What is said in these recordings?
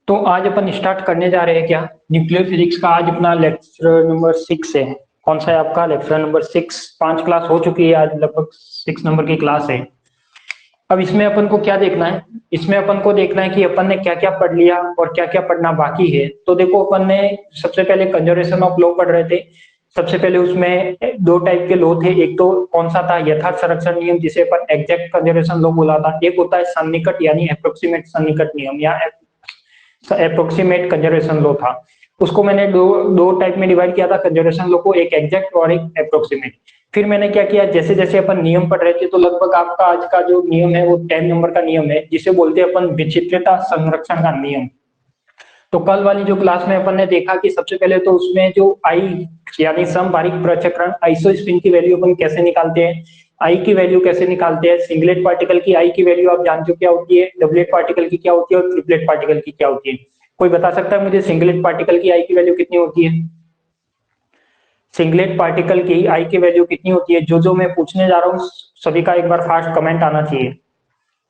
तो आज अपन स्टार्ट करने जा रहे हैं क्या न्यूक्लियर फिजिक्स का। आज अपना लेक्चर नंबर 6 है। कौन सा है आपका लेक्चर नंबर 6? 5 क्लास हो चुकी है, आज लगभग 6 नंबर की क्लास है। अब इसमें अपन को क्या देखना है? इसमें अपन को देखना है कि अपन ने क्या क्या पढ़ लिया और क्या क्या पढ़ना बाकी है। तो देखो, अपन ने सबसे पहले कंजर्वेशन ऑफ लॉ पढ़ रहे थे। सबसे पहले उसमें दो टाइप के लॉ थे। एक तो कौन सा था, यथार्थ संरक्षण नियम, जिसे अपन एग्जैक्ट कंजर्वेशन लॉ बोला था। एक होता है सन्निकट यानी अप्रोक्सीमेट सन्निकट नियम या अप्रोक्सीमेट कंजर्वेशन लॉ था। उसको मैंने दो दो टाइप में डिवाइड किया था कंजर्वेशन लॉ को, एक एग्जैक्ट और एक अप्रोक्सीमेट। फिर मैंने क्या किया, जैसे जैसे अपन नियम पढ़ रहे थे तो लगभग आपका आज का जो नियम है वो 10 नंबर का नियम है, जिसे बोलते हैं अपन विचित्रता संरक्षण का नियम। तो कल वाली जो क्लास में अपन ने देखा कि सबसे पहले तो उसमें जो आई यानी समबारीक प्रचक्रण आइसो स्पिन की वैल्यू अपन कैसे निकालते हैं, आई की वैल्यू कैसे निकालते हैं, सिंगलेट पार्टिकल की आई की वैल्यू आप जानते हो क्या होती है, डबलेट पार्टिकल की क्या होती है और ट्रिपलेट पार्टिकल की क्या होती है। कोई बता सकता है मुझे सिंगलेट पार्टिकल की आई की वैल्यू कितनी होती है? सिंगलेट पार्टिकल की आई की वैल्यू कितनी होती है? जो मैं पूछने जा रहा हूँ सभी का एक बार फास्ट कमेंट आना चाहिए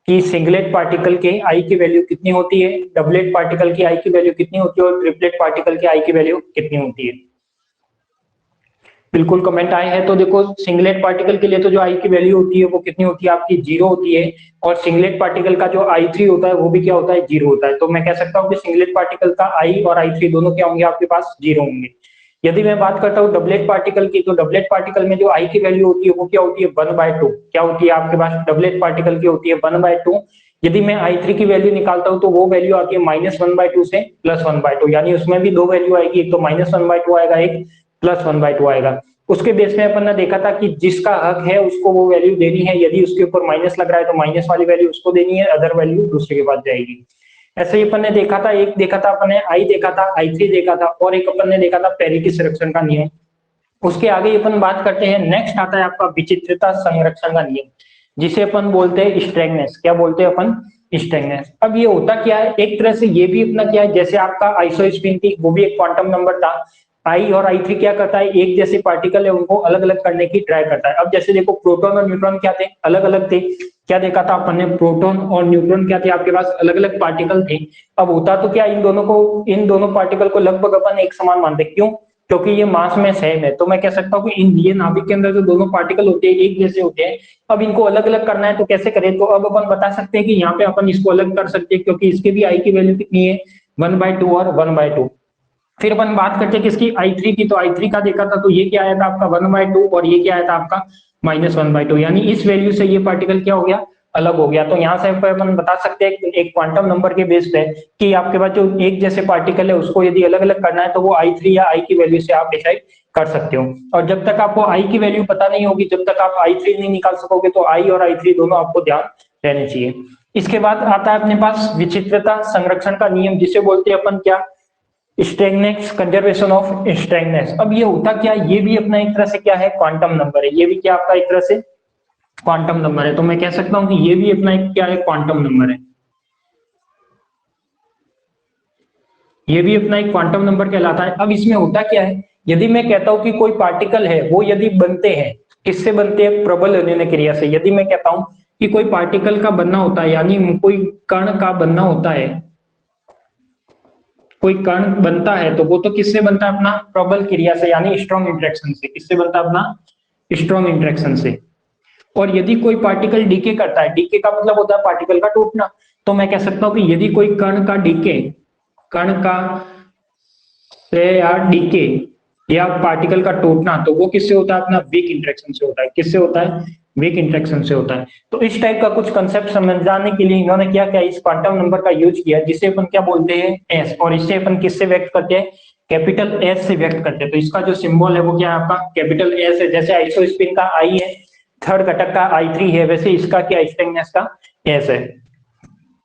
कि सिंगलेट पार्टिकल के आई की वैल्यू कितनी होती है, डबलेट पार्टिकल की आई की वैल्यू कितनी होती है और ट्रिपलेट पार्टिकल की आई की वैल्यू कितनी होती है। बिल्कुल कमेंट आए हैं। तो देखो, सिंगलेट पार्टिकल के लिए तो जो आई की वैल्यू होती है वो कितनी होती है आपकी, 0 होती है। और सिंगलेट पार्टिकल का जो I3 होता है वो भी क्या होता है, 0 होता है। तो मैं कह सकता हूँ कि सिंगलेट पार्टिकल का आई और I3 दोनों क्या होंगे आपके पास, 0 होंगे। यदि मैं बात करता हूँ डबलेट पार्टिकल की, तो डबलेट पार्टिकल में जो आई की वैल्यू होती है वो क्या होती है, 1/2। क्या होती है आपके पास डबलेट पार्टिकल की, होती है 1/2। यदि मैं I3 की वैल्यू निकालता हूं तो वो वैल्यू आती है -1/2 से +1/2, यानी उसमें भी दो वैल्यू आएगी, एक तो -1/2 आएगा, एक +1/2 आएगा। उसके बेस में अपन ने देखा था कि जिसका हक है उसको वो वैल्यू देनी है, यदि उसके ऊपर माइनस लग रहा है तो माइनस वाली वैल्यू उसको देनी है, अदर वैल्यू दूसरे के पास जाएगी। ऐसे ही अपन ने देखा था, एक देखा था अपन ने आई देखा था, I3 देखा था, और एक अपन ने देखा था पेरिटी संरक्षण का नियम। उसके आगे अपन बात करते हैं, नेक्स्ट आता है आपका विचित्रता संरक्षण का नियम, जिसे अपन बोलते हैं स्ट्रेंगनेस। क्या बोलते हैं अपन, स्ट्रेंगनेस। अब ये होता क्या है, एक तरह से ये भी अपना क्या है, जैसे आपका आइसोस्पिन थी वो भी एक क्वांटम नंबर था। आई और I3 क्या करता है, एक जैसे पार्टिकल है उनको अलग अलग करने की ट्राई करता है। अब जैसे देखो, प्रोटॉन और न्यूट्रॉन क्या थे, अलग अलग थे। क्या देखा था अपन ने, प्रोटॉन और न्यूट्रॉन क्या थे आपके पास, अलग अलग पार्टिकल थे। अब होता तो क्या, इन दोनों पार्टिकल को लगभग अपन एक समान मानते, क्यों? क्योंकि ये मास में सेम है। तो मैं कह सकता हूँ कि इन ये नाभिक के अंदर जो दोनों पार्टिकल होते हैं एक जैसे होते हैं। अब इनको अलग अलग करना है तो कैसे करें, तो अब अपन बता सकते हैं कि यहाँ पे अपन इसको अलग कर सकते हैं, क्योंकि इसके भी आई की वैल्यू कितनी है, 1/2 और 1/2। फिर अपन बात करते हैं किसकी, I3 की। तो I3 का देखा था तो ये क्या आया था आपका 1/2 और ये क्या आया था आपका -1/2, यानी इस वैल्यू से ये पार्टिकल क्या हो गया, अलग हो गया। तो यहाँ से अपन बता सकते हैं एक क्वांटम नंबर के बेस पे कि आपके पास जो एक जैसे पार्टिकल है उसको यदि अलग अलग करना है तो वो I3 या आई की वैल्यू से आप डिसाइड कर सकते हो। और जब तक आपको आई की वैल्यू पता नहीं होगी, जब तक आप I3 नहीं निकाल सकोगे, तो आई और I3 दोनों आपको ध्यान रहने चाहिए। इसके बाद आता है अपने पास विचित्रता संरक्षण का नियम, जिसे बोलते हैं अपन क्या, स्ट्रेंगनेस, कंजर्वेशन ऑफ स्ट्रेंगनेस। अब ये होता क्या है, ये भी अपना एक तरह से क्या है, क्वांटम नंबर है। ये भी क्या आपका एक तरह से क्वांटम नंबर है। तो मैं कह सकता हूं कि ये भी अपना एक क्या है, क्वांटम नंबर है। ये भी अपना एक क्वांटम नंबर कहलाता है। अब इसमें होता क्या है, यदि मैं कहता हूं कि कोई पार्टिकल है वो यदि बनते हैं, किससे बनते हैं, प्रबल विनिमय क्रिया से। यदि मैं कहता हूं कि कोई पार्टिकल का बनना होता है, यानी कोई कण का बनना होता है, कोई कण बनता है तो वो तो किससे बनता है, अपना प्रबल क्रिया से, यानी स्ट्रॉन्ग इंटरेक्शन से। किससे बनता है, अपना स्ट्रॉन्ग इंटरेक्शन से। और यदि कोई पार्टिकल डीके करता है, डीके का मतलब होता है पार्टिकल का टूटना, तो मैं कह सकता हूं कि यदि कोई कण का डीके, कण का से या डीके या पार्टिकल का टूटना, तो वो किससे होता है, अपना वीक इंटरेक्शन से होता है। किससे होता है, वीक इंटरेक्शन से होता है। तो इस टाइप का कुछ कंसेप्ट समझाने के लिए इन्होंने क्या किया, इस क्वांटम नंबर का यूज किया, जिसे अपन क्या बोलते हैं, एस। और इससे अपन किससे व्यक्त करते हैं, कैपिटल एस से व्यक्त करते हैं। तो इसका जो सिंबल है वो क्या है आपका, कैपिटल एस है। जैसे आइसोस्पिन का आई है, थर्ड घटक का I3 है, वैसे इसका क्या, स्ट्रेंगनेस का एस है।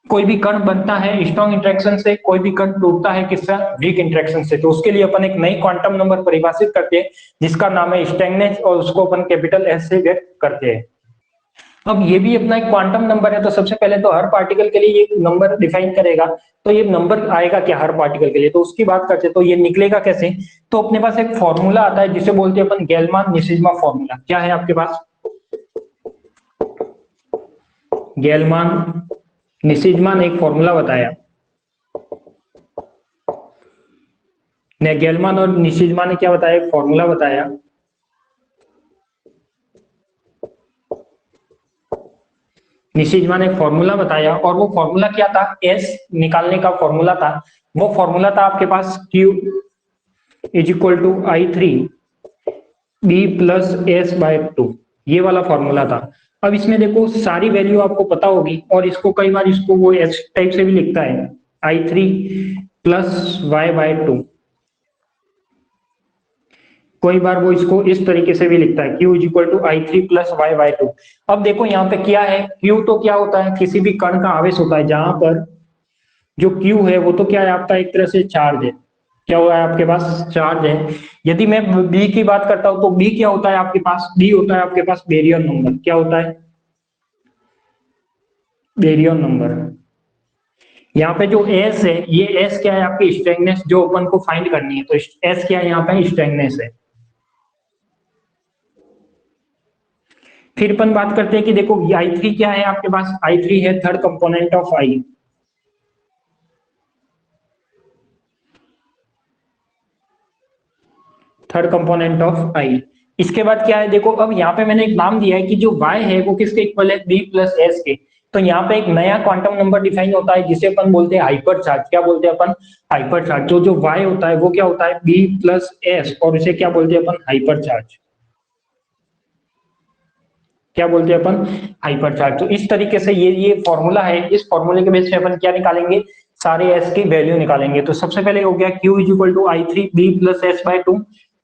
कोई भी कण बनता है स्ट्रॉन्ग इंटरेक्शन से, कोई भी कण टूटता है किससे, वीक इंटरेक्शन से। तो उसके लिए अपन एक नई क्वांटम नंबर परिभाषित करते हैं जिसका नाम है स्ट्रेंगनेस, और उसको अपन कैपिटल एस से व्यक्त करते हैं। अब ये भी अपना एक क्वांटम नंबर है। तो सबसे पहले तो हर पार्टिकल के लिए एक नंबर डिफाइन करेगा, तो ये नंबर आएगा क्या हर पार्टिकल के लिए, तो उसकी बात करते हैं। तो ये निकलेगा कैसे, तो अपने पास एक फॉर्मूला आता है जिसे बोलते हैं अपन गेलमान निशिजमा फॉर्मूला। क्या है आपके पास, गेलमान निशिजमा ने एक फॉर्मूला बताया। नेगेलमान और निशिजमा ने क्या बताया, फॉर्मूला बताया। निशिजमा ने फॉर्मूला बताया और वो फॉर्मूला क्या था, एस निकालने का फॉर्मूला था। वो फॉर्मूला था आपके पास Q is equal to I3 B plus S by 2, ये वाला फॉर्मूला था। अब इसमें देखो सारी वैल्यू आपको पता होगी और इसको कई बार इसको वो एस टाइप से भी लिखता है, I3 प्लस वाई बाय 2, कोई बार वो इसको इस तरीके से भी लिखता है, Q is equal to I3 plus Y by 2। अब देखो यहाँ पे क्या है, Q तो क्या होता है, किसी भी कण का आवेश होता है, जहां पर जो Q है वो तो क्या है आपका एक तरह से चार्ज है, क्या हुआ है आपके पास चार्ज है। यदि मैं B की बात करता हूं तो B क्या होता है आपके पास, B होता है आपके पास बेरियन नंबर, क्या होता है बेरियन नंबर। यहाँ पे जो S है, ये S क्या है आपकी स्ट्रेंथनेस, जो अपन को फाइंड करनी है, तो S क्या है यहाँ पे स्ट्रेंथनेस है। फिर अपन बात करते हैं कि देखो I3 क्या है आपके पास, I3 है third component of I, third component of I। इसके बाद क्या है देखो, अब यहाँ पे मैंने एक नाम दिया है कि जो Y है वो किसके इक्वल है, B प्लस एस के। तो यहाँ पे एक नया क्वांटम नंबर डिफाइन होता है जिसे अपन बोलते हैं हाइपर चार्ज, क्या बोलते हैं अपन हाइपर चार्ज। तो जो Y होता है वो क्या होता है B प्लस एस, और इसे क्या बोलते हैं अपन हाइपर चार्ज, क्या बोलते हैं अपन हाइपर चार्ज। तो इस तरीके से ये फॉर्मूला है, इस फॉर्मूले के बेस पे अपन क्या निकालेंगे, सारे एस की वैल्यू निकालेंगे। तो सबसे पहले हो गया Q is equal to I3 B plus S by 2,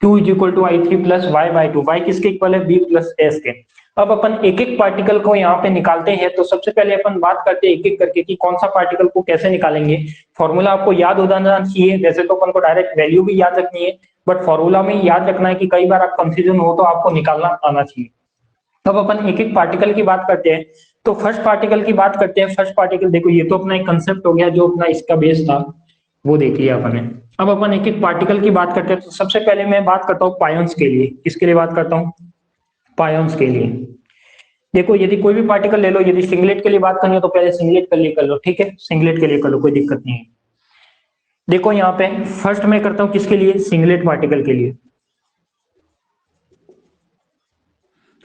Q is equal to I3 plus Y by 2, Y किसके इक्वल है B प्लस एस के। अब अपन एक एक पार्टिकल को यहाँ पे निकालते हैं। तो सबसे पहले अपन बात करते हैं एक एक करके कि कौन सा पार्टिकल को कैसे निकालेंगे। फॉर्मूला आपको याद हो जाना चाहिए, वैसे तो अपन को डायरेक्ट वैल्यू भी याद रखनी है, बट फॉर्मूला में याद रखना है कि कई बार आप कंफ्यूजन हो तो आपको निकालना आना चाहिए। तब अपन एक एक पार्टिकल की बात करते हैं। तो फर्स्ट पार्टिकल की बात करते हैं। फर्स्ट पार्टिकल देखो, ये तो अपना एक कंसेप्ट हो गया, जो अपना इसका बेस था वो देख लिया अपन ने। अब अपन एक एक पार्टिकल की बात करते हैं। तो सबसे पहले मैं बात करता हूँ पायोन्स के लिए, किसके लिए बात करता हूँ, पायोन्स के लिए। देखो यदि कोई भी पार्टिकल ले लो, यदि सिंगलेट के लिए बात करनी हो तो पहले सिंगलेट के लिए कर लो, ठीक है, सिंगलेट के लिए कर लो, कोई दिक्कत नहीं है। देखो यहाँ पे फर्स्ट मैं करता हूँ किसके लिए, सिंगलेट पार्टिकल के लिए।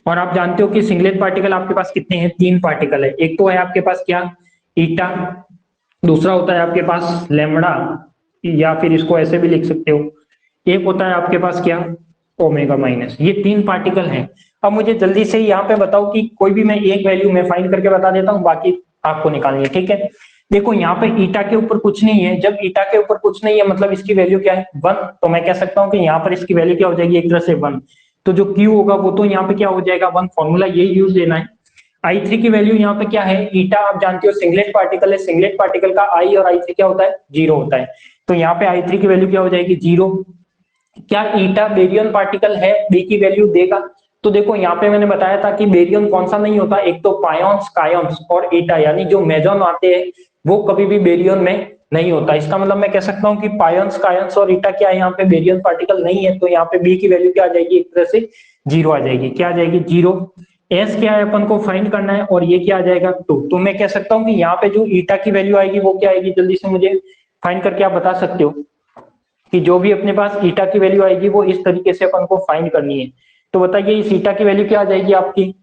और आप जानते हो कि सिंगलेट पार्टिकल आपके पास कितने हैं, तीन पार्टिकल है। एक तो है आपके पास क्या, ईटा, दूसरा होता है आपके पास लेमड़ा, या फिर इसको ऐसे भी लिख सकते हो, एक होता है आपके पास क्या, ओमेगा माइनस। ये तीन पार्टिकल हैं। अब मुझे जल्दी से यहाँ पे बताओ कि कोई भी मैं एक वैल्यू मैं फाइंड करके बता देता हूँ, बाकी आपको निकालनी है, ठीक है। देखो यहाँ पे ईटा के ऊपर कुछ नहीं है, जब ईटा के ऊपर कुछ नहीं है मतलब इसकी वैल्यू क्या है, 1। तो मैं कह सकता हूँ कि यहाँ पर इसकी वैल्यू क्या हो जाएगी, एक तरह से 1। तो जो Q होगा वो तो यहाँ पे क्या हो जाएगा 1, फॉर्मूला ये यूज लेना है। I3 की वैल्यू यहाँ पे क्या है, ईटा आप जानते हो सिंगलेट पार्टिकल है, सिंगलेट पार्टिकल का I और I3 क्या होता है, 0 होता है। तो यहाँ पे I3 की वैल्यू क्या हो जाएगी, 0। क्या ईटा बेरियन पार्टिकल है, B की वैल्यू देगा। तो देखो यहाँ पे मैंने बताया था कि बेरियन कौन सा नहीं होता, एक तो पायोन्स, कायोन्स और ईटा, यानी जो मेजॉन आते हैं वो कभी भी बेरियन में नहीं होता। इसका मतलब मैं कह सकता हूँ कि पायोन्स, कायोन्स और ईटा क्या है, यहाँ पे बेरियन पार्टिकल नहीं है। तो यहाँ पे बी की वैल्यू क्या आ जाएगी, एक तरह से 0 आ जाएगी। क्या आ जाएगी, 0। एस क्या है अपन को फाइंड करना है, और ये क्या आ जाएगा 2। तो मैं कह सकता हूँ कि यहाँ पे जो ईटा की वैल्यू आएगी वो क्या आएगी, जल्दी से मुझे फाइंड करके आप बता सकते हो कि जो भी अपने पास ईटा की वैल्यू आएगी वो इस तरीके से अपन को फाइंड करनी है। तो बताइए इस ईटा की वैल्यू क्या आ जाएगी आपकी,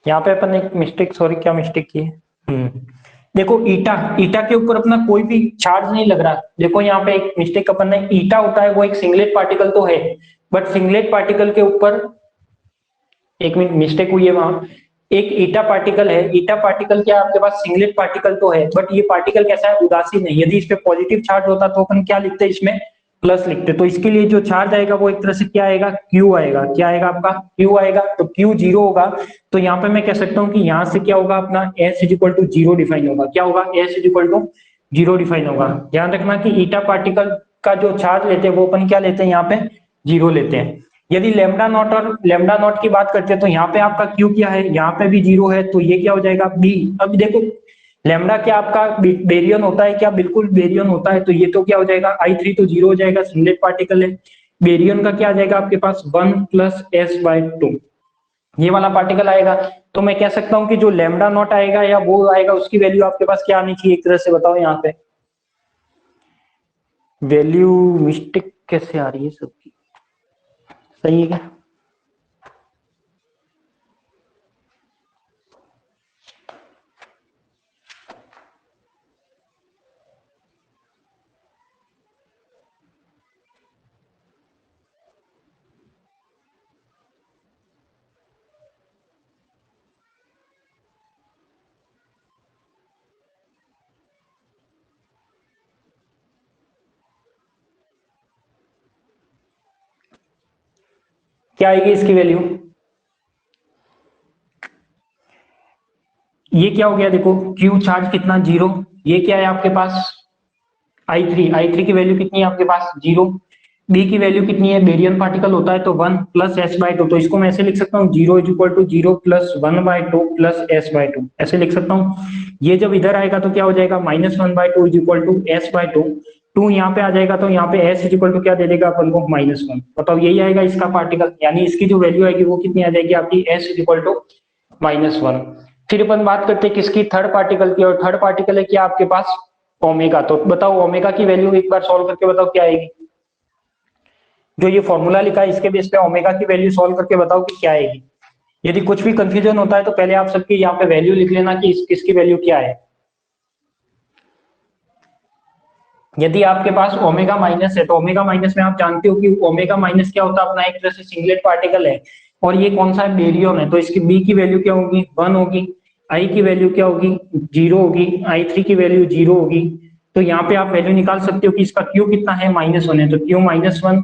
यहाँ पे अपन एक मिस्टेक, सॉरी क्या मिस्टेक की है, देखो ईटा, ईटा के ऊपर अपना कोई भी चार्ज नहीं लग रहा। देखो यहाँ पे एक मिस्टेक अपन ने, ईटा होता है वो एक सिंगलेट पार्टिकल तो है, बट सिंगलेट पार्टिकल के ऊपर एक मिस्टेक हुई है वहां। एक ईटा पार्टिकल है, ईटा पार्टिकल क्या आपके पास सिंगलेट पार्टिकल तो है, बट ये पार्टिकल कैसा है, उदासीन है। यदि इस पे पॉजिटिव चार्ज होता तो अपन क्या लिखते, इसमें प्लस लिखते। तो इसके लिए जो चार्ज आएगा वो एक तरह से क्या आएगा, क्यू आएगा। क्या आएगा आपका, क्यू आएगा। तो क्यू 0 होगा। तो यहाँ पे मैं कह सकता हूँ कि यहाँ से क्या होगा अपना S is equal to 0 define होगा। क्या होगा, S is equal to 0 define होगा। ध्यान रखना कि ईटा पार्टिकल का जो चार्ज लेते हैं वो अपन क्या लेते हैं, यहाँ पे 0 लेते हैं। यदि लेमडा नॉट और लेमडा नॉट की बात करते हैं तो यहाँ पे आपका क्यू क्या है, यहाँ पे भी 0 है। तो ये क्या हो जाएगा, बी। अब देखो लेमडा क्या आपका बेरियन होता है क्या, बिल्कुल बेरियन होता है। तो ये तो क्या हो जाएगा, I3 तो 0 हो जाएगा, सिंगलेट पार्टिकल है। बेरियम का क्या आ जाएगा आपके पास 1+s/2, ये वाला पार्टिकल आएगा। तो मैं कह सकता हूं कि जो लैम्डा नॉट आएगा या वो आएगा उसकी वैल्यू आपके पास क्या आनी चाहिए, एक तरह से बताओ यहाँ पे वैल्यू मिस्टेक कैसे आ रही है सबकी, सही है क्या? क्या आएगी इसकी वैल्यू, ये क्या हो गया देखो, क्यू चार्ज कितना 0, ये क्या है आपके पास I3 की वैल्यू कितनी है आपके पास 0, बी की वैल्यू कितनी है, बेरियम पार्टिकल होता है तो 1+s/2, तो इसको मैं ऐसे लिख सकता हूँ 0 = 0 + 1/2 + s/2, ऐसे लिख सकता हूँ। ये जब इधर आएगा तो क्या हो जाएगा -1/2 = s/2, 2 यहाँ पे आ जाएगा तो यहाँ पे s = क्या दे देगा अपन को -1, बताओ यही आएगा इसका पार्टिकल, यानी इसकी जो वैल्यू आएगी वो कितनी आ जाएगी आपकी s = -1। फिर अपन बात करते हैं किसकी, थर्ड पार्टिकल की, और थर्ड पार्टिकल है क्या आपके पास ओमेगा, तो बताओ ओमेगा की वैल्यू एक बार सॉल्व करके बताओ क्या आएगी, जो ये फॉर्मूला लिखा है इसके बेस पे ओमेगा की वैल्यू सॉल्व करके बताओ कि क्या आएगी। यदि कुछ भी कंफ्यूजन होता है तो पहले आप सबकी यहाँ पे वैल्यू लिख लेना कि इसकी वैल्यू क्या है। यदि आपके पास ओमेगा माइनस है तो ओमेगा माइनस में आप जानते हो कि ओमेगा माइनस क्या होता है, अपना एक तरह से सिंगलेट पार्टिकल है, और ये कौन सा है बेरियम है, तो इसकी बी की वैल्यू क्या होगी 1 होगी, आई की वैल्यू क्या होगी 0 होगी, I3 की वैल्यू 0 होगी। तो यहाँ पे आप वैल्यू निकाल सकते हो कि इसका क्यू कितना है -1 है, तो क्यू -1,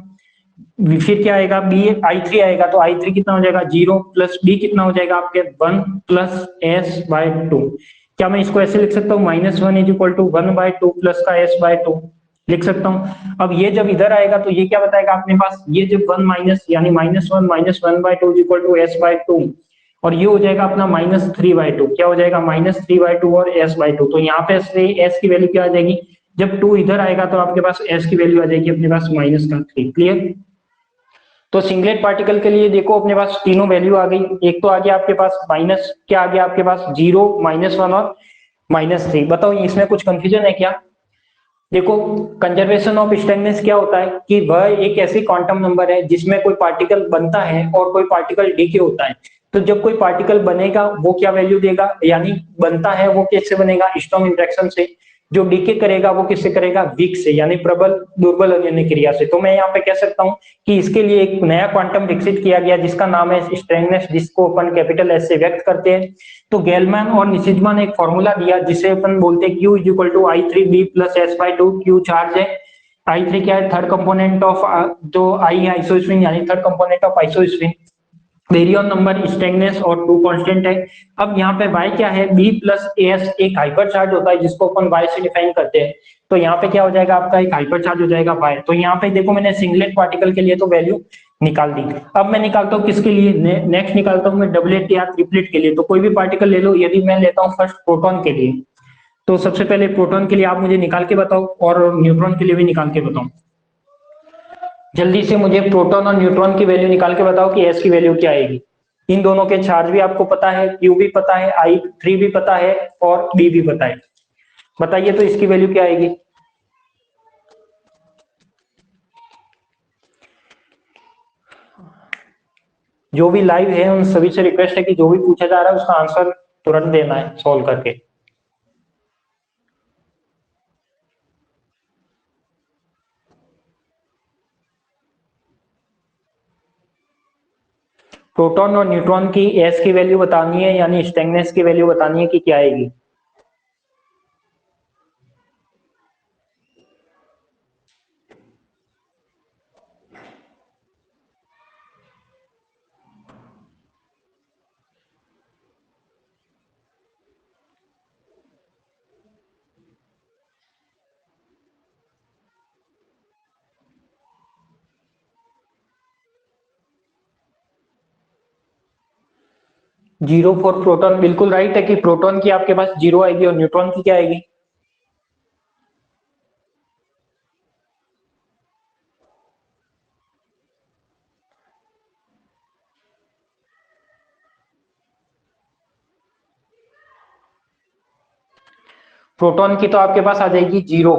फिर क्या आएगा बी I3 आएगा तो I3 कितना हो जाएगा 0 प्लस बी कितना हो जाएगा आपके 1+s/2। क्या मैं इसको ऐसे लिख सकता हूँ -1 = 1/2 प्लस का s/2 लिख सकता हूँ। अब ये जब इधर आएगा तो ये क्या बताएगा अपने पास, ये जब 1 माइनस यानी -1 -1/2 = s/2, और ये हो जाएगा अपना -3/2, क्या हो जाएगा -3/2 और s/2, तो यहाँ पे s की वैल्यू क्या आ जाएगी, जब 2 इधर आएगा तो आपके पास s की वैल्यू आ जाएगी अपने पास -3। क्लियर। तो सिंगलेट पार्टिकल के लिए देखो अपने पास तीनों वैल्यू आ गई, एक तो आ गया आपके पास माइनस, क्या आ गया आपके पास 0 -1 और -3। बताओ इसमें कुछ कंफ्यूजन है क्या। देखो कंजर्वेशन ऑफ स्टैंडर्ड्स क्या होता है कि वह एक ऐसी क्वांटम नंबर है जिसमें कोई पार्टिकल बनता है और कोई पार्टिकल डीके होता है। तो जब कोई पार्टिकल बनेगा वो क्या वैल्यू देगा, यानी बनता है वो किससे बनेगा स्ट्रॉन्ग इंटरेक्शन से, जो डीके करेगा वो किससे करेगा वीक से, यानी प्रबल दुर्बल अनियन क्रिया से। तो मैं यहाँ पे कह सकता हूँ कि इसके लिए एक नया क्वांटम विकसित किया गया जिसका नाम है स्ट्रेंगनेस, जिसको अपन कैपिटल एस से व्यक्त करते हैं। तो गेलमैन और निशिजमा ने एक फॉर्मूला दिया जिसे अपन बोलते हैं Q = I3b + s/2, Q charge है, I3 क्या है थर्ड कंपोनेंट ऑफ जो I है आइसोस्फीन, यानी third component of isospin, baryon number strangeness और 2 कांस्टेंट है। अब यहाँ पे y क्या है b + as एक हाइपर चार्ज होता है जिसको अपन y से डिफाइन करते हैं, तो यहाँ पे क्या हो जाएगा आपका एक हाइपर चार्ज हो जाएगा y। तो यहाँ पे देखो मैंने सिंगलेट पार्टिकल के लिए तो वैल्यू निकाल दी। अब मैं निकालता हूँ किसके लिए, नेक्स्ट निकालता हूँ मैं डबलेट या ट्रिपलेट के लिए। तो कोई भी पार्टिकल ले लो, यदि मैं लेता हूँ फर्स्ट प्रोटॉन के लिए, तो सबसे पहले प्रोटॉन के लिए आप मुझे निकाल के बताओ और न्यूट्रॉन के लिए भी निकाल के बताओ। जल्दी से मुझे प्रोटॉन और न्यूट्रॉन की वैल्यू निकाल के बताओ कि एस की वैल्यू क्या आएगी। इन दोनों के चार्ज भी आपको पता है, क्यू भी पता है, I3 भी पता है और बी भी पता है। बताइए तो इसकी वैल्यू क्या आएगी। जो भी लाइव है उन सभी से रिक्वेस्ट है कि जो भी पूछा जा रहा है उसका आंसर तुरंत देना है सॉल्व करके। प्रोटॉन और न्यूट्रॉन की एस की वैल्यू बतानी है, यानी स्टेगनेस की वैल्यू बतानी है कि क्या आएगी। जीरो फॉर प्रोटॉन, बिल्कुल राइट है कि प्रोटॉन की आपके पास 0 आएगी और न्यूट्रॉन की क्या आएगी। प्रोटॉन की तो आपके पास आ जाएगी 0,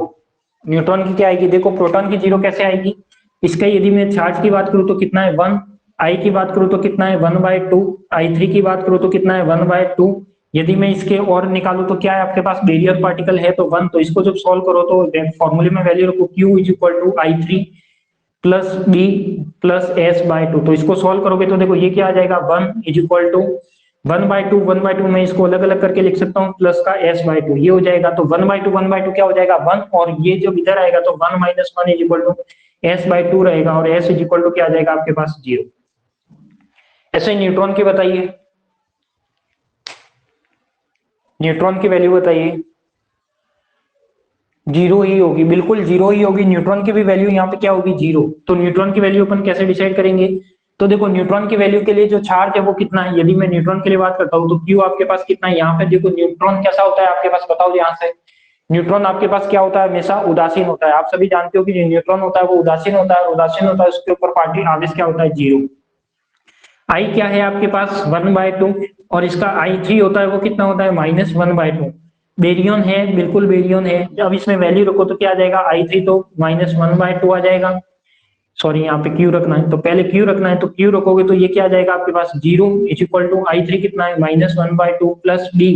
न्यूट्रॉन की क्या आएगी, देखो प्रोटॉन की 0 कैसे आएगी, इसका यदि मैं चार्ज की बात करूं तो कितना है 1, आई की बात करूं तो कितना है 1/2, I3 की बात करूं तो कितना है 1/2, यदि मैं इसके और निकालूं तो क्या है आपके पास बेरियर पार्टिकल है तो 1, तो इसको जब सॉल्व करो तो फॉर्मूले में वैल्यू रखो Q is equal to I3 plus B plus S/2, तो इसको सॉल्व करोगे तो देखो ये क्या आ जाएगा 1 इज इक्वल टू 1/2 मैं इसको अलग अलग करके लिख सकता हूँ प्लस का S/2 ये हो जाएगा, तो 1/2 क्या हो जाएगा 1, और ये जब इधर आएगा तो 1 - 1 इज इक्वल टू S/2 रहेगा, और S इज इक्वल टू क्या आ जाएगा आपके पास 0। ऐसे न्यूट्रॉन की बताइए, न्यूट्रॉन की वैल्यू बताइए, 0 ही होगी, बिल्कुल 0 ही होगी, न्यूट्रॉन की भी वैल्यू यहाँ पे क्या होगी 0। तो न्यूट्रॉन की वैल्यू अपन कैसे डिसाइड करेंगे, तो देखो न्यूट्रॉन की वैल्यू के लिए जो चार्ज है वो कितना है, यदि मैं न्यूट्रॉन के लिए बात करता हूँ तो क्यू आपके पास कितना है, यहाँ पे देखो न्यूट्रॉन कैसा होता है आपके पास, बताओ यहाँ से, न्यूट्रॉन आपके पास क्या होता है, हमेशा उदासीन होता है, आप सभी जानते हो कि जो न्यूट्रॉन होता है वो उदासीन होता है, और उदासीन होता है उसके ऊपर पार्टिकल आवेश क्या होता है 0। आई क्या है आपके पास 1/2, और इसका I3 होता है वो कितना होता है -1/2, बेरियन है, बिल्कुल बेरियन है, अब इसमें वैल्यू रखो तो क्या आ जाएगा I3 तो -1/2 आ जाएगा, सॉरी यहाँ पे Q रखना है, तो पहले Q रखना है, तो Q रखोगे तो ये क्या आ जाएगा आपके पास 0 इज इक्वल टू I3 कितना है -1/2 प्लस B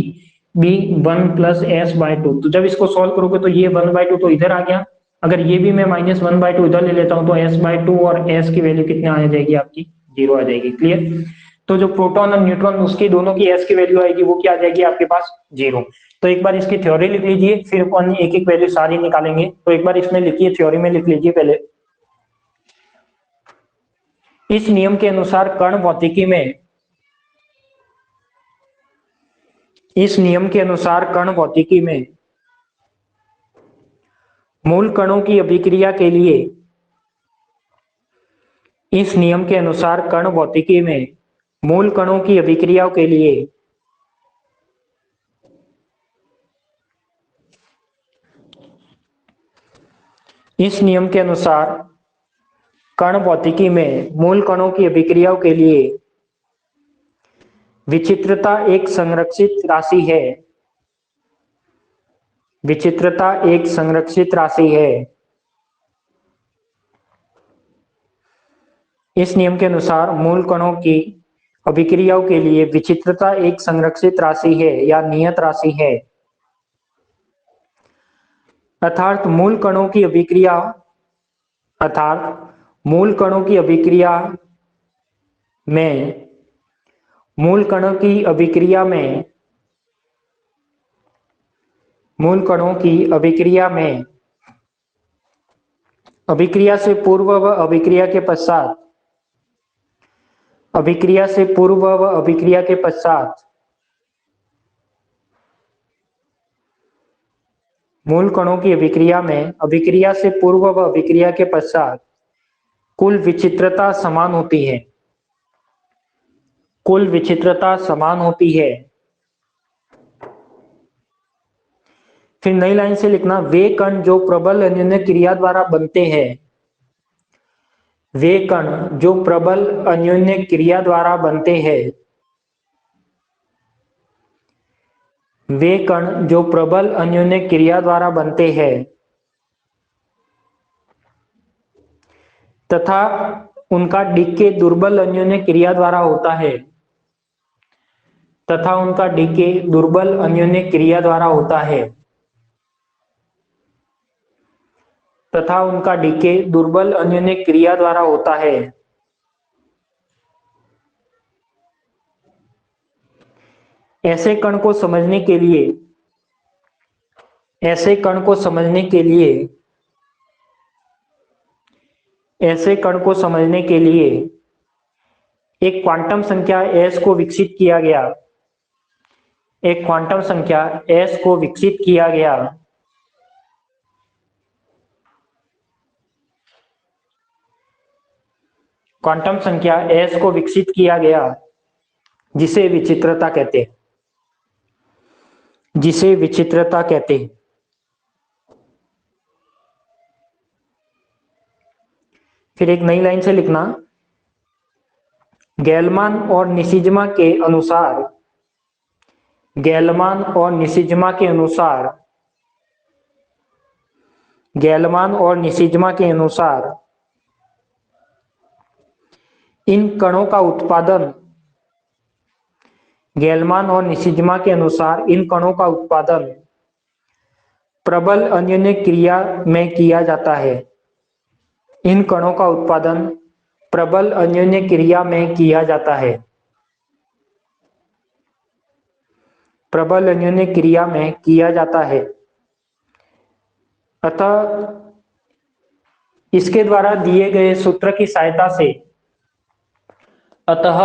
1 प्लस S/2, तो जब इसको सॉल्व करोगे तो ये 1/2 तो इधर आ गया, अगर ये भी मैं -1/2 इधर ले लेता हूँ तो S/2 और S की वैल्यू कितनी आ जाएगी आपकी 0 आ जाएगी, क्लियर। तो जो प्रोटॉन और न्यूट्रॉन उसकी दोनों की S की वैल्यू आएगी वो क्या आ जाएगी आपके पास 0। तो एक बार इसकी थ्योरी लिख लीजिए, फिर अपन एक एक वैल्यू सारी निकालेंगे, तो एक बार इसमें लिखिए, थ्योरी में लिख लीजिए पहले। इस नियम के अनुसार कण भौतिकी में, इस नियम के अनुसार कण भौतिकी में मूल कणों की अभिक्रिया के लिए, इस नियम के अनुसार कण भौतिकी में मूल कणों की अभिक्रियाओं के लिए इस नियम के अनुसार कण भौतिकी में मूल कणों की अभिक्रियाओं के लिए विचित्रता एक संरक्षित राशि है, विचित्रता एक संरक्षित राशि है। इस नियम के अनुसार मूल कणों की अभिक्रियाओं के लिए विचित्रता एक संरक्षित राशि है या नियत राशि है, अर्थात मूल कणों की अभिक्रिया, अर्थात मूल कणों की अभिक्रिया में, मूल कणों की अभिक्रिया में, मूल कणों की अभिक्रिया में अभिक्रिया से पूर्व व अभिक्रिया के पश्चात, अभिक्रिया से पूर्व व अभिक्रिया के पश्चात मूल कणों की अभिक्रिया में अभिक्रिया से पूर्व व अभिक्रिया के पश्चात कुल विचित्रता समान होती है, कुल विचित्रता समान होती है। फिर नई लाइन से लिखना, वे कण जो प्रबल अन्योन्य क्रिया द्वारा बनते हैं, वे कण जो प्रबल अन्योन्य क्रिया द्वारा बनते हैं, वे कण जो प्रबल अन्योन्य क्रिया द्वारा बनते हैं तथा उनका डीके दुर्बल अन्योन्य क्रिया द्वारा होता है, तथा उनका डीके दुर्बल अन्योन्य क्रिया द्वारा होता है, तथा उनका डीके दुर्बल अन्योन्य क्रिया द्वारा होता है। ऐसे कण को समझने के लिए, ऐसे कण को समझने के लिए, ऐसे कण को समझने के लिए एक क्वांटम संख्या S को विकसित किया गया, एक क्वांटम संख्या S को विकसित किया गया, क्वांटम संख्या S को विकसित किया गया जिसे विचित्रता कहते हैं, जिसे विचित्रता कहते हैं। फिर एक नई लाइन से लिखना, गैलमान और निशिजमा के अनुसार, गैलमान और निशिजमा के अनुसार गैलमान और निशिजमा के अनुसार इन कणों का उत्पादन गैलमान और निशिजमा के अनुसार इन कणों का उत्पादन प्रबल अन्योन्य क्रिया में किया जाता है। इन कणों का उत्पादन प्रबल अन्योन्य क्रिया में किया जाता है। प्रबल अन्योन्य क्रिया में किया जाता है। अतः इसके द्वारा दिए गए सूत्र की सहायता से अतः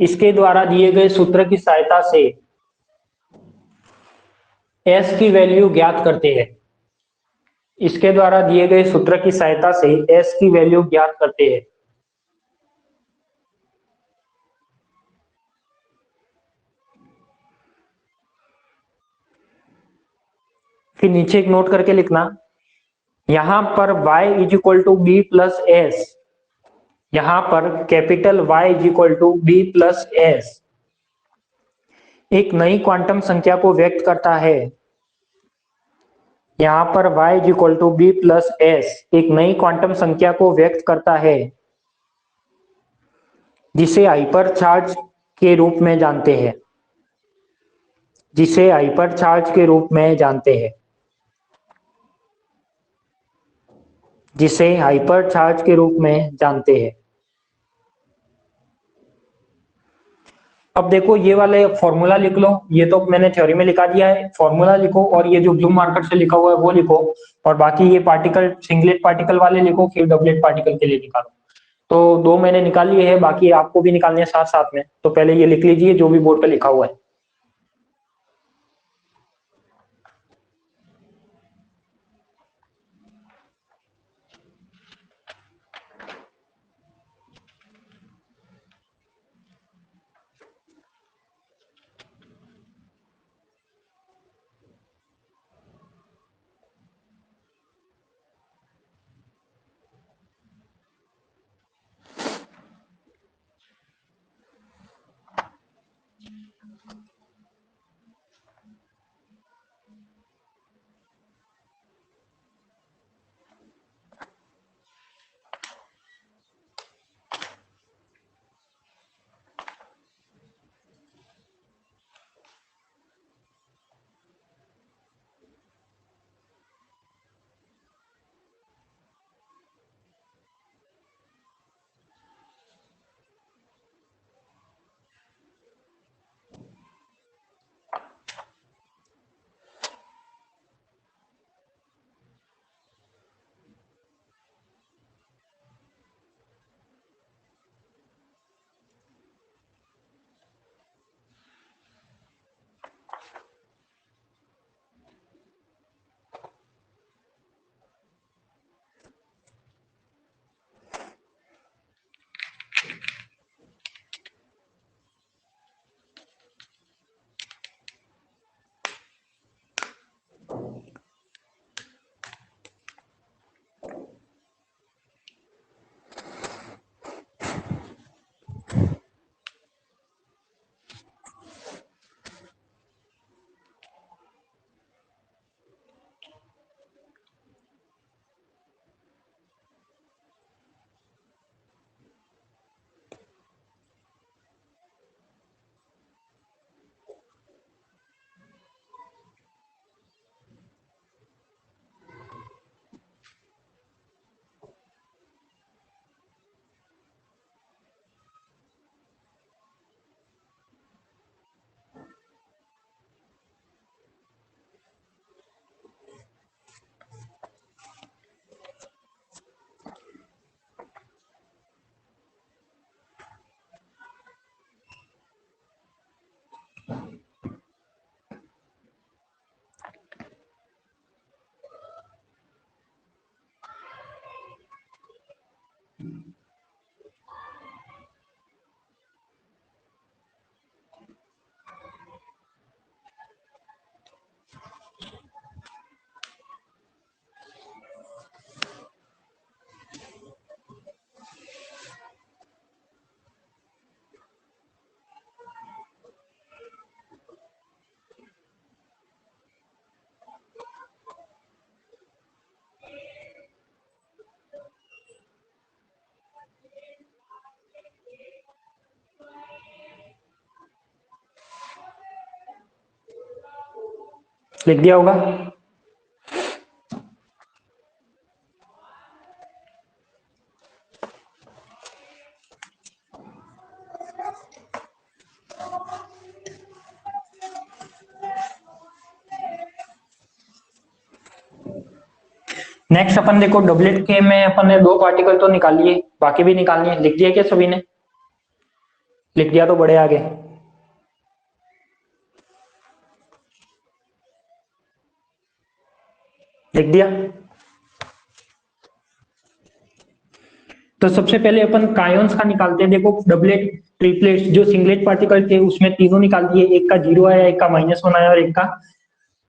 इसके द्वारा दिए गए सूत्र की सहायता से S की वैल्यू ज्ञात करते हैं। इसके द्वारा दिए गए सूत्र की सहायता से S की वैल्यू ज्ञात करते हैं। फिर नीचे एक नोट करके लिखना, यहां पर y is equal to B plus S, यहां पर capital Y is equal to B plus S एक नई क्वांटम संख्या को व्यक्त करता है। यहां पर y is equal to B plus S एक नई क्वांटम संख्या को व्यक्त करता है, जिसे हाइपर चार्ज के रूप में जानते हैं। जिसे हाइपर चार्ज के रूप में जानते हैं। जिसे हाइपर चार्ज के रूप में जानते हैं। अब देखो ये वाले फॉर्मूला लिख लो, ये तो मैंने थ्योरी में लिखा दिया है, फॉर्मूला लिखो और ये जो ब्लू मार्कर से लिखा हुआ है वो लिखो, और बाकी ये पार्टिकल सिंगलेट पार्टिकल वाले लिखो, फिर डबलेट पार्टिकल के लिए निकालो। तो दो मैंने निकाल लिए हैं, बाकी आपको भी निकालने हैं साथ साथ में, तो पहले ये लिख लीजिए जो भी बोर्ड पे लिखा हुआ है। लिख दिया होगा। नेक्स्ट अपन देखो डबलेट के में अपन ने दो पार्टिकल तो निकाल लिए, बाकी भी निकालनी है। लिख दिया क्या सभी ने? लिख दिया तो बड़े आगे। लिख दिया। तो सबसे पहले अपन कायोन्स का निकालते हैं। देखो डबलेट ट्रिपलेट जो सिंगलेट पार्टिकल थे उसमें तीनों निकाल दिए, एक का 0 आया, एक का -1 आया और एक का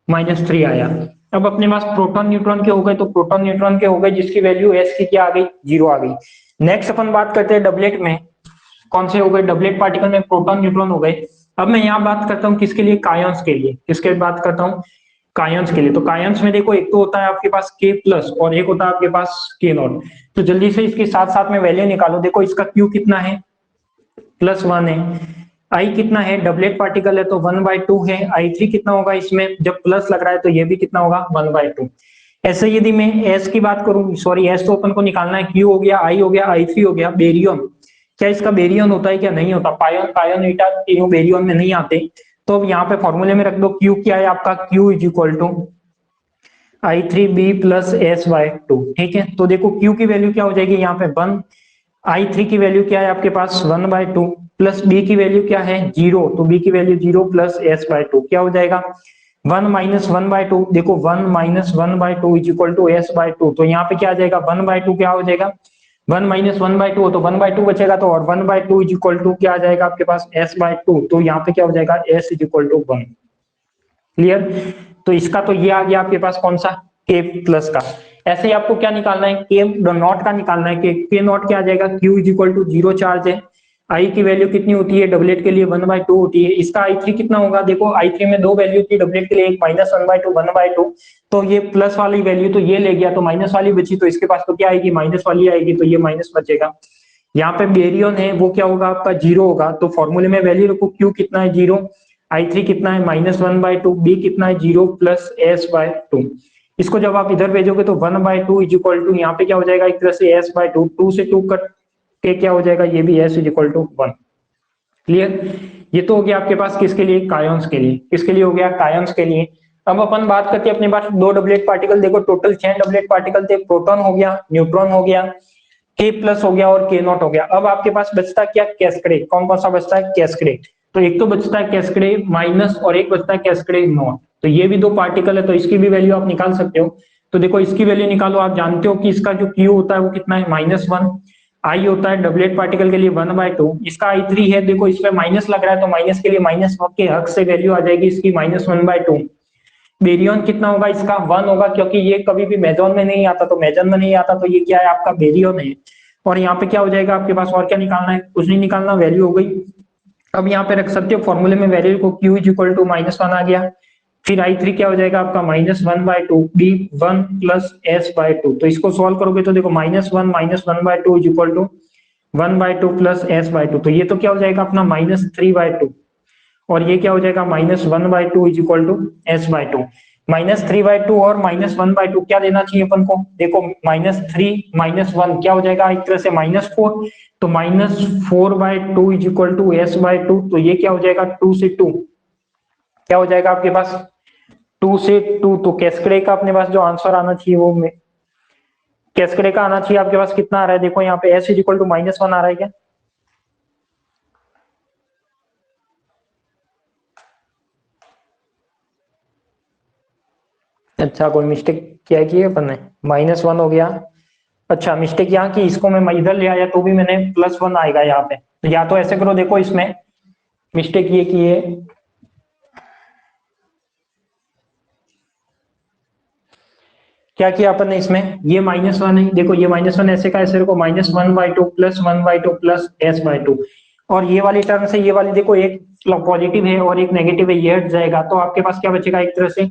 -3 आया। अब अपने पास प्रोटॉन न्यूट्रॉन के हो गए, तो प्रोटॉन न्यूट्रॉन के हो गए जिसकी वैल्यू एस की क्या आ गई? 0 आ गई। नेक्स्ट अपन बात करते हैं डबलेट में, कौन से हो गए? डबलेट पार्टिकल में प्रोटॉन न्यूट्रॉन हो गए। अब मैं यहाँ बात करता हूँ किसके लिए? कायोन्स के लिए। किसके बात करता हूँ? कायोन्स के लिए। तो कायोन्स में देखो एक तो होता है आपके पास K प्लस और एक होता है आपके पास K नॉट। तो जल्दी से इसके साथ साथ में वैल्यू निकालो। देखो इसका Q कितना है? +1 है। I कितना है? डबलेट पार्टिकल है तो 1/2 है। I3 कितना होगा इसमें? जब प्लस लग रहा है तो ये भी कितना होगा? 1/2। ऐसे यदि मैं S की बात करूं, सॉरी S तो अपन को निकालना है, Q हो गया, I हो गया, I3 हो गया। बेरियम, क्या इसका बेरियन होता है क्या? नहीं होता। पायोन पायोन ईटा तीनों बेरियन में नहीं आते। तो अब यहाँ पे फॉर्मूले में रख दो। Q क्या है आपका? Q is equal to I3B plus S/2। ठीक है, तो देखो Q की वैल्यू क्या हो जाएगी यहाँ पे? 1। I3 की वैल्यू क्या है आपके पास? 1/2 प्लस B की वैल्यू क्या है? 0। तो B की वैल्यू 0 प्लस S/2 क्या हो जाएगा? 1 माइनस 1/2। देखो 1 minus 1/2 is equal to S/2। तो यहाँ पे क्या आ जाएगा? 1/2 क्या हो जाएगा? 1 माइनस 1/2 हो तो 1/2 बचेगा, तो और 1/2 इज इक्वल टू क्या आ जाएगा आपके पास? S/2। तो यहाँ पे क्या हो जाएगा? S is equal to 1। Clear? तो इसका तो ये आ गया आपके पास कौन सा? K प्लस का। ऐसे ही आपको क्या निकालना है? K नॉट का निकालना है। K नॉट क्या आ जाएगा? Q is equal to 0 charge है। I की वैल्यू कितनी होती है डबलेट के लिए? 1/2 होती है। इसका I3 कितना होगा? देखो I3 में दो वैल्यू थी डबलेट के लिए, एक -1/2 1/2। तो ये प्लस वाली वैल्यू तो ये ले गया, तो माइनस वाली बची, तो इसके पास तो क्या आएगी? माइनस वाली आएगी, तो ये माइनस बचेगा। यहाँ पे बेरियन है वो क्या होगा आपका? 0 होगा। तो फॉर्मूले में वैल्यू रखो। Q कितना है? 0। I3 कितना है? -1/2। B कितना है? 0 प्लस S/2। इसको जब आप इधर भेजोगे तो 1/2 इज इक्वल टू, यहाँ पे क्या हो जाएगा एक तरह से S/2। 2 से 2 कट के क्या हो जाएगा? ये भी S is equal to 1। Clear? ये तो हो गया आपके पास किसके लिए? कायोन्स के लिए। किसके लिए हो गया? कायोन्स के लिए। अब अपन बात करते हैं अपने पास दो डबलेट पार्टिकल। देखो टोटल 6 डबलेट पार्टिकल थे। प्रोटॉन हो गया, न्यूट्रॉन हो गया, K प्लस हो गया और K नॉट हो गया। अब आपके पास बचता क्या? कैस्केड। कौन कौन सा बचता है? कैस्केड। तो एक तो बचता है कैस्केड माइनस और एक बचता है कैस्केड नॉट। तो ये भी दो पार्टिकल है, तो इसकी भी वैल्यू आप निकाल सकते हो। तो देखो इसकी वैल्यू निकालो। आप जानते हो कि इसका जो Q होता है वो कितना है? -1। I होता है डबलेट पार्टिकल के लिए 1/2। इसका I3 है, देखो इसमें माइनस लग रहा है तो माइनस के लिए माइनस के हक से वैल्यू आ जाएगी इसकी -1/2। बेरियन कितना होगा इसका? 1 होगा, क्योंकि ये कभी भी मेजॉन में नहीं आता, तो मेजन में नहीं आता, तो ये क्या है आपका? बेरियन है। और यहाँ पे क्या हो जाएगा आपके पास? और क्या निकालना है? कुछ नहीं निकालना, वैल्यू हो गई। अब यहाँ पे रख सकते हो फॉर्मूले में वैल्यू को। Q इज इक्वल टू -1 आ गया। फिर I3 क्या हो जाएगा आपका? -1/2। B 1 plus S/2। तो इसको सॉल्व करोगे तो देखो -1 -1/2 is equal to 1/2 plus S/2। तो ये तो क्या हो जाएगा अपना? -3/2। और ये क्या हो जाएगा? -1/2 इज इक्वल टू S/2। -3/2 और -1/2 क्या देना चाहिए अपन को? देखो -3 -1 क्या हो जाएगा? एक तरह से -4। तो -4/2 इज इक्वल टू S/2। तो ये क्या हो जाएगा? 2 से 2 क्या हो जाएगा आपके पास? 2 से 2। तो कैस्केड का अपने पास जो आंसर आना चाहिए वो कैस्केड का आना चाहिए आपके पास कितना आ रहा है? देखो यहाँ पे S इज इक्वल टू -1 आ रहा है क्या? अच्छा, कोई मिस्टेक क्या की है अपन ने? -1 हो गया। अच्छा, मिस्टेक यहाँ की, इसको मैं इधर ले आया तो भी मैंने +1 आएगा यहाँ पे। तो या तो ऐसे करो, देखो इसमें मिस्टेक ये की है, क्या किया अपन ने इसमें? ये -1 है, देखो ये -1 ऐसे का ऐसे रखो। -1/2 प्लस 1/2 प्लस S/2। और ये वाली टर्म से ये वाली देखो, एक पॉजिटिव है और एक नेगेटिव है, ये हट जाएगा। तो आपके पास क्या बचेगा? एक तरह से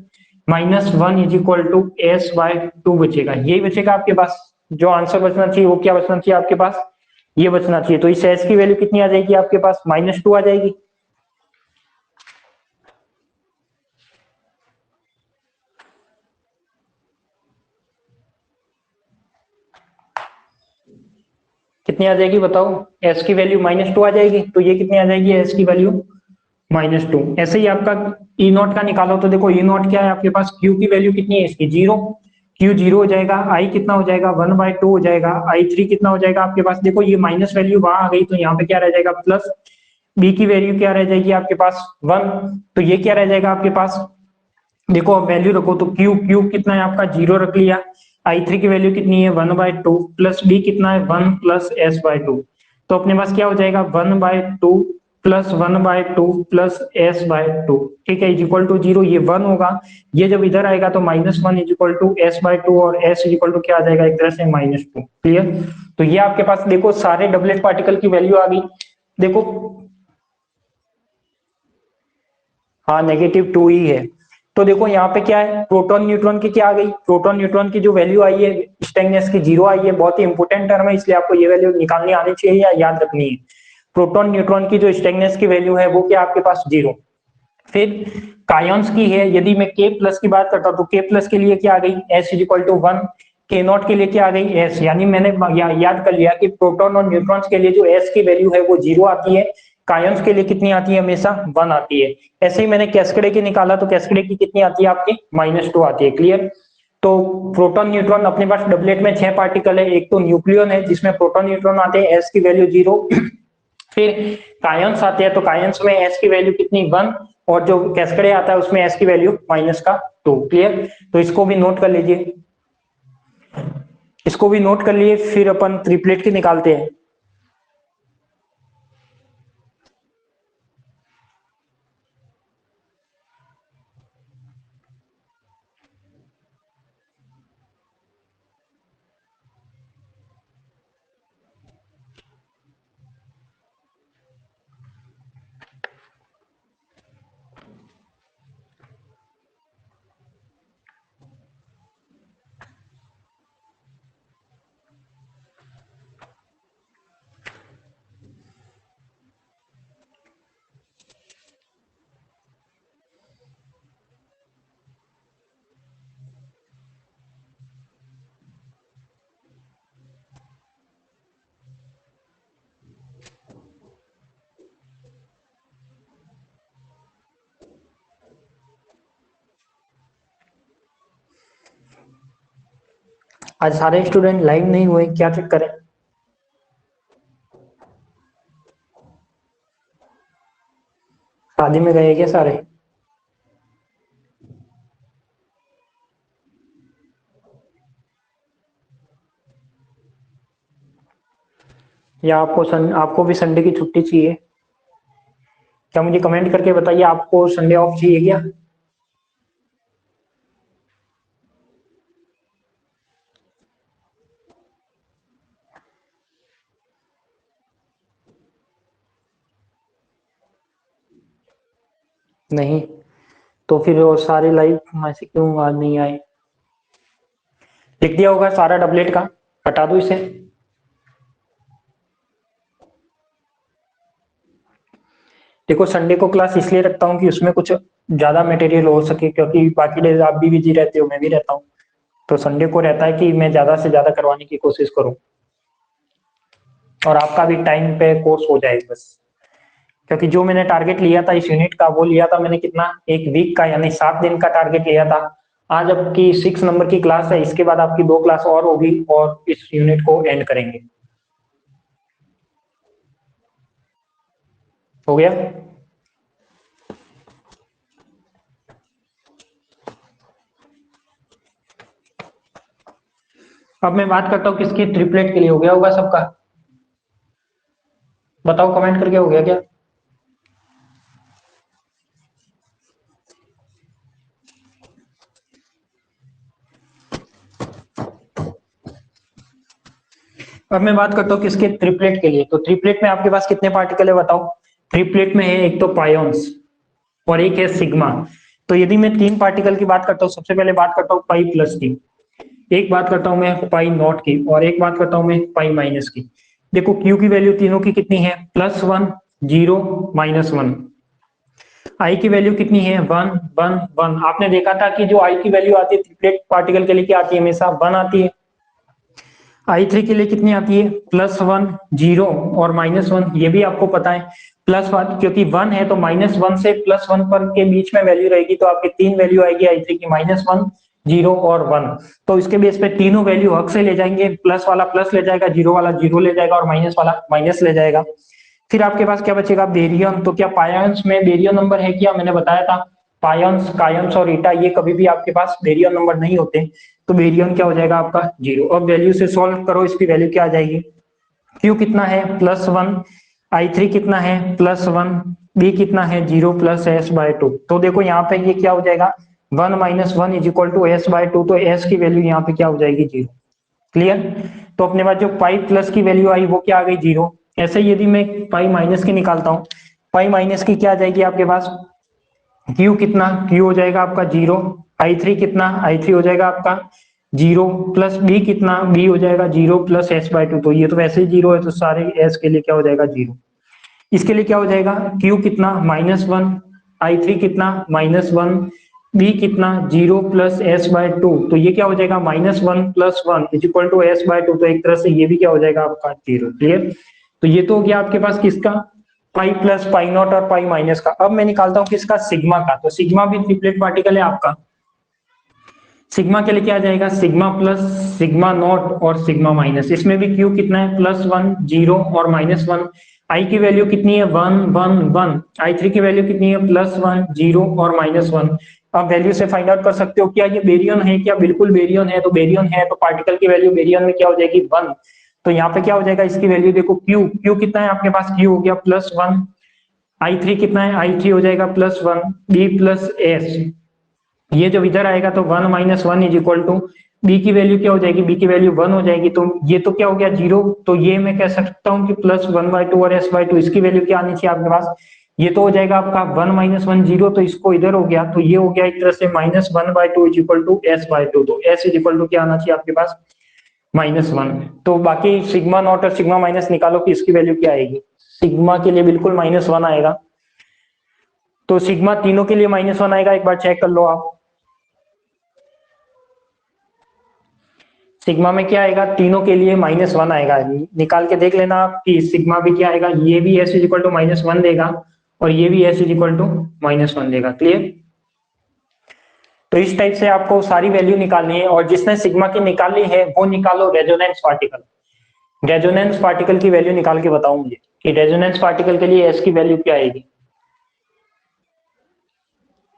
-1 इज इक्वल टू S/2 बचेगा। यही बचेगा आपके पास। जो आंसर बचना चाहिए वो क्या बचना चाहिए आपके पास? ये बचना चाहिए। तो इस S की वैल्यू कितनी आ जाएगी आपके पास? -2 आ जाएगी। कितनी आ जाएगी बताओ, एस की वैल्यू -2 आ जाएगी, तो ये कितनी आ जाएगी एस की वैल्यू -2। ऐसे ही आपका ई नॉट का निकालो, तो देखो ई नॉट क्या है आपके पास, क्यू की वैल्यू कितनी है इसकी 0, क्यू 0 हो जाएगा, आई कितना हो जाएगा 1/2 हो जाएगा, आई 3 कितना हो जाएगा आपके पास, देखो ये माइनस वैल्यू वहां आ गई तो यहाँ पे क्या रह जाएगा प्लस, बी की वैल्यू क्या रह जाएगी आपके पास 1, तो ये क्या रह जाएगा आपके पास, देखो अब वैल्यू रखो तो क्यू क्यू कितना है आपका 0 रख लिया, आई 3 की वैल्यू कितनी है 1/2 प्लस बी कितना है 1 प्लस s/2, तो अपने पास क्या हो जाएगा 1/2 प्लस 1/2 प्लस s/2, ठीक है, इज इक्वल टू 0, ये 1 होगा, ये जब इधर आएगा तो -1 इज इक्वल टू s/2 और s इज इक्वल टू क्या आ जाएगा एक तरह से -2, क्लियर। तो ये आपके पास देखो सारे डबलेट पार्टिकल की वैल्यू आ गई, देखो हाँ -2 ही है। तो देखो यहाँ पे क्या है, प्रोटॉन न्यूट्रॉन की क्या आ गई, प्रोटॉन न्यूट्रॉन की जो वैल्यू आई है स्ट्रेंथनेस की 0 आई है, बहुत ही इंपॉर्टेंट टर्म है, इसलिए आपको ये वैल्यू निकालनी आनी चाहिए या याद रखनी है। प्रोटॉन न्यूट्रॉन की जो स्ट्रेंथनेस की वैल्यू है वो क्या आपके पास 0। फिर कायंस की है, यदि मैं के प्लस की बात करता हूँ तो के प्लस के लिए क्या आ गई एस इज इक्वल टू 1, के नॉट के लिए क्या आ गई एस, यानी मैंने याद कर लिया कि प्रोटॉन और न्यूट्रॉन्स के लिए जो एस की वैल्यू है वो 0 आती है, कायंस के लिए कितनी आती है हमेशा 1 आती है। ऐसे ही मैंने कैस्केडे की निकाला तो कैस्केडे की कितनी आती है आपकी -2 आती है, क्लियर। तो प्रोटॉन न्यूट्रॉन अपने पास डबलेट में 6 पार्टिकल है, एक तो न्यूक्लियन है जिसमें प्रोटॉन न्यूट्रॉन आते हैं एस की वैल्यू 0, फिर कायंस आते हैं तो कायंस में एस की वैल्यू कितनी 1, और जो कैस्केडे आता है उसमें एस की वैल्यू -2, क्लियर। तो इसको भी नोट कर लीजिए, इसको भी नोट कर लिए, फिर अपन ट्रिपलेट की निकालते हैं। आज सारे स्टूडेंट लाइव नहीं हुए, क्या चेक करें, शादी में गए क्या सारे, या आपको भी संडे की छुट्टी चाहिए, क्या मुझे कमेंट करके बताइए आपको संडे ऑफ चाहिए क्या। नहीं तो फिर और सारे लाइव ऐसे क्यों आज नहीं आए, लिख दिया होगा सारा डबलेट का, हटा दो इसे। देखो संडे को क्लास इसलिए रखता हूँ कि उसमें कुछ ज्यादा मटेरियल हो सके, क्योंकि बाकी डेज आप भी बिजी रहते हो, मैं भी रहता हूँ, तो संडे को रहता है कि मैं ज्यादा से ज्यादा करवाने की कोशिश करूँ और आपका भी टाइम पे कोर्स हो जाए बस। क्योंकि जो मैंने टारगेट लिया था इस यूनिट का वो लिया था मैंने कितना, एक वीक का यानी 7 दिन का टारगेट लिया था। आज आपकी 6 नंबर की क्लास है, इसके बाद आपकी 2 क्लास और होगी और इस यूनिट को एंड करेंगे। हो गया। अब मैं बात करता हूँ किसकी, ट्रिपलेट के लिए हो गया होगा सबका, बताओ कमेंट करके, हो गया क्या। अब मैं बात करता हूँ किसके, ट्रिपलेट के लिए। तो ट्रिपलेट में आपके पास कितने पार्टिकल है बताओ, ट्रिपलेट में है एक तो पायोन्स और एक है सिग्मा। तो यदि मैं 3 पार्टिकल की बात करता हूँ, सबसे पहले बात करता हूँ पाई प्लस की, एक बात करता हूँ मैं पाई नॉट की, और एक बात करता हूँ मैं पाई माइनस की। देखो क्यू की वैल्यू तीनों की कितनी है, +1 0 -1। आई की वैल्यू कितनी है 1 1 1। आपने देखा था कि जो आई की वैल्यू आती है ट्रिपलेट पार्टिकल के लिए क्या आती है, हमेशा 1 आती है। I3 के लिए कितनी आती है, +1, 0 और -1, ये भी आपको पता है। +1 क्योंकि 1 है तो -1 से +1 पर के बीच में वैल्यू रहेगी, तो आपकी 3 वैल्यू आएगी I3 की, -1, 0 और 1। तो इसके बेस पे तीनों वैल्यू हक से ले जाएंगे, प्लस वाला प्लस ले जाएगा, जीरो वाला जीरो ले जाएगा और माइनस वाला माइनस ले जाएगा। फिर आपके पास क्या बचेगा, बेरियन। तो क्या पायांश में बेरियन नंबर है क्या, मैंने बताया था पायांश, कायांश और ईटा ये कभी भी आपके पास बेरियन नंबर नहीं होते, तो बेरियन क्या हो जाएगा आपका 0। अब वैल्यू से सॉल्व करो, इसकी वैल्यू क्या आ जाएगी, Q कितना है +1, I3 कितना है +1, B कितना है 0 + S/2। तो देखो यहाँ पे ये क्या हो जाएगा, 1 - 1 = S/2, तो S की वैल्यू यहाँ पे क्या हो जाएगी 0। क्लियर। तो अपने पास जो पाई प्लस की वैल्यू आई वो क्या आ गई 0। ऐसे यदि मैं पाई माइनस की निकालता हूँ, पाई माइनस की क्या आ जाएगी आपके पास, Q कितना, Q हो जाएगा आपका 0, I3 कितना, I3 हो जाएगा आपका 0 प्लस B कितना, B हो जाएगा 0 + S/2। तो ये तो वैसे ही 0 है, तो सारे S के लिए क्या हो जाएगा 0। इसके लिए क्या हो जाएगा, Q कितना -1, I3 कितना -1, B कितना 0 + S/2। तो ये क्या हो जाएगा -1 + 1 = S/2। तो एक तरह से ये भी क्या हो जाएगा आपका 0। क्लियर। तो ये तो हो गया आपके पास किसका, पाई प्लस, पाई नॉट और पाई माइनस का। अब मैं निकालता हूं किसका, सिग्मा का। तो सिग्मा भी ट्रिपलेट पार्टिकल है आपका। सिग्मा के लिए क्या आ जाएगा, सिग्मा प्लस, सिग्मा नॉट और सिग्मा माइनस। इसमें भी Q कितना है +1, 0 और -1। I की वैल्यू कितनी है 1, 1, 1। I3 की वैल्यू कितनी है +1, 0 और -1। अब वैल्यू से फाइंड आउट कर सकते हो क्या ये बेरियन है क्या, बिल्कुल बेरियन है। तो बेरियन है तो पार्टिकल की वैल्यू बेरियन में क्या हो जाएगी 1। तो यहाँ पे क्या हो जाएगा, इसकी वैल्यू देखो, Q कितना है आपके पास, Q हो गया +1, I3 कितना है, I3 हो जाएगा +1, B + S। ये जब इधर आएगा तो 1 - 1 = B की वैल्यू क्या हो जाएगी, B की वैल्यू 1 हो जाएगी। तो ये तो क्या हो गया 0। तो ये मैं कह सकता हूँ कि +1/2 और S/2, इसकी वैल्यू क्या आनी चाहिए आपके पास, ये तो हो जाएगा आपका 1 - 1 0। तो इसको इधर हो गया, तो ये हो गया एक तरह से -1/2 = S/2। तो S = क्या आना चाहिए आपके पास -1। तो बाकी सिग्मा नॉट और सिग्मा माइनस निकालो कि इसकी वैल्यू क्या आएगी। सिग्मा के लिए बिल्कुल -1 आएगा। तो सिग्मा तीनों के लिए -1 आएगा, एक बार चेक कर लो आप। सिग्मा में क्या आएगा, तीनों के लिए -1 आएगा। निकाल के देख लेना आप कि सिग्मा भी क्या आएगा, ये भी S = -1 देगा और ये भी S = -1 देगा। क्लियर। तो इस टाइप से आपको सारी वैल्यू निकालनी है, और जिसने सिग्मा की निकाली है वो निकालो रेजोनेंस पार्टिकल। रेजोनेंस पार्टिकल की वैल्यू निकाल के बताओ मुझे कि रेजोनेंस पार्टिकल के लिए S की वैल्यू क्या आएगी।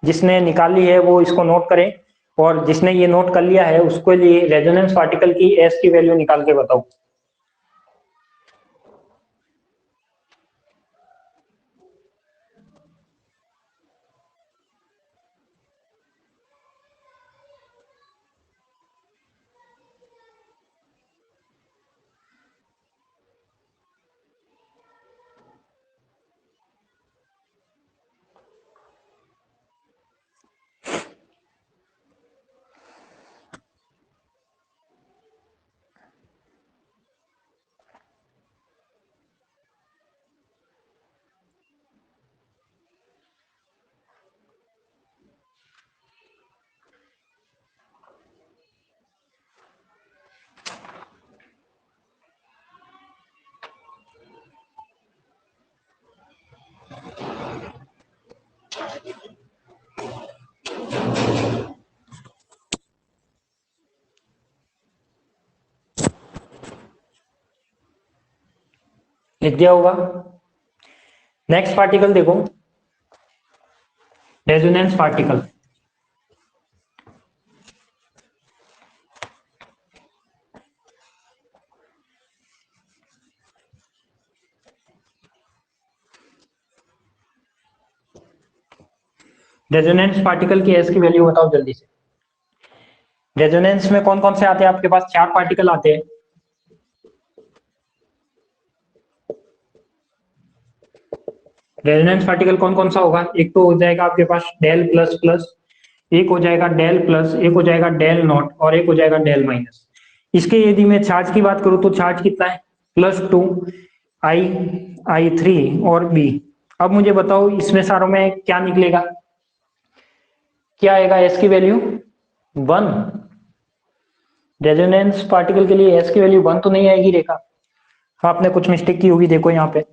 जिसने निकाली है वो इसको नोट करे, और जिसने ये नोट कर लिया है उसके लिए रेजोनेंस पार्टिकल की S की वैल्यू निकाल के बताओ। लिख दिया होगा। नेक्स्ट पार्टिकल देखो, रेजोनेंस पार्टिकल। रेजोनेंस पार्टिकल की एस की वैल्यू बताओ जल्दी से। रेजोनेंस में कौन कौन से आते हैं आपके पास, 4 पार्टिकल आते हैं। रेजोनेंस पार्टिकल कौन कौन सा होगा, एक तो हो जाएगा आपके पास डेल प्लस प्लस, एक हो जाएगा डेल प्लस, एक हो जाएगा डेल नॉट और एक हो जाएगा डेल माइनस। इसके यदि मैं चार्ज की बात करूं तो चार्ज कितना है +2, आई, I3 और B। अब मुझे बताओ इसमें सारों में क्या निकलेगा, क्या आएगा, एस की वैल्यू 1। रेजोनेंस पार्टिकल के लिए एस की वैल्यू 1 तो नहीं आएगी रेखा, आपने कुछ मिस्टेक की होगी। देखो यहाँ पे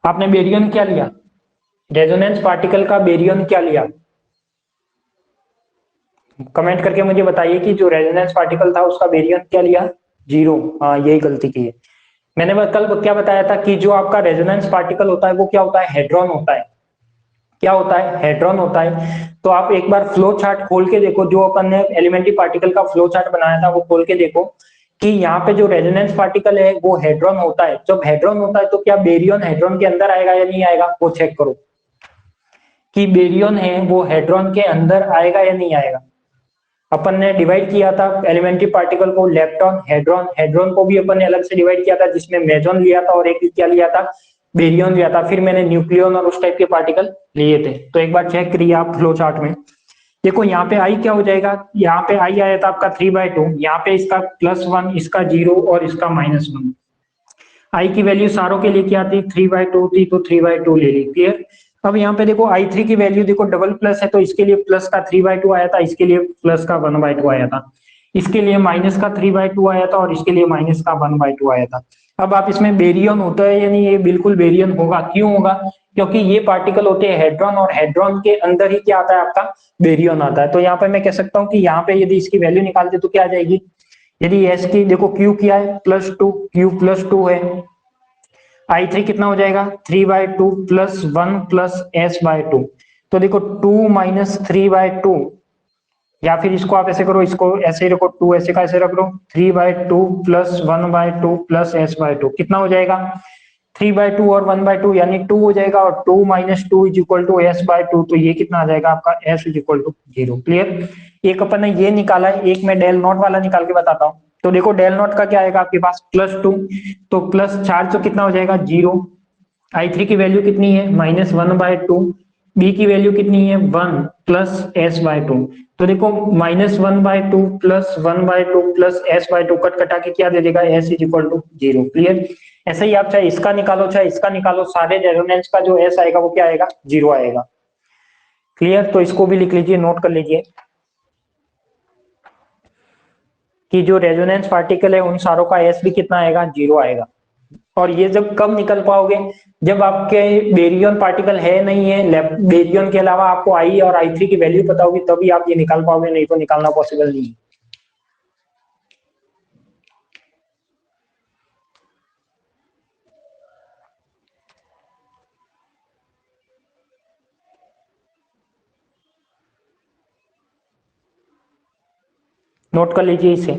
आपने बेरियन क्या लिया, रेजोनेंस पार्टिकल का बेरियन क्या लिया, कमेंट करके मुझे बताइए कि जो रेजोनेंस पार्टिकल था उसका बेरियन क्या लिया, 0। हाँ यही गलती की है मैंने। कल क्या बताया था कि जो आपका रेजोनेंस पार्टिकल होता है वो क्या होता है, हेड्रॉन होता है। क्या होता है, हेड्रॉन होता है। तो आप एक बार फ्लो चार्ट खोल के देखो, जो अपन ने एलिमेंट्री पार्टिकल का फ्लो चार्ट बनाया था वो खोल के देखो कि यहाँ पे जो रेजोनेंस पार्टिकल है वो हेड्रॉन होता है। जब हेड्रॉन होता है तो क्या बेरियन हेड्रॉन के अंदर आएगा या नहीं आएगा, वो चेक करो कि बेरियन है वो हेड्रॉन के अंदर आएगा या नहीं आएगा। अपन ने डिवाइड किया था एलिमेंट्री पार्टिकल को लेप्टॉन हेड्रॉन, हेड्रॉन को भी अपन ने अलग से डिवाइड किया था जिसमें मेजॉन लिया था और एक क्या लिया था, बेरियन लिया था। फिर मैंने न्यूक्लियन और उस टाइप के पार्टिकल लिए थे। तो एक बार चेक करिए आप फ्लो चार्ट में। देखो यहाँ पे आई क्या हो जाएगा, यहाँ पे आई आया था आपका 3/2, यहाँ पे इसका +1, इसका 0 और इसका -1। आई की वैल्यू सारों के लिए क्या थी, 3/2 थी, तो 3/2 ले ली। क्लियर। अब यहाँ पे देखो i3 की वैल्यू देखो डबल प्लस है तो इसके लिए प्लस का 3/2 आया था, इसके लिए प्लस का 1/2 आया था, इसके लिए माइनस का 3/2 आया था और इसके लिए माइनस का 1/2 आया था। अब आप इसमें बेरियन होता है यानी ये बिल्कुल बेरियन होगा। क्यों होगा, क्योंकि ये पार्टिकल होते हैं हेड्रॉन और हेड्रॉन के अंदर ही क्या आता है आपका, बेरियन आता है। तो यहाँ पे मैं कह सकता हूँ कि यहाँ पे यदि इसकी वैल्यू निकालते तो क्या आ जाएगी, यदि एस की देखो क्यू क्या है +2, क्यू +2 है, i3 कितना हो जाएगा 3/2 +1 +s/2। तो देखो 2 - 3/2, या फिर इसको आप ऐसे करो, इसको ऐसे ही रखो, 2 ऐसे का ऐसे रख लो, 3/2 +1/2 +s/2 कितना हो जाएगा 3/2 और 1/2 यानी 2 हो जाएगा, और 2 - 2 = s/2। तो ये कितना आ जाएगा आपका s = 0। क्लियर। एक अपन ने ये निकाला है, एक मैं डेल नॉट वाला निकाल के बताता हूँ। तो देखो डेल नॉट का क्या आएगा आपके पास +2, तो +4 तो कितना हो जाएगा 0। i3 की वैल्यू कितनी है -1/2, b की वैल्यू कितनी है 1 +s/2। तो देखो -1/2 +1/2 +s/2 कट कटा के क्या दे देगा, s = 0। क्लियर। ऐसे ही आप चाहे इसका निकालो चाहे इसका निकालो, सारे रेजोनेंस का जो s आएगा वो क्या आएगा, 0 आएगा। क्लियर। तो इसको भी लिख लीजिए, नोट कर लीजिए कि जो रेजोनेंस पार्टिकल है उन सारों का s भी कितना आएगा, 0 आएगा। और ये जब कब निकल पाओगे, जब आपके बेरियन पार्टिकल है नहीं है, बेरियन के अलावा आपको i और i3 की वैल्यू पता होगी, तभी आप ये निकाल पाओगे, नहीं तो निकालना पॉसिबल नहीं है। नोट कर लीजिए इसे।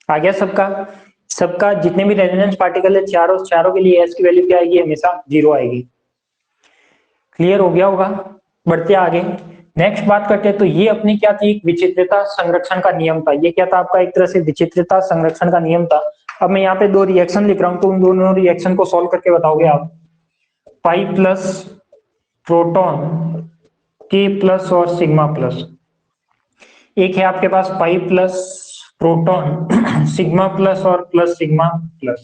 आ गया सबका, सबका जितने भी रेजोनेंस पार्टिकल है चारों चारों के लिए s की वैल्यू क्या आएगी, हमेशा 0 आएगी। क्लियर हो गया होगा। बढ़ते आगे, नेक्स्ट बात करते हैं। तो ये अपनी क्या थी, एक विचित्रता संरक्षण का नियम था। ये क्या था आपका, एक तरह से विचित्रता संरक्षण का नियम था। अब मैं यहाँ पे दो रिएक्शन लिख रहा हूँ, तो उन दोनों रिएक्शन को सॉल्व करके बताओगे आप। Pi plus proton, K plus और सिग्मा प्लस। एक है आपके पास pi plus proton sigma plus और प्लस सिग्मा प्लस।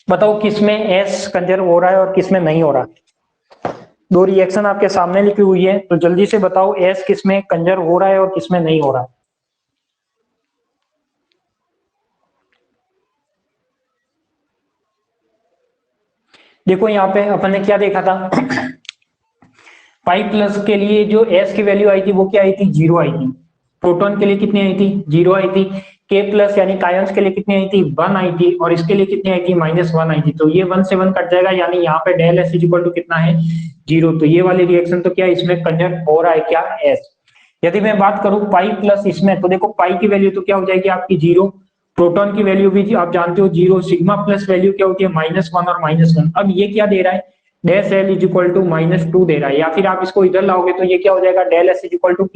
बताओ किसमें एस कंजर्व हो रहा है और किसमें नहीं हो रहा। दो रिएक्शन आपके सामने लिखी हुई है, तो जल्दी से बताओ एस किसमें कंजर्व हो रहा है और किसमें नहीं हो रहा। देखो यहाँ पे अपन ने क्या देखा था पाई प्लस के लिए जो एस की वैल्यू आई थी वो क्या आई थी, 0 आई थी। प्रोटॉन के लिए कितनी आई थी, 0 आई थी। के प्लस यानी कायंस के लिए कितनी आई थी, 1 आई थी। और इसके लिए कितनी आई थी, -1 आई थी। तो ये 1 से 1 कट जाएगा, यानी यहाँ पे डेल एस इक्वल टू कितना है, 0। तो ये वाली रिएक्शन तो क्या इसमें कंजर्व हो रहा है, क्या एस। यदि मैं बात करूं पाई प्लस इसमें, तो देखो पाई की वैल्यू तो क्या हो जाएगी आपकी 0, प्रोटॉन की वैल्यू भी आप जानते हो 0, सिग्मा प्लस वैल्यू क्या होती है -1 और -1। अब ये क्या दे रहा है, डेस एल इक्वल टू -2 दे रहा है, या फिर आप इसको इधर लाओगे तो ये क्या हो जाएगा, डेल एस इक्वल टू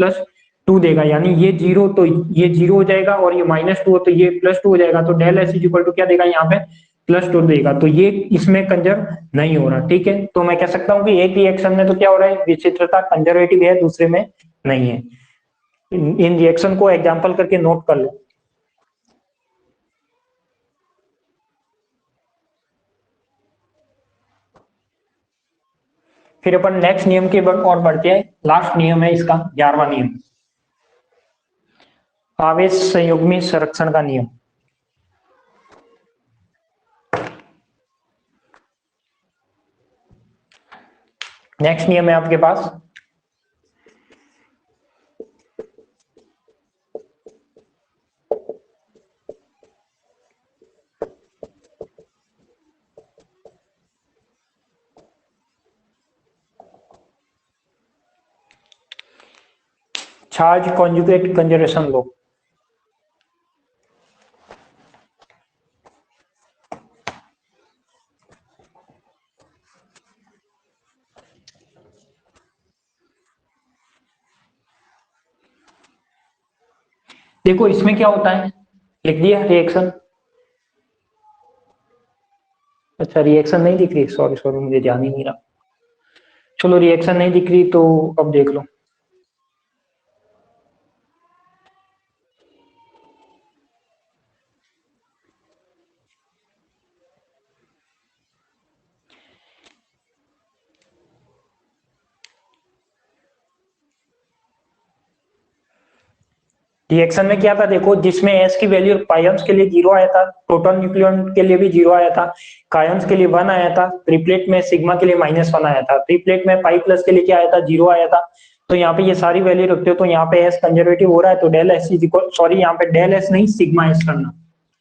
+2 देगा। यानी ये 0 तो ये 0 हो जाएगा, और ये -2 तो ये +2 हो जाएगा। तो डेल एस इक्वल टू क्या देगा यहाँ पे +2 देगा, तो ये इसमें कंजर्व नहीं हो रहा। ठीक है, तो मैं कह सकता हूँ कि एक रिएक्शन में तो क्या हो रहा है, विचित्रता कंजर्वेटिव है, दूसरे में नहीं है। इन रिएक्शन को एग्जांपल करके नोट कर लो। फिर अपन नेक्स्ट नियम की और बढ़ते हैं। लास्ट नियम है इसका, 11वां नियम, आवेश संयुग्मी संरक्षण का नियम। नेक्स्ट नियम है आपके पास चार्ज कॉन्जुगेट कंजर्वेशन लॉ। देखो इसमें क्या होता है, लिख दिया रिएक्शन। अच्छा रिएक्शन नहीं दिख रही, सॉरी सॉरी, मुझे ध्यान ही नहीं रहा। चलो रिएक्शन नहीं दिख रही तो अब देख लो। रिएक्शन में क्या था, देखो जिसमें एस की वैल्यू पाइन्स के लिए 0 आया था, प्रोटॉन न्यूक्लियन के लिए भी 0 आया था, कायंस के लिए 1 आया था, ट्रिपलेट में सिग्मा के लिए -1 आया था, ट्रिपलेट में पाई प्लस के लिए क्या आया था, 0 आया था। तो यहाँ पे ये सारी वैल्यू रखते हो तो यहाँ पे एस कंजर्वेटिव हो रहा है, तो del S is equal, sorry यहाँ पे डेल एस नहीं सिग्मा एस करना,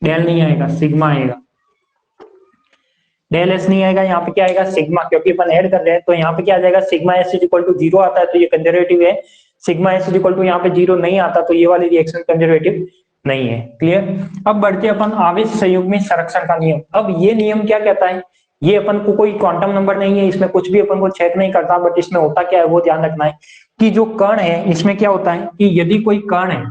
डेल नहीं आएगा सिग्मा आएगा, डेल एस नहीं आएगा, यहाँ पे क्या आएगा सिग्मा, क्योंकि अपन ऐड कर रहे हैं। तो यहाँ पे क्या आ जाएगा, sigma S is equal to 0 आता है तो ये कंजर्वेटिव है, sigma S is equal to यहाँ पे 0 नहीं आता तो ये वाली रिएक्शन कंजर्वेटिव नहीं है। क्लियर। अब बढ़ते अपन आवेश संयुग्मी संरक्षण का नियम। अब ये नियम क्या कहता है, ये अपन को कोई क्वांटम नंबर नहीं है, इसमें कुछ भी अपन को चेक नहीं करता, बट इसमें होता क्या है वो ध्यान रखना है कि जो कण है इसमें क्या होता है कि यदि कोई कण है,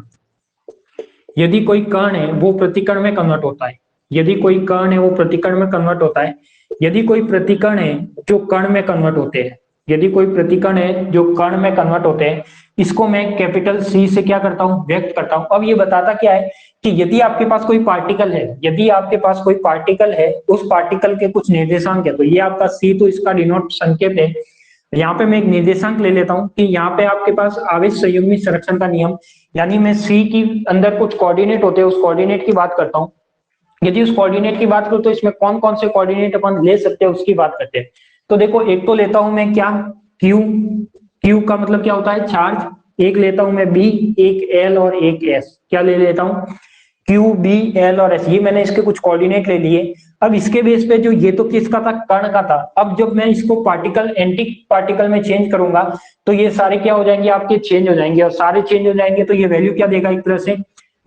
यदि कोई कण है वो प्रतिकण में कन्वर्ट होता है, यदि कोई कण है वो प्रतिकण में कन्वर्ट होता है, यदि कोई प्रतिकण है जो कण में कन्वर्ट होते हैं, यदि कोई प्रतिकण है जो कण में कन्वर्ट होते हैं, इसको मैं कैपिटल सी से क्या करता हूं, व्यक्त करता हूं। अब ये बताता क्या है कि यदि आपके पास कोई पार्टिकल है, यदि आपके पास कोई पार्टिकल है, उस पार्टिकल के कुछ निर्देशांक है, तो ये आपका सी, तो इसका डिनोट संकेत है। यहाँ पे मैं एक निर्देशांक ले लेता हूं कि यहाँ पे आपके पास आवेश संयुग्मी संरक्षण का नियम, यानी मैं सी की अंदर कुछ कोऑर्डिनेट होते हैं, उस कोऑर्डिनेट की बात करता हूँ। यदि उस कोऑर्डिनेट की बात करूं तो इसमें कौन कौन से कोऑर्डिनेट अपन ले सकते हैं उसकी बात करते हैं। तो देखो एक तो लेता हूं मैं क्या, क्यू, क्यू का मतलब क्या होता है चार्ज, एक लेता हूं मैं बी, एक एल और एक एस, क्या ले लेता हूं क्यू बी एल और एस, ये मैंने इसके कुछ कोऑर्डिनेट ले लिए। अब इसके बेस पे जो ये तो किसका था, कण का था, अब जब मैं इसको पार्टिकल एंटी पार्टिकल में चेंज करूंगा तो ये सारे क्या हो जाएंगे आपके, चेंज हो जाएंगे, और सारे चेंज हो जाएंगे तो ये वैल्यू क्या देगा, एक तरह से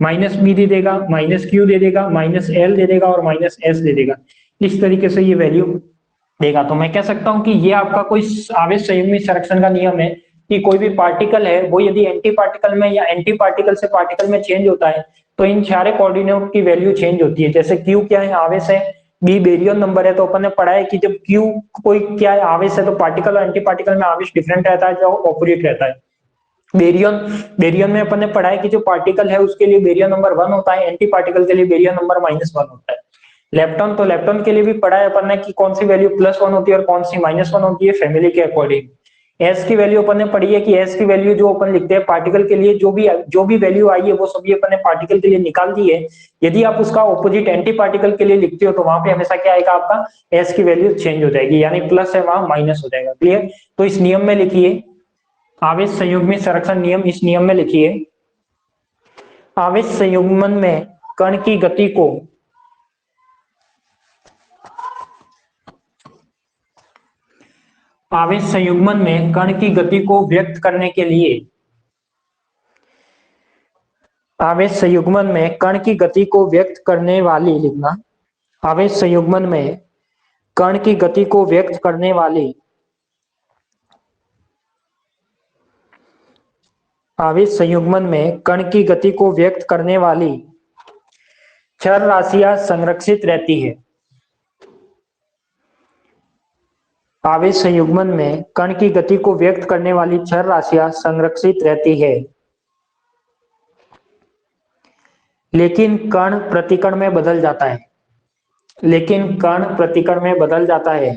-b दे देगा, -q दे देगा, -l दे देगा और -s दे देगा, इस तरीके से ये वैल्यू देगा। तो मैं कह सकता हूं कि ये आपका कोई आवेश संयुग्मी संरक्षण का नियम है कि कोई भी पार्टिकल है वो यदि एंटी पार्टिकल में या एंटी पार्टिकल से पार्टिकल में चेंज होता है तो इन सारे कोऑर्डिनेट की वैल्यू चेंज होती है। जैसे q क्या है, आवेश है, b बेरियन नंबर है, तो अपन ने पढ़ा है कि जब q कोई क्या है, आवेश है, तो पार्टिकल और एंटी पार्टिकल में आवेश डिफरेंट रहता है, जो ऑपोजिट रहता है। बेरियन, बेरियन में अपन ने पढ़ा है कि जो पार्टिकल है उसके लिए बेरियन नंबर 1 होता है, एंटी पार्टिकल के लिए बेरियन नंबर -1 होता है। लेप्टॉन, तो लेप्टॉन के लिए भी पढ़ा है अपन ने कि कौन सी वैल्यू +1 होती है और कौन सी -1 होती है फैमिली के अकॉर्डिंग। एस की वैल्यू अपन ने पढ़ी है कि एस की वैल्यू जो अपन लिखते हैं पार्टिकल के लिए, जो भी वैल्यू आई है वो सभी अपन ने पार्टिकल के लिए निकाल दी है। यदि आप उसका ऑपोजिट एंटी पार्टिकल के लिए लिखते हो तो वहां पे हमेशा क्या आएगा, आपका एस की वैल्यू चेंज हो जाएगी, यानी प्लस है वहां माइनस हो जाएगा। क्लियर। तो इस नियम में लिखिए, आवेश संयुग्मी संरक्षण नियम, इस नियम में लिखिए, आवेश संयुग्मन में कण की गति को आवेश संयुग्मन में कण की गति को व्यक्त करने के लिए, आवेश संयुग्मन में कण की गति को व्यक्त करने वाली, लिखना, आवेश संयुग्मन में कण की गति को व्यक्त करने वाली, आवेश संयुग्मन में कण की गति को व्यक्त करने वाली चर राशियां संरक्षित रहती है। आवेश संयुग्मन में कण की गति को व्यक्त करने वाली चर राशियां संरक्षित रहती है, लेकिन कण प्रतिकण में बदल जाता है। लेकिन कण प्रतिकण में बदल जाता है।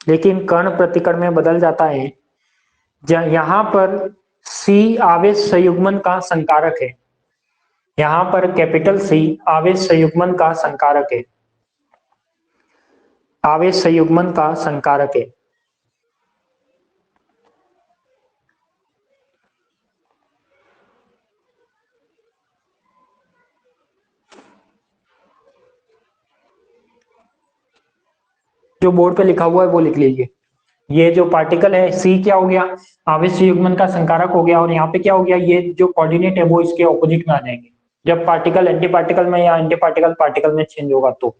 लेकिन कण प्रतिकण में बदल जाता है। यहां पर C आवेश संयुग्मन का संकारक है। यहां पर कैपिटल C आवेश संयुग्मन का संकारक है। आवेश संयुग्मन का संकारक है। जो बोर्ड पे लिखा हुआ है वो लिख लीजिए। ये जो पार्टिकल है C क्या हो गया, आवेश संयुग्मन का संकारक हो गया, और यहाँ पे क्या हो गया, ये जो कोऑर्डिनेट है वो इसके ऑपोजिट में आ जाएंगे जब पार्टिकल एंटी पार्टिकल में या एंटी पार्टिकल पार्टिकल में चेंज होगा तो।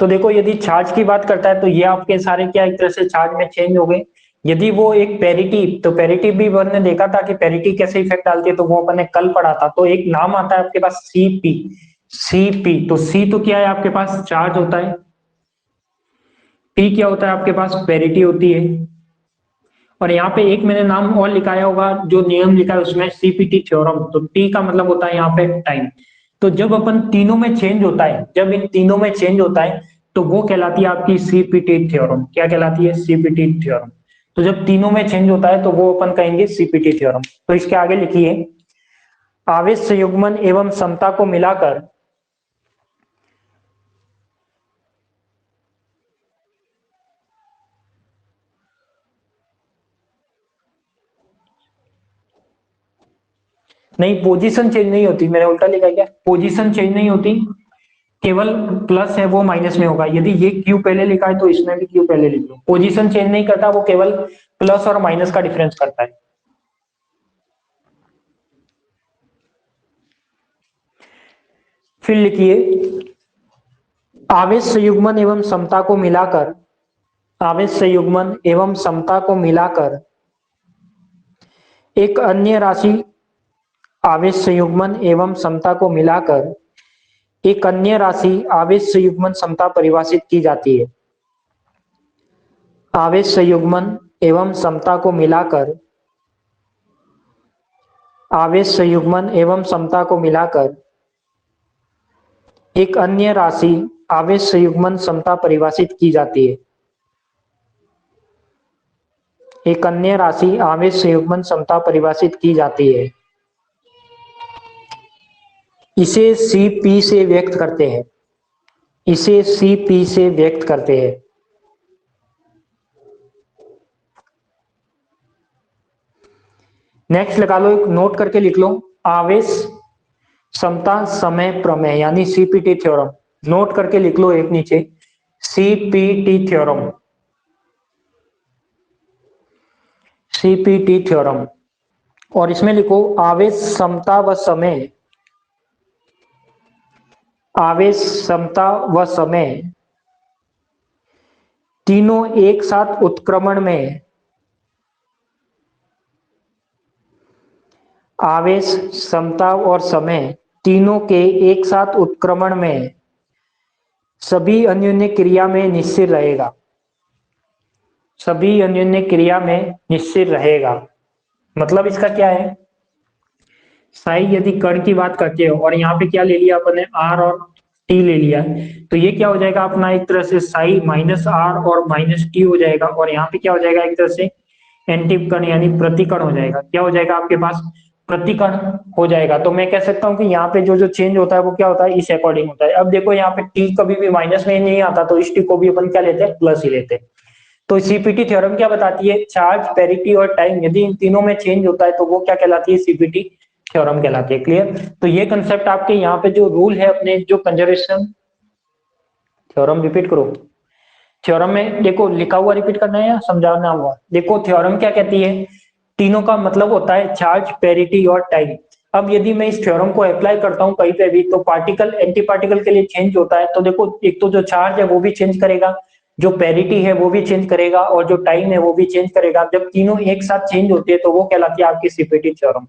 तो देखो, यदि चार्ज की बात करता है तो ये आपके सारे क्या एक तरह से चार्ज में चेंज हो गए। यदि वो एक पेरिटी, तो पेरिटी भी अपन ने देखा था कि पेरिटी कैसे इफेक्ट डालती है, तो वो अपन ने कल पढ़ा था। तो एक नाम आता है आपके पास सीपी। सीपी तो सी तो क्या है आपके पास, चार्ज होता है। पी क्या होता है आपके पास, पेरिटी होती है। और यहाँ पे एक मैंने नाम और लिखाया होगा, जो नियम लिखा है उसमें सीपीटी थ्योरम। तो टी का मतलब होता है यहाँ पे टाइम। तो जब अपन तीनों में चेंज होता है, जब इन तीनों में चेंज होता है तो वो कहलाती है आपकी सीपीटी थ्योरम। क्या कहलाती है, सीपीटी थ्योरम। तो जब तीनों में चेंज होता है तो वो अपन कहेंगे सीपीटी थ्योरम। तो इसके आगे लिखिए, आवेश संयुग्मन एवं समता को मिलाकर नहीं, पोजीशन चेंज नहीं होती, मैंने उल्टा लिखा है क्या, पोजीशन चेंज नहीं होती, केवल प्लस है वो माइनस में होगा। यदि ये क्यू पहले लिखा है तो इसमें भी क्यू पहले लिख लो। पोजीशन चेंज नहीं करता, वो केवल प्लस और माइनस का डिफरेंस करता है। फिर लिखिए, आवेश संयुग्मन एवं समता को मिलाकर, आवेश संयुग्मन एवं समता को मिलाकर एक अन्य राशि, आवेश संयुग्मन एवं समता को मिलाकर एक अन्य राशि आवेश संयुग्मन समता परिभाषित की जाती है। आवेश संयुग्मन एवं समता को मिलाकर, आवेश संयुग्मन एवं समता को मिलाकर एक अन्य राशि आवेश संयुग्मन समता परिभाषित की जाती है। एक अन्य राशि आवेश संयुग्मन समता परिभाषित की जाती है। इसे Cp से व्यक्त करते हैं। इसे Cp से व्यक्त करते हैं। नेक्स्ट लगा लो, एक नोट करके लिख लो, आवेश समता समय प्रमेय यानी सीपीटी थ्योरम। नोट करके लिख लो एक नीचे, सीपीटी थ्योरम। CPT theorem. और इसमें लिखो, आवेश समता व समय, आवेश समता व समय तीनों एक साथ उत्क्रमण में, आवेश समता और समय तीनों के एक साथ उत्क्रमण में सभी अन्योन्य क्रिया में निश्चित रहेगा। सभी अन्योन्य क्रिया में निश्चित रहेगा। मतलब इसका क्या है, साई यदि कण की बात करते हो और यहाँ पे क्या ले लिया अपन ने, आर और टी ले लिया, तो ये क्या हो जाएगा अपना एक तरह से साई माइनस आर और माइनस टी हो जाएगा। और यहाँ पे क्या हो जाएगा, एक तरह से एंटी कण यानी प्रतिकण हो जाएगा। क्या हो जाएगा आपके पास, प्रतिकण हो जाएगा। तो मैं कह सकता हूँ कि यहाँ पे जो जो चेंज होता है वो क्या होता है, इस अकॉर्डिंग होता है। अब देखो यहाँ पे टी कभी भी माइनस में नहीं आता, तो इस टी को भी अपन क्या लेते हैं, प्लस ही लेते हैं। तो सीपीटी थ्योरम क्या बताती है, चार्ज, पेरिटी और टाइम यदि इन तीनों में चेंज होता है तो वो क्या कहलाती है, सीपीटी थ्योरम कहलाती है। क्लियर। तो ये कंसेप्ट आपके यहाँ पे जो रूल है अपने जो कंजर्वेशन थ्योरम, रिपीट करो थ्योरम में, देखो लिखा हुआ रिपीट करना है या समझाना हुआ। देखो थ्योरम क्या कहती है, तीनों का मतलब होता है चार्ज, पेरिटी और टाइम। अब यदि मैं इस थ्योरम को अप्लाई करता हूं कहीं पे भी तो पार्टिकल एंटी पार्टिकल के लिए चेंज होता है। तो देखो एक तो जो चार्ज है वो भी चेंज करेगा, जो पेरिटी है वो भी चेंज करेगा और जो टाइम है वो भी चेंज करेगा। जब तीनों एक साथ चेंज होते हैं तो वो कहलाती है आपकी सीपीटी थ्योरम।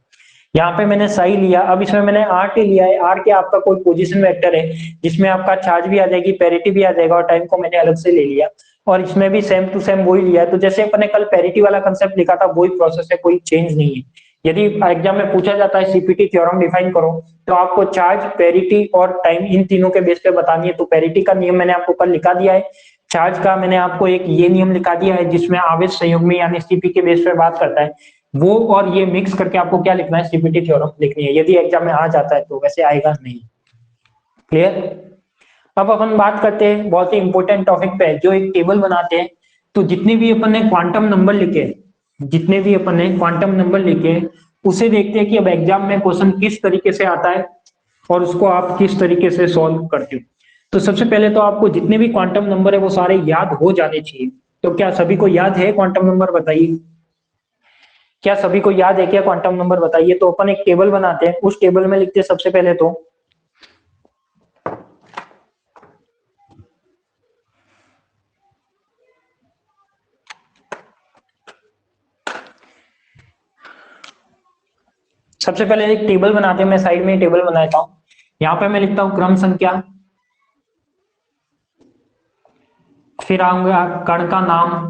यहाँ पे मैंने साई लिया, अब इसमें मैंने आर टी लिया है। आर के आपका कोई पोजीशन वेक्टर है जिसमें आपका चार्ज भी आ जाएगी, पेरिटी भी आ जाएगा और टाइम को मैंने अलग से ले लिया। और इसमें भी सेम टू सेम वही लिया है। तो जैसे अपने कल पेरिटी वाला कंसेप्ट लिखा था वही प्रोसेस है, कोई चेंज नहीं है। यदि एग्जाम में पूछा जाता है सीपीटी थ्योरम डिफाइन करो तो आपको चार्ज, पेरिटी और टाइम इन तीनों के बेस पे बतानी है। तो पेरिटी का नियम मैंने आपको कल लिखा दिया है। चार्ज का मैंने आपको एक ये नियम लिखा दिया है जिसमें आवेश संयुग्मी यानी सीपी के बेस पे बात करता है वो, और ये मिक्स करके आपको क्या लिखना है, सीपीटी थ्योरम लिखनी है। यदि एग्जाम में आ जाता है तो, वैसे आएगा नहीं। क्लियर। अब अपन बात करते हैं बहुत ही इंपॉर्टेंट टॉपिक पे, जो एक टेबल बनाते हैं। तो जितने भी अपन ने क्वांटम नंबर लिखे, जितने भी अपन ने क्वांटम नंबर लिखे, उसे देखते हैं कि अब एग्जाम में क्वेश्चन किस तरीके से आता है और उसको आप किस तरीके से सॉल्व करते हो। तो सबसे पहले तो आपको जितने भी क्वांटम नंबर है वो सारे याद हो जाने चाहिए। तो क्या सभी को याद है क्वांटम नंबर, बताइए। क्या सभी को याद है क्या क्वांटम नंबर, बताइए। तो अपन एक टेबल बनाते हैं, उस टेबल में लिखते हैं सबसे पहले तो सबसे पहले एक टेबल बनाते हैं। मैं साइड में टेबल बनाता हूं। यहाँ पे मैं लिखता हूं क्रम संख्या, फिर आऊंगा कण का नाम,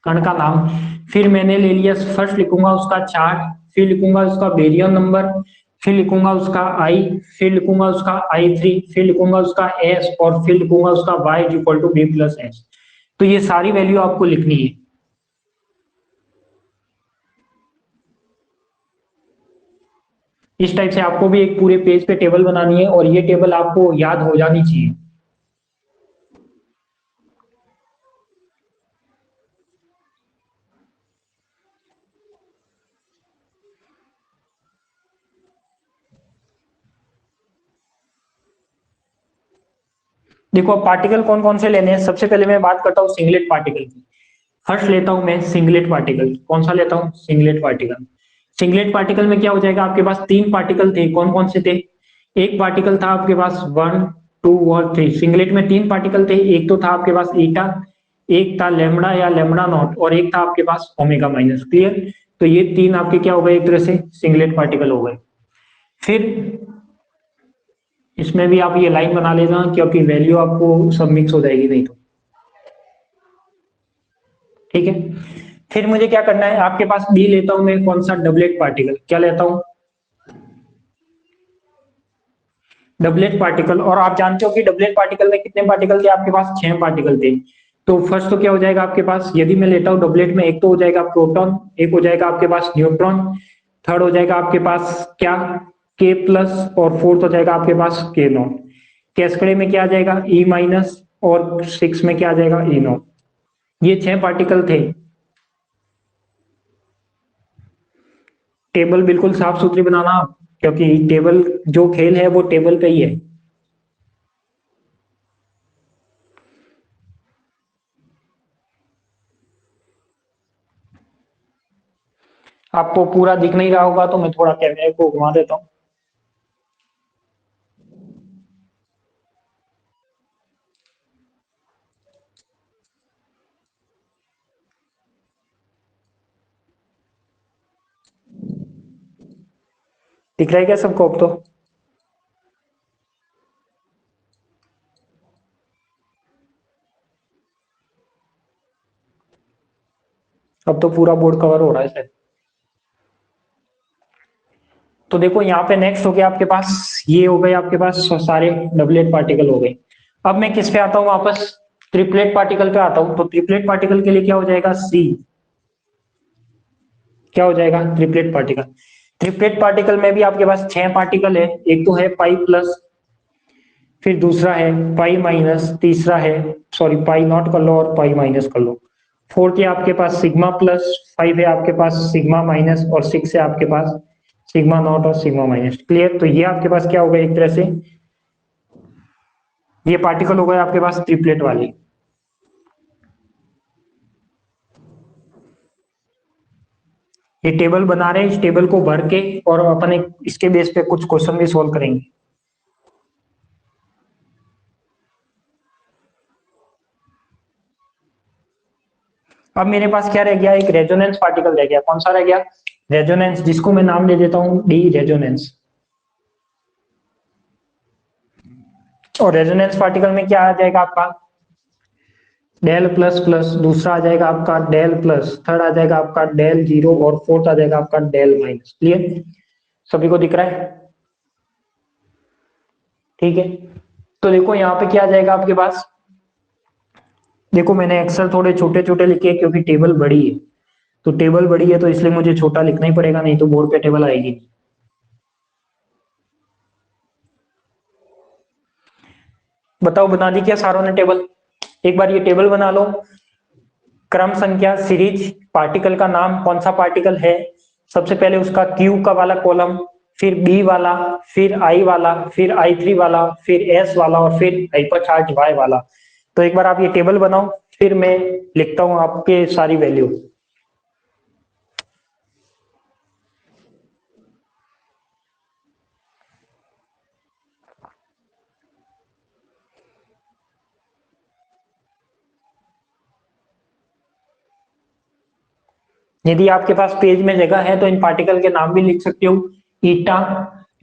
कण का नाम। फिर मैंने ले लिया, फर्स्ट लिखूंगा उसका चार्ट, फिर लिखूंगा उसका बेरियन नंबर, फिर लिखूंगा उसका आई, फिर लिखूंगा उसका I3, फिर लिखूंगा उसका एस और फिर लिखूंगा उसका y equal to B plus S. तो ये सारी वैल्यू आपको लिखनी है। इस टाइप से आपको भी एक पूरे पेज पे टेबल बनानी है और ये टेबल आपको याद हो जानी चाहिए। देखो अब पार्टिकल कौन कौन से लेने हैं। सबसे पहले मैं बात करता हूँ सिंगलेट पार्टिकल की। फर्स्ट लेता हूं मैं सिंगलेट पार्टिकल। कौन सा लेता हूँ, सिंगलेट पार्टिकल। सिंगलेट पार्टिकल में क्या हो जाएगा, आपके पास तीन पार्टिकल थे। कौन कौन से थे, एक पार्टिकल था आपके पास 1, 2 और 3। सिंगलेट में तीन पार्टिकल थे, एक तो था आपके पास ईटा, एक था लेमड़ा या लेमड़ा नॉट और एक था आपके पास ओमेगा माइनस। क्लियर। तो ये तीन आपके क्या हो गए, एक तरह से सिंगलेट पार्टिकल हो गए। फिर इसमें भी आप ये लाइन बना लेना क्योंकि वैल्यू आपको सब मिक्स हो जाएगी नहीं तो। ठीक है। फिर मुझे क्या करना है, आपके पास बी लेता हूं मैं, कौन सा, डबलेट पार्टिकल। क्या लेता हूं, डबलेट पार्टिकल। और आप जानते हो कि डबलेट पार्टिकल में कितने पार्टिकल थे, आपके पास 6 पार्टिकल थे। तो फर्स्ट तो क्या हो जाएगा आपके पास, यदि मैं लेता हूं डबलेट में, एक तो हो जाएगा प्रोटॉन, एक हो जाएगा आपके पास न्यूट्रॉन, थर्ड हो जाएगा आपके पास क्या, के प्लस, और फोर्थ हो जाएगा आपके पास के नॉट। कैस्कड़े में क्या आ जाएगा, ई माइनस, और 6 में क्या आ जाएगा, ई नॉट। ये 6 पार्टिकल थे। टेबल बिल्कुल साफ सुथरी बनाना क्योंकि टेबल जो खेल है वो टेबल पे ही है। आपको पूरा दिख नहीं रहा होगा तो मैं थोड़ा कैमरे को घुमा देता हूँ। दिख रहा है क्या सबको अब तो। अब तो पूरा बोर्ड कवर हो रहा है शायद। तो देखो यहाँ पे नेक्स्ट हो गया आपके पास, ये हो गए आपके पास सारे डबलेट पार्टिकल हो गए। अब मैं किस पे आता हूँ वापस, ट्रिपलेट पार्टिकल पे आता हूँ। तो ट्रिपलेट पार्टिकल के लिए क्या हो जाएगा, सी। क्या हो जाएगा, ट्रिपलेट पार्टिकल। ट्रिपलेट पार्टिकल में भी आपके पास 6 पार्टिकल है, एक तो है पाई प्लस, फिर दूसरा है पाई माइनस, तीसरा है सॉरी पाई नॉट कर लो और पाई माइनस कर लो। फोर्थ है आपके पास सिग्मा प्लस, फाइव है आपके पास सिग्मा माइनस और सिक्स है आपके पास सिग्मा नॉट और सिग्मा माइनस। क्लियर? तो ये आपके पास क्या होगा, एक तरह से ये पार्टिकल हो गया आपके पास ट्रिपलेट वाली। ये टेबल बना रहे हैं, इस टेबल को भर के और अपन एक इसके बेस पे कुछ क्वेश्चन भी सोल्व करेंगे। अब मेरे पास क्या रह गया, एक रेजोनेंस पार्टिकल रह गया। कौन सा रह गया? रेजोनेंस, जिसको मैं नाम दे देता हूं डी रेजोनेंस। और रेजोनेंस पार्टिकल में क्या आ जाएगा आपका डेल प्लस प्लस, दूसरा आ जाएगा आपका डेल प्लस, थर्ड आ जाएगा आपका डेल जीरो और फोर्थ आ जाएगा आपका डेल माइनस। क्लियर? सभी को दिख रहा है? ठीक है, तो देखो यहाँ पे क्या आ जाएगा आपके पास। देखो मैंने अक्सर थोड़े छोटे छोटे लिखे क्योंकि टेबल बड़ी है, तो टेबल बड़ी है तो इसलिए मुझे छोटा लिखना ही पड़ेगा, नहीं तो बोर्ड पे टेबल आएगी। बताओ बना दी क्या सारों ने टेबल? एक बार ये टेबल बना लो। क्रम संख्या, सीरीज, पार्टिकल का नाम, कौन सा पार्टिकल है, सबसे पहले उसका क्यू का वाला कॉलम, फिर बी वाला, फिर आई वाला, फिर आई थ्री वाला, फिर एस वाला और फिर हाइपरचार्ज वाई वाला। तो एक बार आप ये टेबल बनाओ, फिर मैं लिखता हूं आपके सारी वैल्यू। यदि आपके पास पेज में जगह है तो इन पार्टिकल के नाम भी लिख सकते हो। Eta,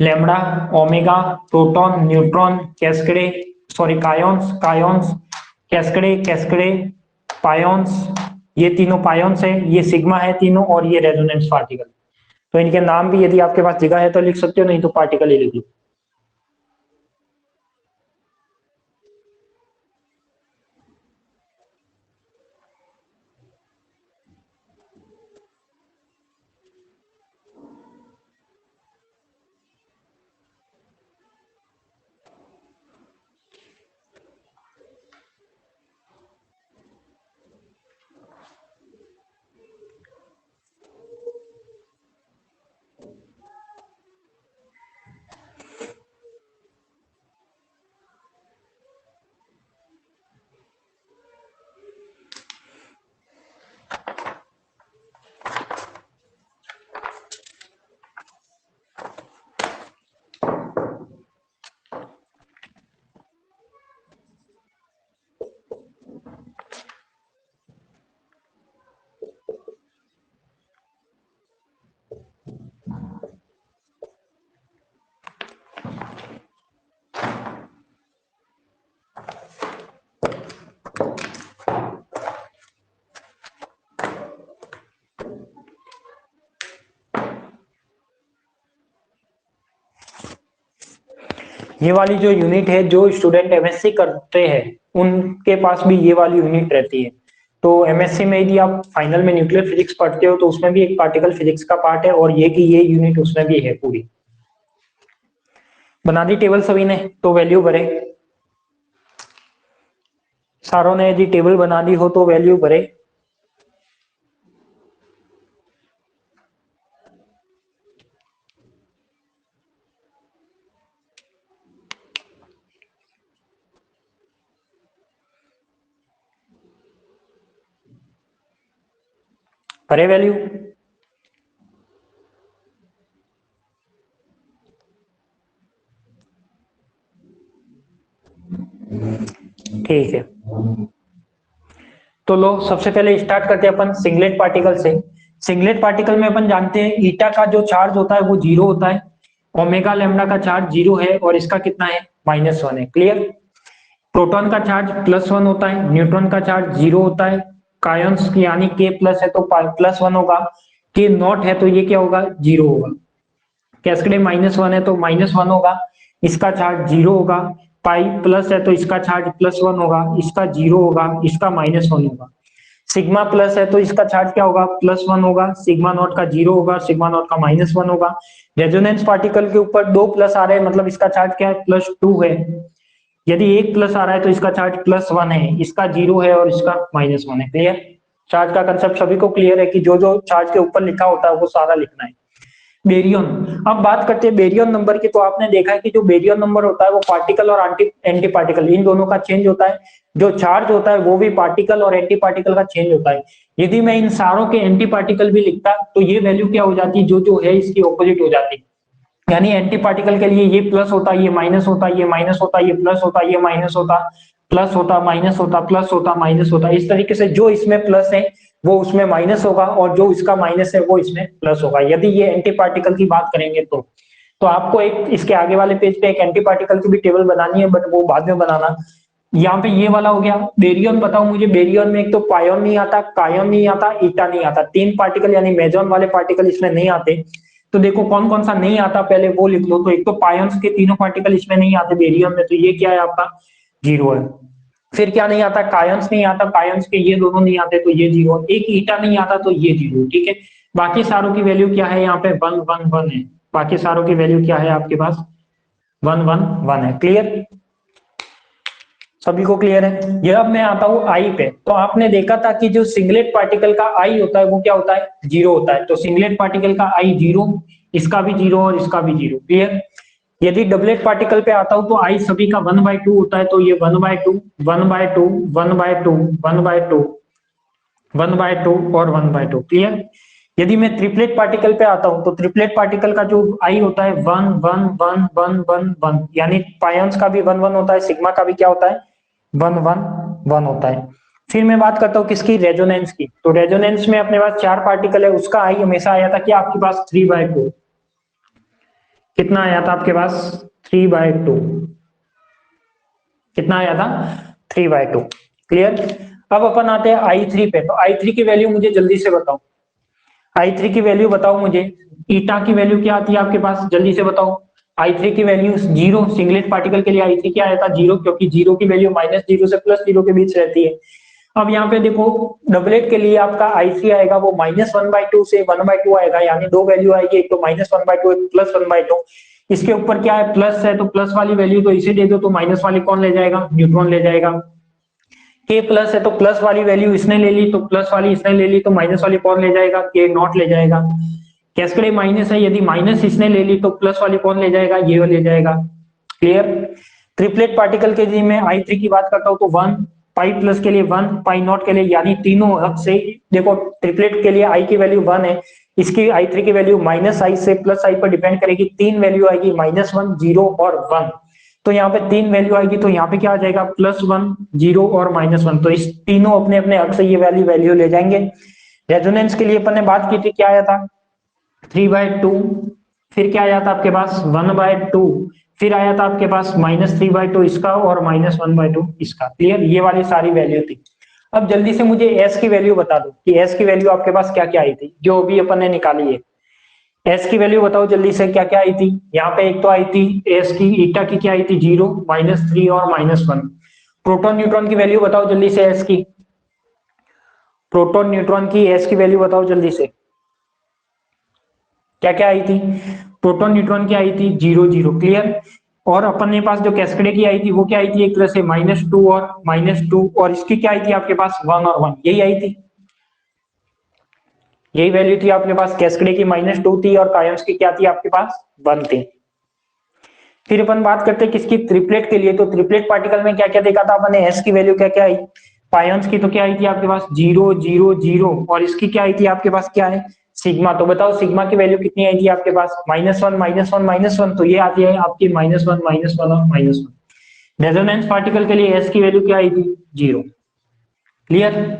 lambda, omega, proton, neutron, cascade, sorry kaons, kaons, cascade, cascade, pions, ये तीनों पायोन्स है, ये सिग्मा है तीनों, और ये रेजोनेंस पार्टिकल। तो इनके नाम भी यदि आपके पास जगह है तो लिख सकते हो, नहीं तो पार्टिकल ही लिख लो। ये वाली जो यूनिट है, जो स्टूडेंट एमएससी करते हैं उनके पास भी ये वाली यूनिट रहती है। तो एमएससी में यदि आप फाइनल में न्यूक्लियर फिजिक्स पढ़ते हो तो उसमें भी एक पार्टिकल फिजिक्स का पार्ट है, और ये की ये यूनिट उसमें भी है पूरी। बना दी टेबल सभी ने? तो वैल्यू भरे सारों ने, यदि टेबल बना दी हो तो वैल्यू भरे। भरे वैल्यू? ठीक है, तो लो सबसे पहले स्टार्ट करते हैं अपन सिंगलेट पार्टिकल से। सिंगलेट पार्टिकल में अपन जानते हैं ईटा का जो चार्ज होता है वो जीरो होता है, ओमेगा लेमडा का चार्ज जीरो है और इसका कितना है -1 है। क्लियर? प्रोटॉन का चार्ज +1 होता है, न्यूट्रॉन का चार्ज जीरो होता है, कायंस यानी के प्लस है तो +1 होगा, के नॉट है तो ये क्या होगा, जीरो होगा। कैस्केड -1 है तो -1 होगा, इसका चार्ज जीरो होगा। पाई प्लस है तो इसका चार्ज +1 होगा, इसका जीरो होगा, इसका -1 होगा। सिग्मा प्लस है तो इसका चार्ज क्या होगा, +1 होगा, सिग्मा नॉट का जीरो होगा, सिग्मा नॉट का -1 होगा। रेजोनेंस पार्टिकल के ऊपर 2 प्लस आ रहे हैं, मतलब इसका चार्ज क्या है, +2 है। यदि एक प्लस आ रहा है तो इसका चार्ज +1 है, इसका 0 है और इसका -1 है। क्लियर? चार्ज का कंसेप्ट सभी को क्लियर है कि जो जो चार्ज के ऊपर लिखा होता है वो सारा लिखना है। बेरियन, अब बात करते हैं बेरियन नंबर की। तो आपने देखा है कि जो बेरियन नंबर होता है वो पार्टिकल और एंटी पार्टिकल इन दोनों का चेंज होता है। जो चार्ज होता है वो भी पार्टिकल और एंटी पार्टिकल का चेंज होता है। यदि मैं इन सारों के एंटी पार्टिकल भी लिखता तो ये वैल्यू क्या हो जाती, जो जो है इसकी ऑपोजिट हो जाती। यानी एंटी पार्टिकल के लिए ये प्लस होता, ये माइनस होता, ये माइनस होता, ये प्लस होता, ये माइनस होता, प्लस होता, माइनस होता, प्लस होता, माइनस होता। इस तरीके से जो इसमें प्लस है वो उसमें माइनस होगा और जो इसका माइनस है वो इसमें प्लस होगा, यदि ये एंटी पार्टिकल की बात करेंगे तो आपको एक इसके आगे वाले पेज पे एक एंटी पार्टिकल की भी टेबल बनानी है, बट वो बाद में बनाना। यहाँ पे ये वाला हो गया। बेरियन बताओ मुझे, बेरियन में एक तो पायोन नहीं आता, कायोन नहीं आता, ईटा नहीं आता, तीन पार्टिकल यानी मेजॉन वाले पार्टिकल इसमें नहीं आते। तो देखो कौन कौन सा नहीं आता पहले वो लिख लो। तो एक तो पायोन्स के तीनों पार्टिकल इसमें नहीं आते बेरियम में, तो ये क्या है आपका 0 है। फिर क्या नहीं आता, कायोन्स नहीं आता, कायोन्स के ये दोनों नहीं आते तो ये 0। एक ईटा नहीं आता तो ये 0। ठीक है, बाकी सारों की वैल्यू क्या है, यहाँ पे 1 1 1 है। बाकी सारों की वैल्यू क्या है आपके पास 1 1 1 है। क्लियर? सभी को क्लियर है? ये अब मैं आता हूँ आई पे। तो आपने देखा था कि जो सिंगलेट पार्टिकल का आई होता है वो क्या होता है 0 होता है। तो सिंगलेट पार्टिकल का आई 0, इसका भी 0 और इसका भी 0। क्लियर? यदि डबलेट पार्टिकल पे आता हूं तो आई सभी का 1/2 होता है। तो ये 1/2 1/2 1/2 1/2 1/2 और 1/2। क्लियर? यदि मैं ट्रिपलेट पार्टिकल पे आता हूं तो ट्रिपलेट पार्टिकल का जो आई होता है 1 1 1 1 1 1, यानी पायोन्स का भी 1 1 होता है, सिग्मा का भी क्या होता है 1 1 1 होता है। फिर मैं बात करता हूँ किसकी, रेजोनेंस की। तो रेजोनेंस में अपने पास 4 पार्टिकल है, उसका आई हमेशा आया था कि आपके पास 3/2। कितना आया था आपके पास 3/2। कितना आया था 3/2। क्लियर? अब अपन आते हैं i3 पे। तो i3 की वैल्यू मुझे जल्दी से बताओ, i3 की वैल्यू बताओ मुझे। ईटा की वैल्यू क्या आती है आपके पास, जल्दी से बताओ। i3 की वैल्यू 0, सिंगलेट पार्टिकल के लिए i3 क्या आया था 0, क्योंकि 0 की वैल्यू -0 से +0 के बीच रहती है। अब यहाँ पे देखो डबलेट के लिए आपका i3 आएगा वो -1/2 से 1/2 आएगा, यानी दो वैल्यू आएगी, एक तो -1/2 एक +1/2। इसके ऊपर क्या है प्लस है, तो प्लस वाली वैल्यू तो इसे दे दो, तो माइनस वाली कौन ले जाएगा, न्यूट्रॉन ले जाएगा। के प्लस है तो प्लस वाली वैल्यू इसने ले ली, तो प्लस वाली इसने ले ली, तो माइनस वाली कौन ले जाएगा, के नॉट ले जाएगा। कैस्केड माइनस है, यदि माइनस इसने ले ली तो प्लस वाली कौन ले जाएगा, ये ले जाएगा। क्लियर? ट्रिपलेट पार्टिकल के लिए मैं i3 की बात करता हूँ तो 1, पाई प्लस के लिए 1, पाई नॉट के लिए, यानी तीनों हद से देखो ट्रिपलेट के लिए i की वैल्यू 1 है, इसकी i3 की वैल्यू -i से +i पर डिपेंड करेगी। तीन वैल्यू आएगी -1 0 और 1। तो यहाँ पे तीन वैल्यू आएगी, तो यहाँ पे क्या आ जाएगा +1 0 और -1। तो इस तीनों अपने अपने हक से ये वैल्यू ले जाएंगे। रेजोनेंस के लिए अपन ने बात की थी, क्या आया था 3/2। फिर क्या आया था आपके पास 1/2। फिर आया था आपके पास -3/2 इसका और -1/2 इसका। क्लियर? ये वाली सारी वैल्यू थी। अब जल्दी से मुझे एस की वैल्यू बता दो कि एस की वैल्यू आपके पास क्या क्या आई थी जो अभी अपन ने निकाली है। एस की वैल्यू बताओ जल्दी से, क्या क्या आई थी। यहाँ पे एक तो आई थी एस की, ईटा की क्या आई थी 0 -3 और -1। प्रोटॉन न्यूट्रॉन की वैल्यू बताओ जल्दी से एस की। प्रोटॉन न्यूट्रॉन की एस की वैल्यू बताओ जल्दी से, क्या क्या आई थी। प्रोटॉन न्यूट्रॉन की आई थी 0 0। क्लियर? और अपन के पास जो कैस्केड की आई थी वो क्या आई थी, एक तरह से -2 और -2, और इसकी क्या आई थी आपके पास 1 और 1, यही आई थी। यही वैल्यू थी आपके पास, कैस्केड की -2 थी और कायन्स की क्या थी आपके पास 1 थी। फिर अपन बात करते हैं किसकी, ट्रिपलेट के लिए। तो ट्रिपलेट पार्टिकल में क्या क्या देखा था अपन ने, एस की वैल्यू क्या क्या आई। पायोन्स की तो क्या आई थी आपके पास 0 0 0, और इसकी क्या आई थी आपके पास क्या है सिग्मा। तो बताओ सिग्मा की वैल्यू कितनी आई थी आपके पास -1 -1 -1, तो ये आती है आपकी -1 -1 और -1। रेजोनेंस पार्टिकल के लिए एस की वैल्यू क्या आई थी 0। क्लियर?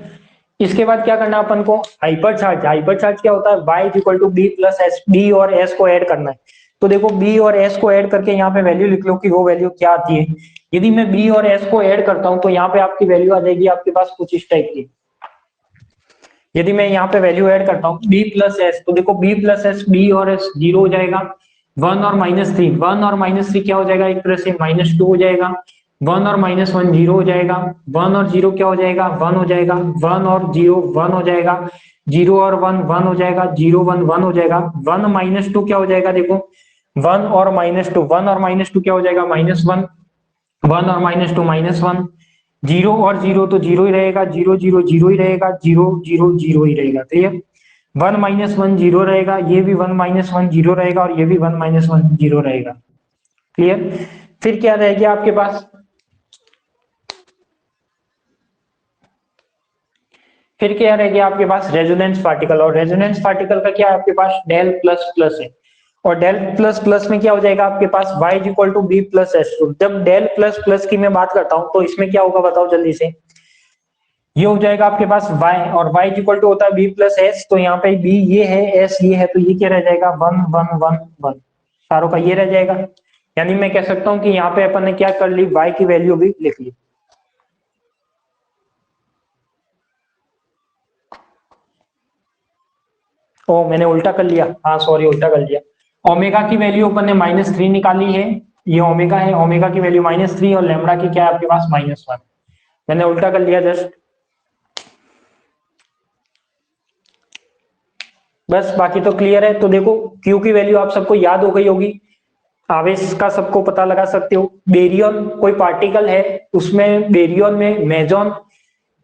इसके बाद क्या करना अपन को, हाइपर चार्ज। हाइपर चार्ज क्या होता है, y equal to B plus S, B और एस को ऐड करना है। तो देखो बी और एस को ऐड करके यहाँ पे वैल्यू लिख लो कि वो वैल्यू क्या आती है। यदि मैं बी और एस को ऐड करता हूं तो यहाँ पे आपकी वैल्यू आ जाएगी आपके पास कुछ इस टाइप की। यदि मैं यहाँ पे वैल्यू ऐड करता हूँ बी प्लस एस, तो देखो बी प्लस एस, बी और एस 0 हो जाएगा। 1 और -3, 1 और -3 क्या हो जाएगा, एक तरह से -2 हो जाएगा। 1 और -1 0 हो जाएगा। 1 और 0 क्या हो जाएगा 1 हो जाएगा। 1 और 0 1 हो जाएगा। 0 और 1 1 हो जाएगा। 0 1 1 हो जाएगा। 1 -2 क्या हो जाएगा, देखो 1 और -2, 1 और -2 क्या हो जाएगा -1। 1 और -2 -1, 0 और 0 तो 0 ही रहेगा, 0 0 0 ही रहेगा, 0 0 0 ही रहेगा। क्लियर? 1 -1 0 रहेगा, ये भी 1 -1 0 रहेगा और ये भी 1 -1 0 रहेगा। क्लियर? फिर क्या रह गया आपके पास? फिर क्या रह गया आपके पास? Resonance particle. और रेजोनेंस पार्टिकल का क्या है आपके पास? डेल प्लस प्लस है। और डेल प्लस प्लस में क्या हो जाएगा आपके पास? y equal to B plus S two. जब डेल प्लस प्लस की मैं बात करता हूं तो इसमें क्या होगा बताओ जल्दी से? ये हो जाएगा आपके पास y, और y इक्वल टू होता है बी प्लस एस, तो यहाँ पे b ये है, s ये है, तो ये क्या रह जाएगा? 1 1 1 1, सारों का ये रह जाएगा। यानी मैं कह सकता हूँ कि यहाँ पे अपन ने क्या कर ली? y की वैल्यू भी लिख ली। ओ मैंने उल्टा कर लिया, हाँ सॉरी उल्टा कर लिया। ओमेगा की वैल्यू अपन ने -3 निकाली है, ये ओमेगा है, ओमेगा की वैल्यू -3 और लैम्बडा की क्या है आपके पास? -1। मैंने उल्टा कर लिया जस्ट, बस बाकी तो क्लियर है। तो देखो Q की वैल्यू आप सबको याद हो गई होगी, आवेश का सबको पता लगा सकते हो। बेरियन कोई पार्टिकल है, उसमें बेरियन में मेजॉन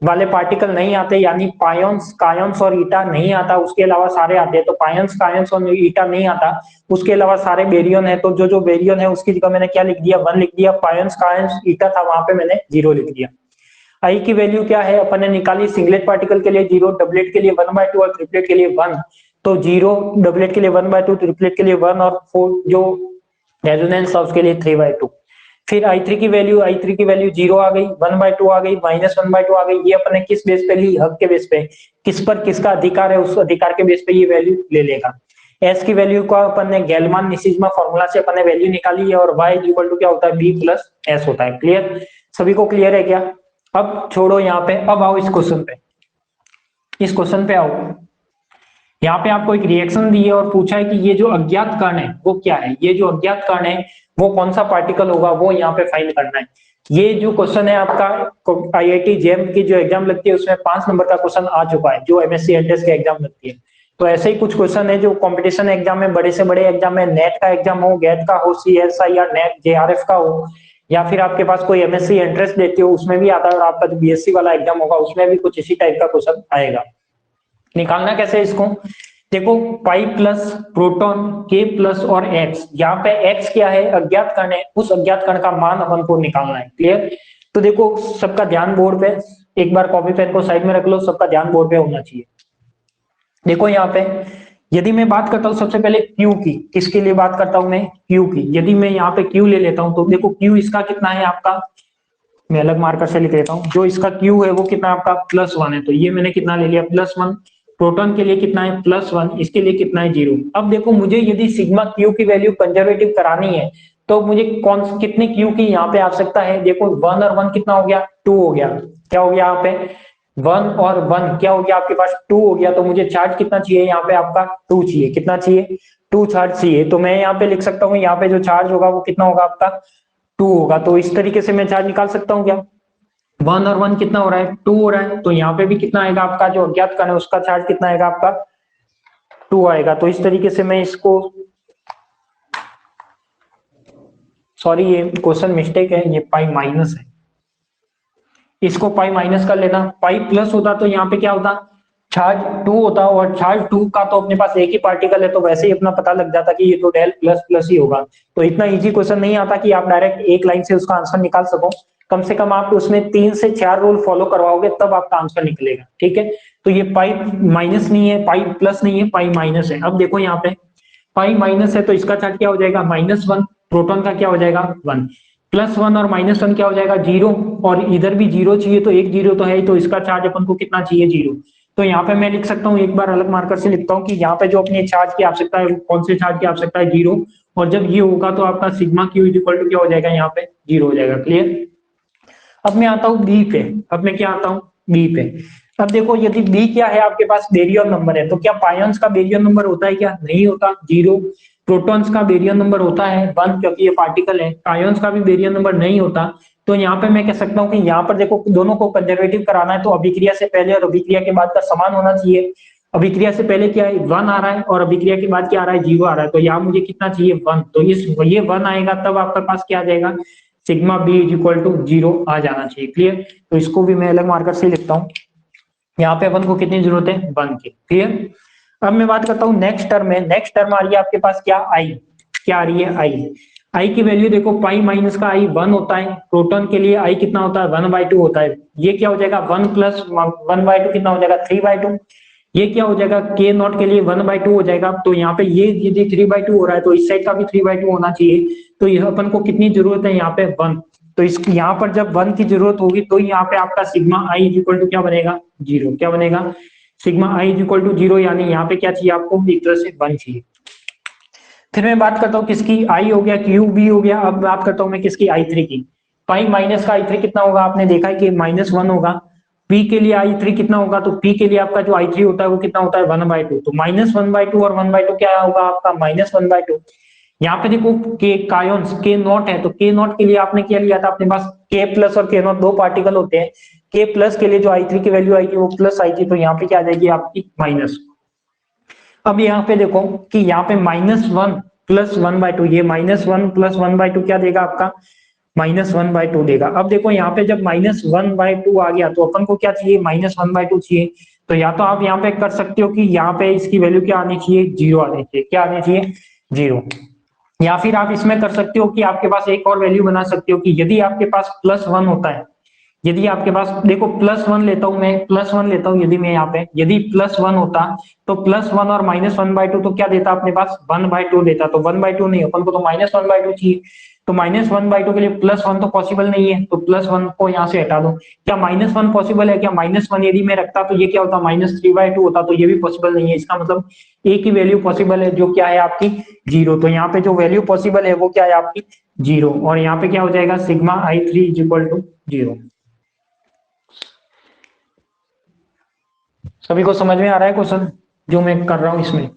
वाले पार्टिकल नहीं आते, यानी पायंस कायंस और ईटा नहीं आता, उसके अलावा सारे आते हैं। तो पायंस कायंस और ईटा नहीं आता, उसके अलावा सारे बेरियन है। तो जो जो बेरियन है उसकी जगह मैंने क्या लिख दिया? 1 लिख दिया। पायंस कायंस ईटा था वहां पे मैंने 0 लिख दिया। आई की वैल्यू क्या है अपन ने निकाली? सिंगलेट पार्टिकल के लिए 0, डबलेट के लिए 1/2 और ट्रिपलेट के लिए 1। तो 0 डबलेट के लिए 1/2, ट्रिपलेट के लिए 1 और 4 जो रेजोनेंस है उसके लिए 3/2। फिर I3 की वैल्यू, I3 की वैल्यू 0 आ गई, 1/2 आ गई, -1/2 आ गई। ये अपने किस बेस पे ली? हक के बेस पे। किस पर किसका अधिकार है, उस अधिकार के बेस पे ये वैल्यू ले लेगा। एस की वैल्यू को अपन ने गैलमान निसिज्मा फॉर्मूला से अपन ने वैल्यू निकाली है, और y इक्वल टू क्या होता है? बी प्लस एस होता है। क्लियर? सभी को क्लियर है क्या? अब छोड़ो यहाँ पे, अब आओ इस क्वेश्चन पे। इस क्वेश्चन पे आओ, यहाँ पे आपको एक रिएक्शन दी है और पूछा है कि ये जो अज्ञात कण है वो क्या है? ये जो अज्ञात कण है वो कौन सा पार्टिकल होगा, वो यहाँ पे फाइंड करना है। ये जो क्वेश्चन है आपका IIT जेम की जो एग्जाम लगती है उसमें 5 नंबर का क्वेश्चन आ चुका है, जो MSc एंट्रेंस के एग्जाम लगती है। तो ऐसे ही कुछ क्वेश्चन है जो कंपटीशन एग्जाम में, बड़े से बड़े एग्जाम में, नेट का एग्जाम हो, गैट का हो, CSI या नेट JRF का हो, या फिर आपके पास कोई MSc एंट्रेंस देते हो उसमें भी आता है, और आपका जो BSc वाला एग्जाम होगा उसमें भी कुछ इसी टाइप का क्वेश्चन आएगा। निकालना कैसे है इसको? देखो पाई प्लस प्रोटॉन के प्लस और एक्स, यहाँ पे एक्स क्या है? अज्ञात कण है, उस अज्ञात कण का मान अपन को निकालना है। क्लियर? तो देखो सबका ध्यान बोर्ड पे, एक बार कॉपी पेन को साइड में रख लो, सबका ध्यान बोर्ड पे होना चाहिए। देखो यहाँ पे यदि मैं बात करता हूँ सबसे पहले Q की, किसके लिए बात करता हूँ मैं? Q की। यदि मैं यहाँ पे Q ले लेता हूँ तो देखो Q इसका कितना है आपका, मैं अलग मार्कर से लिख लेता हूँ। जो इसका Q है वो कितना आपका? +1 है, तो ये मैंने कितना ले लिया? +1। प्रोटॉन के लिए कितना है? +1। इसके लिए कितना है? 0। अब देखो मुझे यदि सिग्मा Q की वैल्यू कंजर्वेटिव करानी है तो मुझे कौन कितने Q की यहाँ पे आवश्यकता है? देखो 1 और 1 कितना हो गया? 2 हो गया। क्या हो गया यहाँ पे? 1 और 1 क्या हो गया आपके पास? 2 हो गया। तो मुझे चार्ज कितना चाहिए यहाँ पे आपका? 2 चाहिए। कितना चाहिए? 2 चार्ज चाहिए। तो मैं यहाँ पे लिख सकता हूँ, यहाँ पे जो चार्ज होगा वो कितना होगा आपका? 2 होगा। तो इस तरीके से मैं चार्ज निकाल सकता हूँ क्या? 1 और 1 कितना हो रहा है? 2 हो रहा है। तो यहाँ पे भी कितना आएगा आपका? जो अज्ञात कण है उसका चार्ज कितना आएगा आपका? 2 आएगा। तो इस तरीके से मैं इसको, सॉरी ये क्वेश्चन मिस्टेक है, ये पाई माइनस है, इसको पाई माइनस कर लेना। पाई प्लस होता तो यहाँ पे क्या होता? चार्ज 2 होता, और चार्ज 2 का तो अपने पास एक ही पार्टिकल है, तो वैसे ही अपना पता लग जाता कि ये तो डेल प्लस प्लस ही होगा। तो इतना इजी क्वेश्चन नहीं आता कि आप डायरेक्ट एक लाइन से उसका आंसर निकाल सको, कम से कम आप उसमें 3 से 4 रूल फॉलो करवाओगे तब आपका आंसर निकलेगा। ठीक है? तो ये पाई माइनस नहीं है, पाई प्लस नहीं है, पाई माइनस है। अब देखो यहाँ पे पाई माइनस है तो इसका चार्ज क्या हो जाएगा? -1। प्रोटॉन का क्या हो जाएगा? 1। +1 और -1 क्या हो जाएगा? 0। और इधर भी 0 चाहिए, तो एक 0 तो है ही, तो इसका चार्ज अपन को कितना चाहिए? 0। तो यहाँ पे मैं लिख सकता हूँ, एक बार अलग मार्कर से लिखता हूँ कि यहाँ पे जो अपने चार्ज की आवश्यकता है, कौन से चार्ज की आवश्यकता है? 0। और जब ये होगा तो आपका सिग्मा Q इक्वल टू क्या हो जाएगा? यहाँ पे 0 हो जाएगा। क्लियर? अब मैं आता हूँ बी पे। अब मैं क्या आता हूँ? बी पे। अब देखो यदि बी क्या है आपके पास? बेरियम नंबर है। तो क्या पायंस का बेरियम नंबर होता है क्या? नहीं होता, 0। प्रोटॉन्स का बेरियम नंबर होता है 1, क्योंकि ये पार्टिकल है। आयंस का भी बेरियम नंबर नहीं होता। तो यहाँ पे मैं कह सकता हूँ कि यहाँ पर देखो दोनों को कंजर्वेटिव कराना है, तो अभिक्रिया से पहले और अभिक्रिया के बाद का समान होना चाहिए। अभिक्रिया से पहले क्या है? 1 आ रहा है, और अभिक्रिया के बाद क्या आ रहा है? 0 आ रहा है। तो यहाँ मुझे कितना चाहिए? 1। तो इस ये 1 आएगा तब आपके पास क्या आ जाएगा? Sigma B is equal to 0 आ जाना चाहिए। क्लियर? तो इसको भी मैं अलग मार्कर से लिखता हूँ। यहाँ पे अपन को कितनी जरूरत है? 1 की। क्लियर? अब मैं बात करता हूँ नेक्स्ट टर्म में। नेक्स्ट टर्म आ रही है आपके पास क्या? आई। क्या आ रही है? आई। आई की वैल्यू देखो, पाई माइनस का आई 1 होता है। प्रोटॉन के लिए आई कितना होता है? 1/2 होता है। ये क्या हो जाएगा? 1 प्लस 1/2 कितना हो जाएगा? 3/2। ये क्या हो जाएगा? के नॉट के लिए 1/2 हो जाएगा। तो यहाँ पे ये यदि 3/2 हो रहा है तो इस साइड का भी 3/2 होना चाहिए। तो यह अपन को कितनी जरूरत है? यहाँ पे 1। तो इस यहाँ पर जब 1 की जरूरत होगी तो यहाँ पे आपका sigma I is equal to क्या बनेगा? 0। क्या बनेगा? Sigma I is equal to 0, यानी यहाँ पे क्या चाहिए आपको? एक तरह से 1 चाहिए। फिर मैं बात करता हूँ किसकी? आई हो गया, क्यू बी हो गया। अब बात करता हूँ मैं किसकी? I3 की। पाई माइनस का I3 कितना होगा? आपने देखा है कि -1 होगा। पी के लिए I3 कितना होगा? तो पी के लिए आपका जो I3 होता है वो कितना होता है? 1/2। तो -1/2 और 1/2 क्या होगा आपका? -1/2। यहाँ पे देखो के कायोन्स के नॉट है, तो के नॉट के लिए आपने क्या लिया था? अपने पास के प्लस और के नॉट दो पार्टिकल होते हैं। के प्लस के लिए जो I3 की वैल्यू आएगी वो प्लस आएगी, तो यहाँ पे क्या आ जाएगी आपकी? माइनस। अब यहाँ पे देखो कि यहाँ पे -1 प्लस 1/2, ये -1 प्लस 1/2 क्या देगा आपका? -1/2 देगा। अब देखो यहाँ पे जब -1/2 आ गया तो अपन को क्या चाहिए? -1/2 चाहिए। तो या तो आप यहाँ पे कर सकते हो कि यहाँ पे इसकी वैल्यू क्या आनी चाहिए? 0 आनी चाहिए। क्या आनी चाहिए? 0। या फिर आप इसमें कर सकते हो कि आपके पास एक और वैल्यू बना सकते हो कि यदि आपके पास +1 होता है, यदि आपके पास देखो +1 लेता हूं मैं, +1 लेता हूं यदि मैं यहाँ पे, यदि +1 होता तो +1 और -1/2 तो क्या देता अपने पास? 1/2 देता। तो 1/2 नहीं, अपन को तो -1/2 चाहिए। तो -1/2 के लिए +1 तो पॉसिबल नहीं है, तो +1 को यहाँ से हटा दो। क्या -1 पॉसिबल है? क्या -1 यदि मैं रखता तो ये क्या होता? -3/2 होता। तो ये भी पॉसिबल नहीं है। इसका मतलब एक ही वैल्यू पॉसिबल है जो क्या है आपकी? 0। तो यहाँ पे जो वैल्यू पॉसिबल है वो क्या है आपकी? 0। और यहाँ पे क्या हो जाएगा? Sigma I3 is equal to 0। सभी को समझ में आ रहा है क्वेश्चन जो मैं कर रहा हूं इसमें?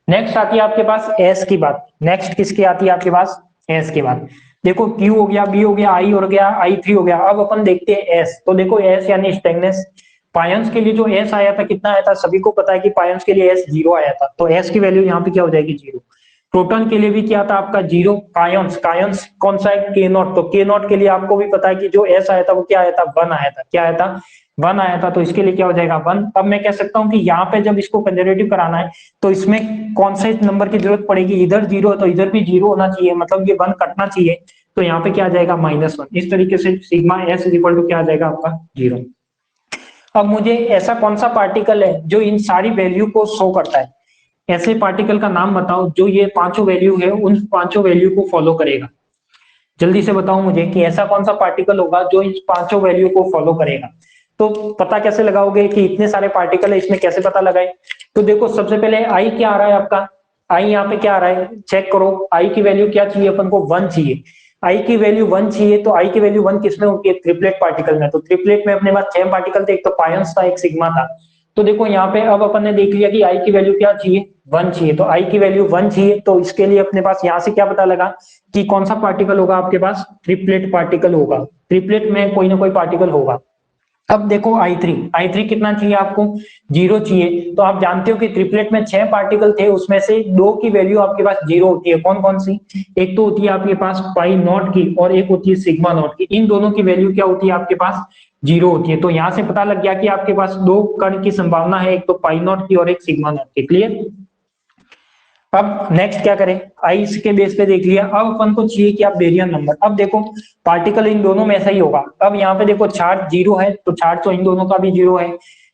नेक्स्ट आती है आपके पास एस की बात। नेक्स्ट किसकी आती है आपके पास? एस की बात। देखो क्यू हो गया, बी हो गया, आई हो गया, I3 हो गया। अब अपन देखते हैं एस। तो देखो एस यानी स्टेगनेस। पायंस के लिए जो एस आया था कितना आया था? सभी को पता है कि पायंस के लिए एस 0 आया था। तो एस की वैल्यू यहाँ पे क्या हो जाएगी? 0। प्रोटॉन के लिए भी क्या था आपका? 0। कायंस, कायंस कौन सा है? के नॉट। तो के नॉट के लिए आपको भी पता है कि जो एस आया था वो क्या आया था? 1 आया था। क्या आया था? 1 आया था। तो इसके लिए क्या हो जाएगा? 1। अब मैं कह सकता हूं कि यहाँ पे जब इसको कंजर्वेटिव कराना है तो इसमें कौन से नंबर की जरूरत पड़ेगी? इधर 0 है तो इधर भी 0 होना चाहिए, मतलब ये 1 कटना चाहिए। तो यहाँ पे क्या आ जाएगा? -1। इस तरीके से sigma S is equal to क्या आ जाएगा आपका? 0। अब मुझे ऐसा कौन सा पार्टिकल है जो इन सारी वैल्यू को शो करता है? ऐसे पार्टिकल का नाम बताओ जो ये पांचों वैल्यू है उन पांचों वैल्यू को फॉलो करेगा। जल्दी से बताओ मुझे कि ऐसा कौन सा पार्टिकल होगा जो इन पांचों वैल्यू को फॉलो करेगा। तो पता कैसे लगाओगे कि इतने सारे पार्टिकल है, इसमें कैसे पता लगाए? तो देखो सबसे पहले आई क्या आ रहा है आपका? आई यहाँ पे क्या आ रहा है? चेक करो। आई की वैल्यू क्या चाहिए अपन को? 1 चाहिए। आई की वैल्यू 1 चाहिए। तो आई की वैल्यू 1 किसमें होती है? ट्रिपलेट पार्टिकल में। तो ट्रिपलेट में अपने पास 6 पार्टिकल थे, एक तो पायंस था, एक सिग्मा था। तो देखो यहाँ पे अब अपन ने देख लिया कि आई की वैल्यू क्या चाहिए? 1 चाहिए। तो आई की वैल्यू 1 चाहिए। तो इसके लिए अपने पास यहाँ से क्या पता लगा कि कौन सा पार्टिकल होगा आपके पास? ट्रिपलेट पार्टिकल होगा। ट्रिपलेट में कोई ना कोई पार्टिकल होगा। अब देखो आई थ्री कितना चाहिए आपको? 0 चाहिए। तो आप जानते हो कि ट्रिपलेट में 6 पार्टिकल थे, उसमें से 2 की वैल्यू आपके पास 0 होती है। कौन कौन सी? एक तो होती है आपके पास पाई नॉट की और एक होती है सिग्मा नॉट की। इन दोनों की वैल्यू क्या होती है आपके पास? 0 होती है। तो यहां से पता लग गया कि आपके पास 2 कण की संभावना है, एक तो पाई नॉट की और एक सिग्मा नॉट की। क्लियर? अब नेक्स्ट क्या करें? आई के बेस पे देख लिया। अब अपन को चाहिए कि आप बेरियन नंबर। अब देखो पार्टिकल इन दोनों में ऐसा ही होगा। अब यहाँ पे देखो चार्ज 0 है तो चार्ज तो इन दोनों का भी 0 है।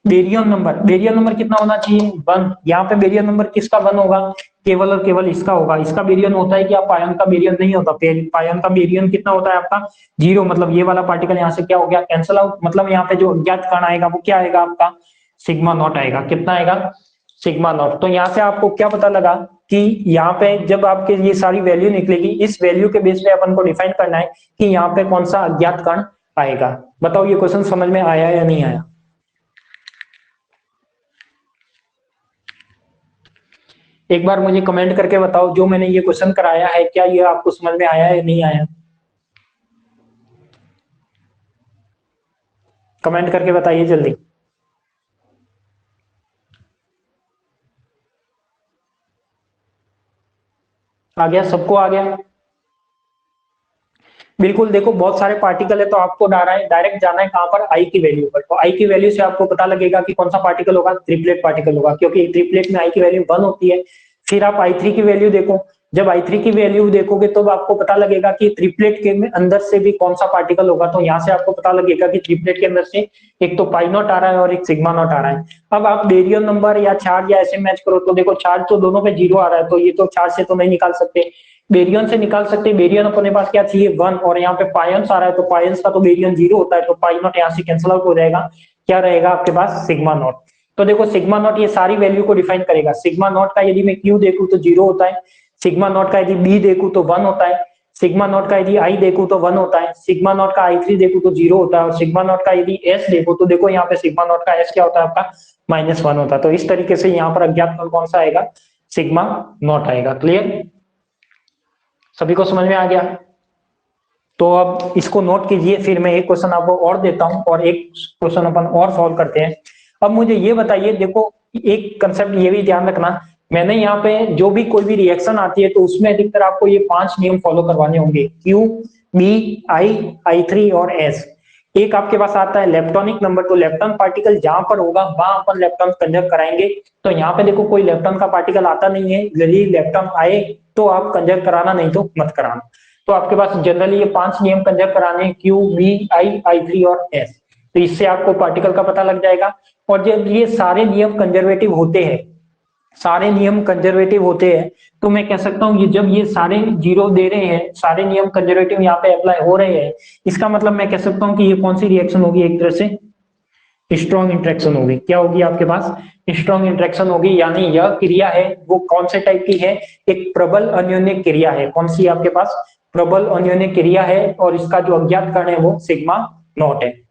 बेरियन नंबर, बेरियन नंबर कितना होना चाहिए? 1। यहाँ पे बेरियन नंबर किसका 1 होगा? केवल और केवल इसका होगा। इसका बेरियन होता है कि आप पायन का बेरियन नहीं होता। पायन का बेरियन कितना होता है आपका? 0। मतलब ये वाला पार्टिकल यहाँ से क्या हो गया? Cancel out. मतलब यहाँ पे जो अज्ञात कण आएगा वो क्या आएगा आपका? सिग्मा नॉट आएगा। कितना आएगा? Sigma not. तो यहाँ से आपको क्या पता लगा कि यहाँ पे जब आपके ये सारी वैल्यू निकलेगी, इस वैल्यू के बेस पे अपन को डिफाइन करना है कि यहाँ पे कौन सा अज्ञात कण आएगा। बताओ ये क्वेश्चन समझ में आया या नहीं आया? एक बार मुझे कमेंट करके बताओ जो मैंने ये क्वेश्चन कराया है क्या ये आपको समझ में आया या नहीं आया? कमेंट करके बताइए जल्दी। आ गया? सबको आ गया? बिल्कुल, देखो बहुत सारे पार्टिकल है तो आपको डायरेक्ट जाना है कहां पर, आई की वैल्यू पर। तो आई की वैल्यू से आपको पता लगेगा कि कौन सा पार्टिकल होगा, ट्रिपलेट पार्टिकल होगा, क्योंकि ट्रिपलेट में आई की वैल्यू 1 होती है। फिर आप आई थ्री की वैल्यू देखो, जब आई थ्री की वैल्यू देखोगे तो आपको पता लगेगा कि ट्रिपलेट के अंदर से भी कौन सा पार्टिकल होगा। तो यहाँ से आपको पता लगेगा कि ट्रिपलेट के अंदर से एक तो पाई नॉट आ रहा है और एक सिग्मा नॉट आ रहा है। अब आप बेरियन नंबर या चार्ज या ऐसे मैच करो, तो देखो चार्ज तो दोनों पे 0 आ रहा है, तो ये तो चार्ज से तो नहीं निकाल सकते, बेरियन से निकाल सकते। बेरियन अपने पास क्या चाहिए, 1, और यहाँ पे पायंस आ रहा है तो पायंस का तो बेरियन 0 होता है, तो पाई नॉट यहाँ से कैंसिल आउट हो जाएगा, क्या रहेगा आपके पास, सिग्मा नॉट। तो देखो सिग्मा नॉट ये सारी वैल्यू को डिफाइन करेगा। सिग्मा नॉट का यदि मैं क्यू देखूं तो 0 होता है, सिग्मा नॉट का यदि बी देखूं तो 1 होता है, सिग्मा नॉट का यदि आई देखूं तो 1 होता है, सिग्मा नॉट का आई थ्री देखूं तो 0 होता है, और सिग्मा नॉट का यदि एस देखो तो देखो यहाँ पे सिग्मा नॉट का एस क्या होता है आपका, -1 होता है। तो इस तरीके से यहाँ पर अज्ञात कौन सा आएगा, सिग्मा नॉट आएगा। क्लियर, सभी को समझ में आ गया? तो अब इसको नोट कीजिए, फिर मैं एक क्वेश्चन आपको और देता हूं और एक क्वेश्चन अपन और सॉल्व करते हैं। अब मुझे ये बताइए, देखो एक कंसेप्ट ये भी ध्यान रखना, मैंने यहाँ पे जो भी कोई भी रिएक्शन आती है तो उसमें अधिकतर आपको ये 5 नियम फॉलो करवाने होंगे, क्यू, बी, आई थ्री और एस। एक आपके पास आता है लेप्टोनिक नंबर, तो लेप्टॉन पार्टिकल जहां पर होगा वहां अपन लेप्टॉन कंजर्व कराएंगे। तो यहाँ पे देखो कोई लेप्टॉन का पार्टिकल आता नहीं है, यदि लेप्टॉन आए तो आप कंजर्व कराना, नहीं तो मत कराना। तो आपके पास जनरली ये 5 नियम कंजर्व कराने हैं, क्यू, बी, आई थ्री और एस। तो इससे आपको पार्टिकल का पता लग जाएगा। और जब ये सारे नियम कंजर्वेटिव होते हैं, सारे नियम कंजर्वेटिव होते हैं, तो मैं कह सकता हूँ ये जब ये सारे 0 दे रहे हैं, सारे नियम कंजर्वेटिव यहाँ पे अप्लाई हो रहे हैं, इसका मतलब मैं कह सकता हूँ कि ये कौन सी रिएक्शन होगी, एक तरह से स्ट्रॉन्ग इंट्रैक्शन होगी। क्या होगी आपके पास, स्ट्रॉन्ग इंट्रैक्शन होगी। यानी यह क्रिया है वो कौन से टाइप की है, एक प्रबल अन्योन्य क्रिया है। कौन सी आपके पास, प्रबल अन्योन्य क्रिया है, और इसका जो अज्ञात कण है वो सिग्मा नॉट है।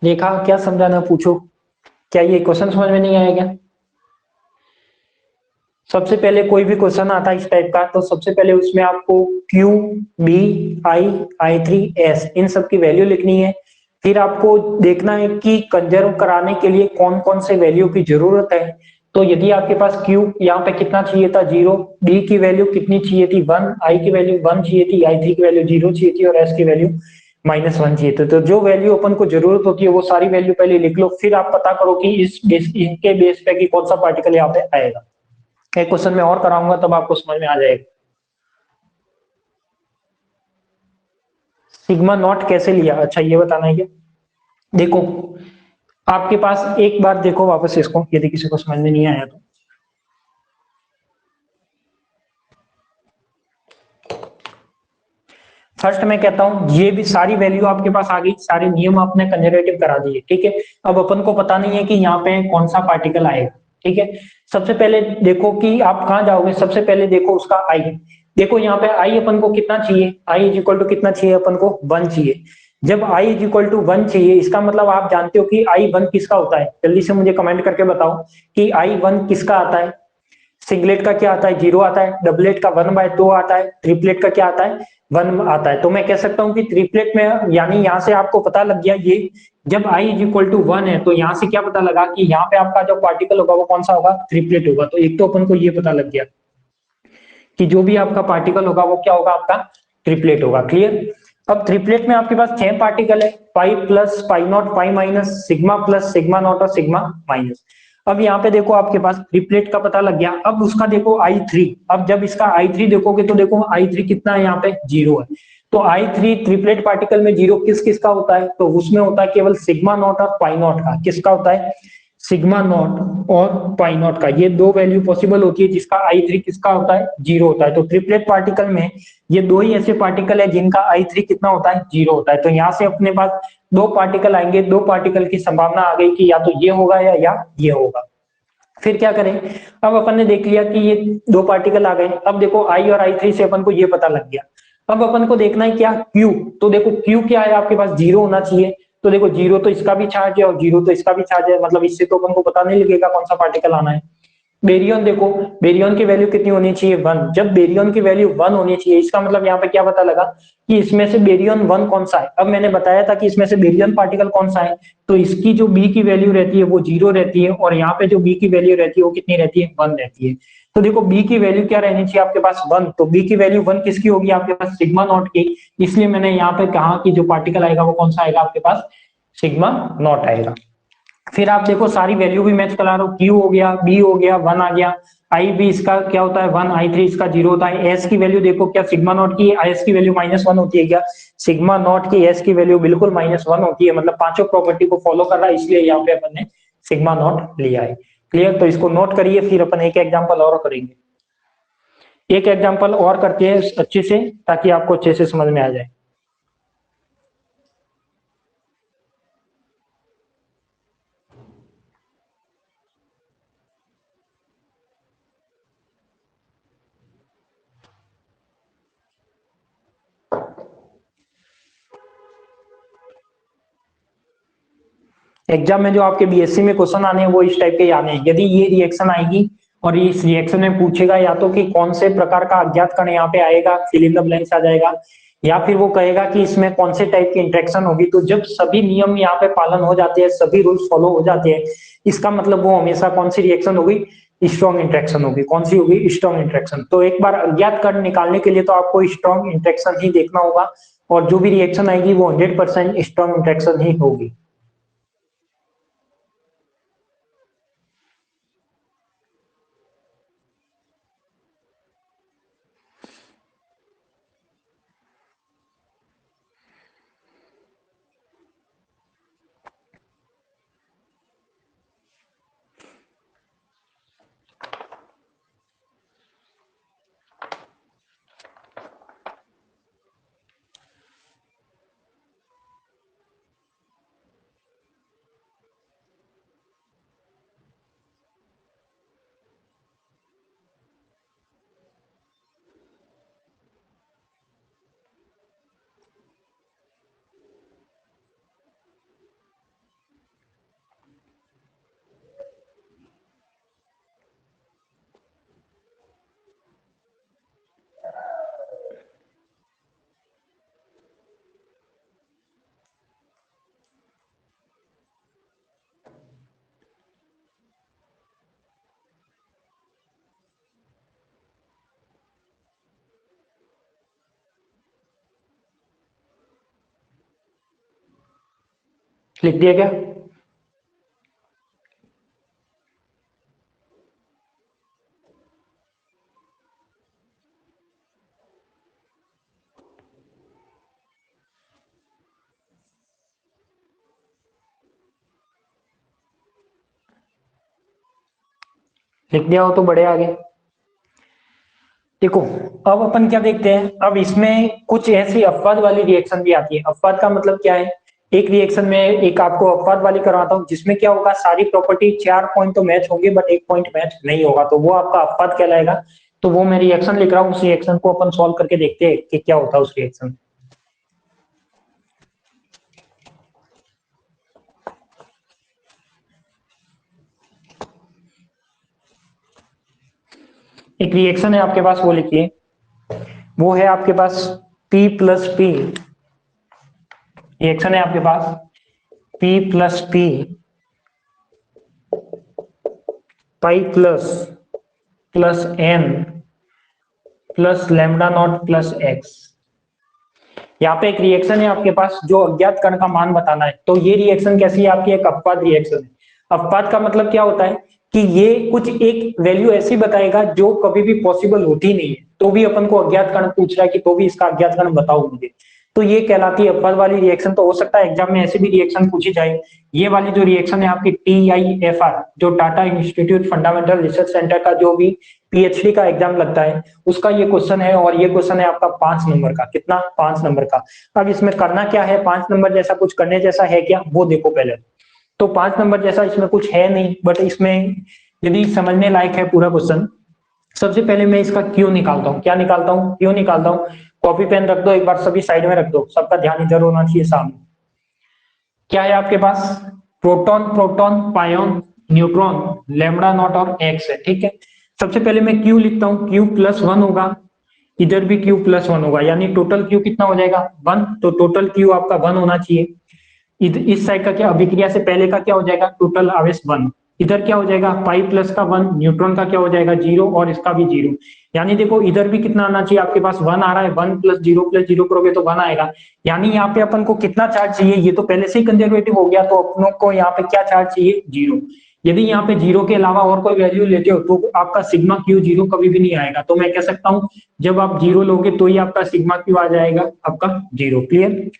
देखा, क्या समझाना, पूछो, क्या ये क्वेश्चन समझ में नहीं आया क्या? सबसे पहले कोई भी क्वेश्चन आता है इस टाइप का, तो सबसे पहले उसमें आपको Q, B, I three, S, इन सब की वैल्यू लिखनी है। फिर आपको देखना है कि कंजर्व कराने के लिए कौन कौन से वैल्यू की जरूरत है। तो यदि आपके पास क्यू यहाँ पे कितना चाहिए था, 0, बी की वैल्यू कितनी चाहिए थी, 1, आई की वैल्यू 1 चाहिए थी, आई थ्री की वैल्यू 0 चाहिए थी, और एस की वैल्यू -1 चाहिए थी। तो जो वैल्यू अपन को जरूरत होती है वो सारी वैल्यू पहले लिख लो, फिर आप पता करो कि इस बेस, इनके बेस पे कि कौन सा पार्टिकल यहाँ पे आएगा। एक क्वेश्चन में और कराऊंगा तब आपको समझ में आ जाएगा। सिग्मा नॉट कैसे लिया, अच्छा ये बताना है क्या? देखो आपके पास एक बार देखो वापस इसको, यदि किसी को समझ में नहीं आया तो। फर्स्ट मैं कहता हूं ये भी सारी वैल्यू आपके पास आ गई, सारे नियम आपने कंजर्वेटिव करा दिए, ठीक है। अब अपन को पता नहीं है कि यहाँ पे कौन सा पार्टिकल आएगा, ठीक है। सबसे पहले देखो कि आप कहाँ जाओगे, सबसे पहले देखो उसका आई। देखो यहाँ पे आई अपन को कितना चाहिए, आई इज इक्वल टू कितना चाहिए अपन को, 1 चाहिए। जब आई इज इक्वल टू 1 चाहिए, इसका मतलब आप जानते हो कि आई 1 किसका होता है, जल्दी से मुझे कमेंट करके बताओ कि आई 1 किसका आता है। सिंगलेट का क्या आता है, 0 आता है, डबलेट का 1/2 आता है, ट्रिपलेट का क्या आता है, 1 आता है। तो मैं कह सकता हूं कि ट्रिपलेट में, यानी यहां से आपको पता लग गया ये, जब i इज इक्वल टू 1 है तो यहां से क्या पता लगा कि यहाँ पे आपका जो पार्टिकल होगा वो कौन सा होगा, ट्रिपलेट होगा। तो एक तो अपन को ये पता लग गया कि जो भी आपका पार्टिकल होगा वो क्या होगा, आपका ट्रिपलेट होगा। क्लियर। अब ट्रिपलेट में आपके पास 6 पार्टिकल है, pi plus, pi naught, pi minus, sigma plus, sigma not और सिग्मा माइनस। अब यहाँ पे देखो आपके पास ट्रिपलेट का पता लग गया। अब उसका देखो आई थ्री, अब जब इसका आई थ्री देखोगे तो देखो आई थ्री कितना है, यहाँ पे 0 है। तो आई थ्री ट्रिपलेट पार्टिकल में 0 किस किस का होता है, तो उसमें होता है केवल सिग्मा नॉट और पाई नॉट का। किसका होता है, सिग्मा नॉट और पाई नॉट का। ये दो वैल्यू पॉसिबल होती है जिसका आई थ्री किसका होता है, 0 होता है। तो ट्रिपलेट पार्टिकल में ये दो ही ऐसे पार्टिकल है जिनका आई थ्री कितना होता है, 0 होता है। तो यहाँ से अपने पास दो पार्टिकल आएंगे, दो पार्टिकल की संभावना आ गई कि या तो ये होगा या ये होगा। फिर क्या करें, अब अपन ने देख लिया कि ये दो पार्टिकल आ गए। अब देखो आई और आई थ्री से अपन को ये पता लग गया। अब अपन को देखना है क्या, क्यू। तो देखो क्यू क्या है आपके पास, 0 होना चाहिए। तो देखो 0 तो इसका भी चार्ज है और 0 तो इसका भी चार्ज है, मतलब इससे तो अपन को पता नहीं लगेगा कौन सा पार्टिकल आना है। बेरियन देखो, बेरियन की वैल्यू कितनी होनी चाहिए, 1। जब बेरियन की वैल्यू 1 होनी चाहिए, इसका मतलब यहाँ पे क्या पता लगा कि इसमें से बेरियन 1 कौन सा है। अब मैंने बताया था कि इसमें से बेरियन पार्टिकल कौन सा है, तो इसकी जो बी की वैल्यू रहती है वो 0 रहती है, और यहाँ पे जो बी की वैल्यू रहती है वो कितनी रहती है, 1 रहती है। तो देखो बी की वैल्यू क्या रहनी चाहिए आपके पास, 1। तो बी की वैल्यू 1 किसकी होगी आपके पास, सिग्मा नॉट की। इसलिए मैंने यहाँ पे कहा कि जो पार्टिकल आएगा वो कौन सा आएगा आपके पास, सिग्मा नॉट आएगा। फिर आप देखो सारी वैल्यू भी मैच करा रहा हूँ, क्यू हो गया, बी हो गया, 1 आ गया, आई भी इसका क्या होता है 1, आई थ्री इसका 0 होता है। एस की वैल्यू देखो, क्या सिग्मा नॉट की एस की वैल्यू -1 होती है क्या, सिग्मा नॉट की एस की वैल्यू बिल्कुल -1 होती है, मतलब पांचों प्रॉपर्टी को फॉलो कर रहा है, इसलिए यहाँ पे अपन ने सिग्मा नॉट लिया है। क्लियर, तो इसको नोट करिए, फिर अपन एक एग्जाम्पल और करेंगे। एक एग्जाम्पल और करते हैं अच्छे से, ताकि आपको अच्छे से समझ में आ जाए। एग्जाम में जो आपके बीएससी में क्वेश्चन आने हैं वो इस टाइप के ही आने हैं। यदि ये रिएक्शन आएगी और इस रिएक्शन में पूछेगा या तो कि कौन से प्रकार का अज्ञात कण यहाँ पे आएगा, फिल इन द ब्लैंक्स आ जाएगा, या फिर वो कहेगा कि इसमें कौन से टाइप की इंटरेक्शन होगी। तो जब सभी नियम यहाँ पे पालन हो जाते हैं, सभी रूल्स फॉलो हो जाते हैं, इसका मतलब वो हमेशा कौन सी रिएक्शन होगी, स्ट्रॉन्ग इंटरेक्शन होगी। कौन सी होगी, स्ट्रॉन्ग इंटरेक्शन। तो एक बार अज्ञात कण निकालने के लिए तो आपको स्ट्रॉन्ग इंटरेक्शन ही देखना होगा, और जो भी रिएक्शन आएगी वो 100% स्ट्रॉन्ग इंटरेक्शन ही होगी। लिख दिया क्या, लिख दिया हो तो बड़े आगे। देखो अब अपन क्या देखते हैं, अब इसमें कुछ ऐसी अपवाद वाली रिएक्शन भी आती है। अपवाद का मतलब क्या है, एक रिएक्शन में एक आपको अपवाद वाली करवाता हूँ, जिसमें क्या होगा, सारी प्रॉपर्टी 4 पॉइंट तो मैच होंगे बट एक पॉइंट मैच नहीं होगा, तो वो आपका अपवाद कहलाएगा। तो वो मैं रिएक्शन लिख रहा हूँ, उस रिएक्शन को अपन सॉल्व करके देखते हैं कि क्या होता है उस रिएक्शन में। एक रिएक्शन है आपके पास, वो लिखिए, वो है आपके पास P प्लस पी। रिएक्शन है आपके पास P plus P pi plus plus N plus lambda naught plus X. यहाँ पे एक रिएक्शन है आपके पास, जो अज्ञात कण का मान बताना है। तो ये रिएक्शन कैसी है आपकी, एक अपवाद रिएक्शन है। अपवाद का मतलब क्या होता है कि ये कुछ एक वैल्यू ऐसी बताएगा जो कभी भी पॉसिबल होती नहीं है, तो भी अपन को अज्ञात कण पूछ रहा है कि तो भी इसका अज्ञात कण बताओ मुझे, तो ये कहलाती है अपवाद वाली रिएक्शन। तो हो सकता है एग्जाम में ऐसी भी रिएक्शन पूछी जाए। ये वाली जो रिएक्शन है आपकी TIFR, जो Tata institute fundamental research centre का जो भी पीएचडी का एग्जाम लगता है, उसका ये क्वेश्चन है, और ये क्वेश्चन है आपका 5 नंबर का। कितना, 5 नंबर का। अब इसमें करना क्या है, 5 नंबर जैसा कुछ करने जैसा है क्या, वो देखो पहले। तो 5 नंबर जैसा इसमें कुछ है नहीं, बट इसमें यदि समझने लायक है पूरा क्वेश्चन। सबसे पहले मैं इसका क्यू निकालता हूँ, क्या निकालता हूँ, क्यू निकालता हूँ। कॉपी पेन रख दो एक बार, सभी साइड में रख दो, सबका ध्यान इधर होना चाहिए सामने। क्या है आपके पास, proton proton pion neutron lambda naught और एक्स है, ठीक है। सबसे पहले मैं क्यू लिखता हूँ, क्यू प्लस वन होगा, इधर भी क्यू प्लस वन होगा, यानी टोटल क्यू कितना हो जाएगा वन, तो टोटल क्यू आपका वन होना चाहिए। इस साइड का क्या, अभिक्रिया से पहले का क्या हो जाएगा, टोटल आवेश वन, इधर क्या हो जाएगा पाई प्लस का वन, न्यूट्रॉन का क्या हो जाएगा जीरो, और इसका भी जीरो। यानी देखो इधर भी कितना आना चाहिए आपके पास, वन आ रहा है, वन प्लस जीरो करोगे तो वन आएगा। यानी यहाँ पे अपन को कितना चार्ज चाहिए, ये तो पहले से ही कंजर्वेटिव हो गया, तो अपनों को यहाँ पे क्या चार्ज चाहिए, जीरो। यदि यहाँ पे जीरो के अलावा और कोई वैल्यू लेते हो तो आपका सिग्मा क्यू जीरो कभी भी नहीं आएगा। तो मैं कह सकता हूँ जब आप जीरो लोगे तो ही आपका सिग्मा क्यू आ जाएगा आपका जीरो। क्लियर।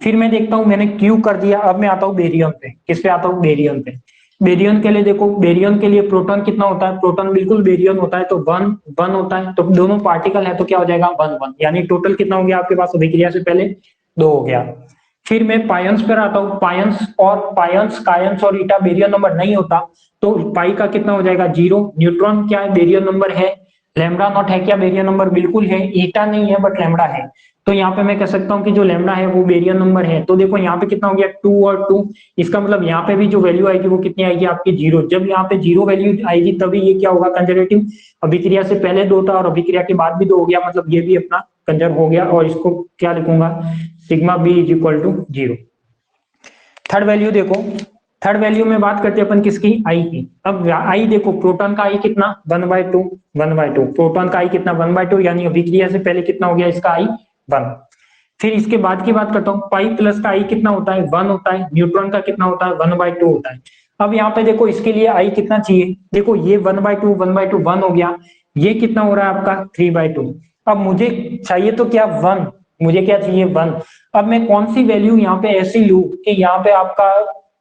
फिर मैं देखता हूं मैंने क्यू कर दिया, अब मैं आता हूं बेरियम पे। किस पे आता हूं, बेरियम पे। बेरियम के लिए देखो, बेरियम के लिए प्रोटॉन कितना होता है, प्रोटॉन बिल्कुल बेरियम होता है तो वन वन होता है, तो दोनों पार्टिकल है तो क्या हो जाएगा वन वन, यानी टोटल कितना हो गया आपके पास अभिक्रिया से पहले दो हो गया। फिर मैं पायंस पर आता हूँ, पायंस कायंस और ईटा बेरियम नंबर नहीं होता, तो पाई का कितना हो जाएगा जीरो। न्यूट्रॉन क्या है, बेरियम नंबर है। लैम्बडा नॉट है क्या, बेरियम नंबर बिल्कुल है। ईटा नहीं है बट लैम्बडा है, तो यहाँ पे मैं कह सकता हूँ कि जो लैम्बडा है वो बेरियम नंबर है। तो देखो यहाँ पे कितना हो गया टू और टू, इसका मतलब यहाँ पे भी जो वैल्यू आएगी वो कितनी आएगी आपकी जीरो। जब यहाँ पे जीरो वैल्यू आएगी तभी ये क्या होगा कंजर्वेटिव। अभिक्रिया से पहले दो था और अभिक्रिया के बाद भी दो हो गया, मतलब ये भी अपना कंजर्व हो गया। और इसको क्या लिखूंगा, sigma B is equal to zero. Third value देखो, थर्ड वैल्यू में बात करते हैं अपन किसकी, आई की। अब आई देखो, प्रोटॉन का आई कितना वन बाय टू, प्रोटॉन का आई कितना वन बाय टू, यानी अभिक्रिया से पहले कितना हो गया इसका आई वन। फिर इसके बाद की बात करता हूँ, पाई प्लस का आई कितना होता है वन होता है, न्यूट्रॉन का कितना होता है वन बाय टू होता है। अब यहाँ पे देखो इसके लिए आई कितना चाहिए, देखो ये वन बाय टू वन हो गया, ये कितना हो रहा है आपका थ्री बाय टू। अब मुझे चाहिए तो क्या वन, मुझे क्या चाहिए वन। अब मैं कौन सी वैल्यू यहाँ पे ऐसी लू कि यहाँ पे आपका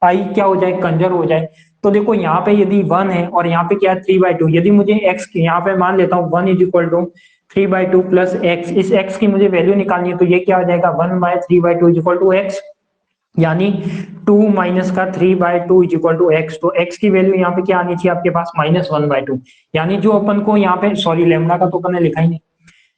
आई क्या हो जाए कंजर्व हो जाए। तो देखो यहाँ पे यदि वन है और यहाँ पे क्या है थ्री बाय टू, यदि मुझे एक्स यहाँ पे मान लेता हूँ one is equal to three by two plus X, इस एक्स की मुझे वैल्यू निकालनी है, तो ये क्या हो जाएगा one by three by two is equal to X, यानी टू माइनस का three by two is equal to X. तो एक्स की वैल्यू यहाँ पे क्या आनी चाहिए आपके पास माइनस वन बाय टू, यानी जो अपन को यहाँ पे सॉरी लैम्बडा का तो अपन ने लिखा ही नहीं,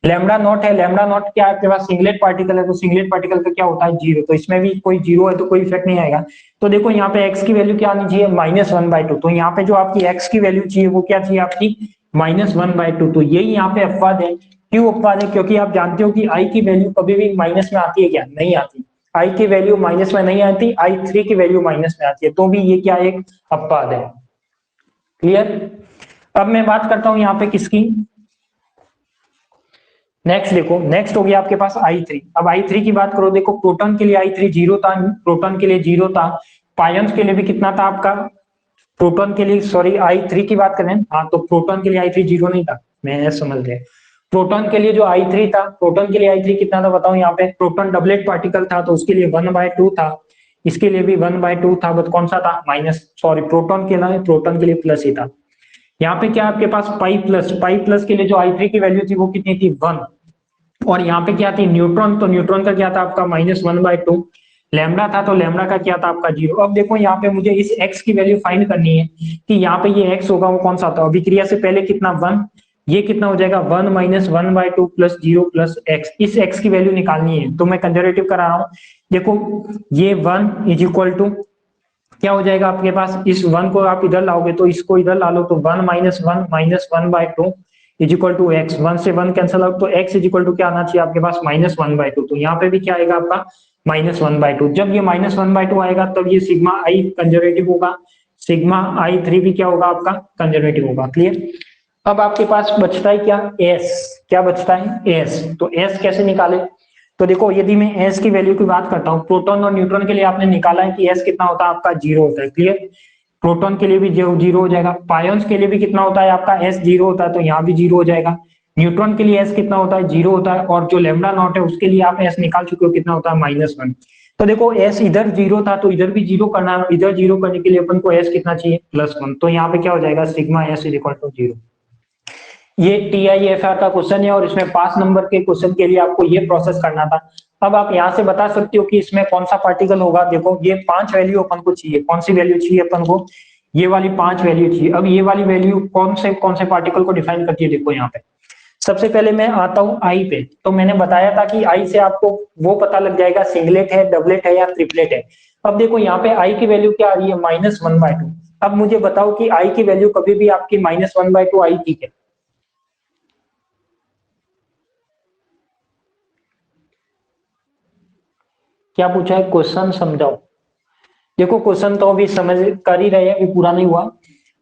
लैम्बडा नॉट है, लैम्बडा नॉट क्या है आपके पास सिंगलेट पार्टिकल है, तो सिंगलेट पार्टिकल का क्या होता है जीरो, तो इसमें भी कोई जीरो है तो कोई इफेक्ट नहीं आएगा। तो देखो यहाँ पे एक्स की वैल्यू क्या आनी चाहिए माइनस वन बाय टू, तो यहाँ पे जो आपकी एक्स की वैल्यू चाहिए वो क्या चाहिए आपकी माइनस वन बाय टू। तो यही यहाँ पे अपवाद है। क्यों अपवाद है, क्योंकि आप जानते हो कि आई की वैल्यू कभी भी माइनस में आती है क्या, नहीं आती। आई की वैल्यू माइनस में नहीं आती, आई थ्री की वैल्यू माइनस में आती है, तो भी ये क्या एक अपवाद है। क्लियर। अब मैं बात करता हूं यहाँ पे किसकी, नेक्स्ट देखो, नेक्स्ट हो गया आपके पास आई थ्री। अब आई थ्री की बात करो, देखो प्रोटॉन के लिए आई थ्री जीरो था, प्रोटॉन के लिए जीरो था, पायंस के लिए भी कितना था आपका, प्रोटॉन के लिए सॉरी आई थ्री की बात करें, हाँ तो प्रोटॉन के लिए आई थ्री जीरो नहीं था, मैं समझ गया। प्रोटॉन के लिए जो आई थ्री था, प्रोटॉन के लिए आई थ्री कितना था बताओ यहाँ पे, प्रोटॉन डबलेट पार्टिकल था तो उसके लिए वन बाय टू था, इसके लिए भी वन बाय टू था, बट कौन सा था माइनस, सॉरी प्रोटॉन के लिए, प्रोटॉन के लिए प्लस ही था। यहाँ पे क्या आपके पास पाई प्लस के लिए जो आई थ्री की वैल्यू थी वो कितनी थी वन, और यहाँ पे क्या थी न्यूट्रॉन, तो न्यूट्रॉन का क्या था आपका minus one by to, lambda था तो लैम्बडा का क्या था आपका जीरो। अब देखो यहाँ पे मुझे इस x की वैल्यू फाइंड करनी है कि यहाँ पे ये x होगा वो कौन सा था, अभिक्रिया से पहले कितना वन, ये कितना हो जाएगा one minus one by two plus zero plus X, इस x की वैल्यू निकालनी है। तो मैं कंजर्वेटिव करा रहा हूँ, देखो ये वन इज इक्वल टू क्या हो जाएगा आपके पास, इस वन को आप इधर लाओगे तो इसको इधर ला लो, तो one minus one by two is equal to X, one से वन कैंसिल आउट, तो एक्स इज इक्वल टू क्या आना चाहिए आपके पास माइनस वन बाय टू। तो यहाँ पे भी क्या आएगा आपका माइनस वन बाय टू। जब ये माइनस वन बाय टू आएगा तब ये सिग्मा आई कंजर्वेटिव होगा, सिग्मा आई थ्री भी क्या होगा आपका कंजर्वेटिव होगा। क्लियर। अब आपके पास बचता है क्या एस, क्या बचता है एस, तो एस कैसे निकाले, तो देखो यदि मैं एस की वैल्यू की बात करता हूँ, प्रोटॉन और न्यूट्रॉन के लिए आपने निकाला है कि एस कितना होता है आपका जीरो होता है। क्लियर। प्रोटॉन के लिए भी जीरो हो जाएगा, पायंस के लिए भी कितना होता है आपका एस जीरो होता है, तो यहाँ भी जीरो हो जाएगा। न्यूट्रॉन के लिए एस कितना होता है जीरो होता है, और जो लैम्बडा नॉट है उसके लिए आप एस निकाल चुके हो कितना होता है माइनस वन। तो देखो एस इधर जीरो था तो इधर भी जीरो करना है, इधर जीरो करने के लिए अपन को एस कितना चाहिए प्लस वन, तो यहाँ पे क्या हो जाएगा sigma S is equal to zero. ये TIFR का क्वेश्चन है और इसमें 5 नंबर के क्वेश्चन के लिए आपको ये प्रोसेस करना था। अब आप यहाँ से बता सकते हो कि इसमें कौन सा पार्टिकल होगा। देखो ये 5 वैल्यू अपन को चाहिए, कौन सी वैल्यू चाहिए अपन को, ये वाली 5 वैल्यू चाहिए। अब ये वाली वैल्यू कौन से पार्टिकल को डिफाइन करती है, देखो यहाँ पे सबसे पहले मैं आता हूँ आई पे। तो मैंने बताया था कि आई से आपको वो पता लग जाएगा सिंगलेट है, डबलेट है या ट्रिपलेट है। अब देखो यहाँ पे आई की वैल्यू क्या आ रही है माइनस वन बाय टू, अब मुझे बताओ कि आई की वैल्यू कभी भी आपकी -1/2 आई थी क्या? क्या पूछा है क्वेश्चन समझाओ। देखो क्वेश्चन तो अभी समझ कर ही रहे हैं, अभी पूरा नहीं हुआ।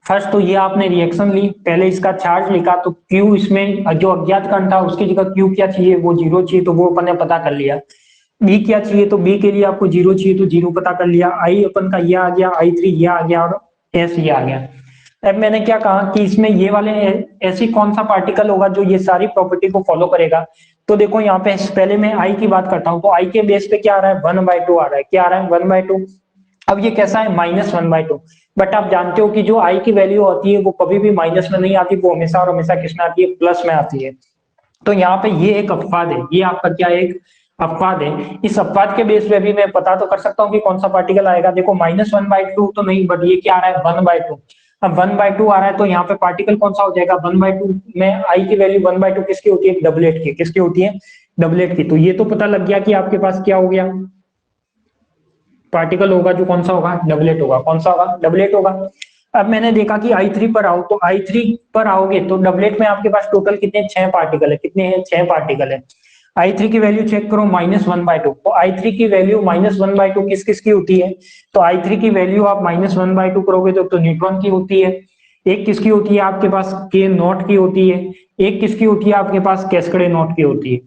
फर्स्ट तो ये आपने रिएक्शन ली, पहले इसका चार्ज लिखा, तो Q इसमें जो अज्ञात कण था उसकी जगह Q क्या चाहिए, वो 0 चाहिए, तो वो अपन ने पता कर लिया। B क्या चाहिए, तो B के लिए आपको 0 चाहिए, तो 0 पता कर लिया। I अपन का ये आ गया, I3 ये आ गया, और S ये आ गया। अब मैंने क्या कहा कि इसमें ये वाले ऐसी कौन सा पार्टिकल होगा जो ये सारी प्रॉपर्टी को फॉलो करेगा। तो देखो यहाँ पे पहले मैं आई की बात करता हूँ, तो आई के बेस पे क्या आ रहा है, 1/2 आ रहा है। क्या आ रहा है, 1/2। अब ये कैसा है, -1/2। बट आप जानते हो कि जो आई की वैल्यू होती है वो कभी भी माइनस में नहीं आती, वो हमेशा और हमेशा किस में आती है, प्लस में आती है। तो यहाँ पे ये एक अपवाद है, ये आपका क्या है, एक अपवाद है। इस अपवाद के बेस पे भी मैं पता तो कर सकता हूँ कि कौन सा पार्टिकल आएगा। देखो -1/2 तो नहीं, बट ये क्या आ रहा है, 1/2। अब 1/2 आ रहा है तो यहाँ पे पार्टिकल कौन सा हो जाएगा, 1/2 में आई की वैल्यू 1/2 किसकी होती है, डबलेट की। किसकी होती है, डबलेट की। तो ये तो पता लग गया कि आपके पास क्या हो गया, पार्टिकल होगा जो कौन सा होगा, डबलेट होगा। कौन सा होगा, डबलेट होगा। अब मैंने देखा कि I3 पर आओ, तो I3 पर आओगे तो डबलेट में आपके पास टोटल कितने, 6 पार्टिकल है। कितने हैं, 6 पार्टिकल है। I3 की वैल्यू चेक करो, -1/2। तो I3 की वैल्यू -1/2 किस किस की होती है, तो I3 की वैल्यू आप -1/2 करोगे तो न्यूट्रॉन की होती है। एक किसकी होती है आपके पास, K0 की होती है। एक किसकी होती है आपके पास, कैस्केडे नॉट की होती है,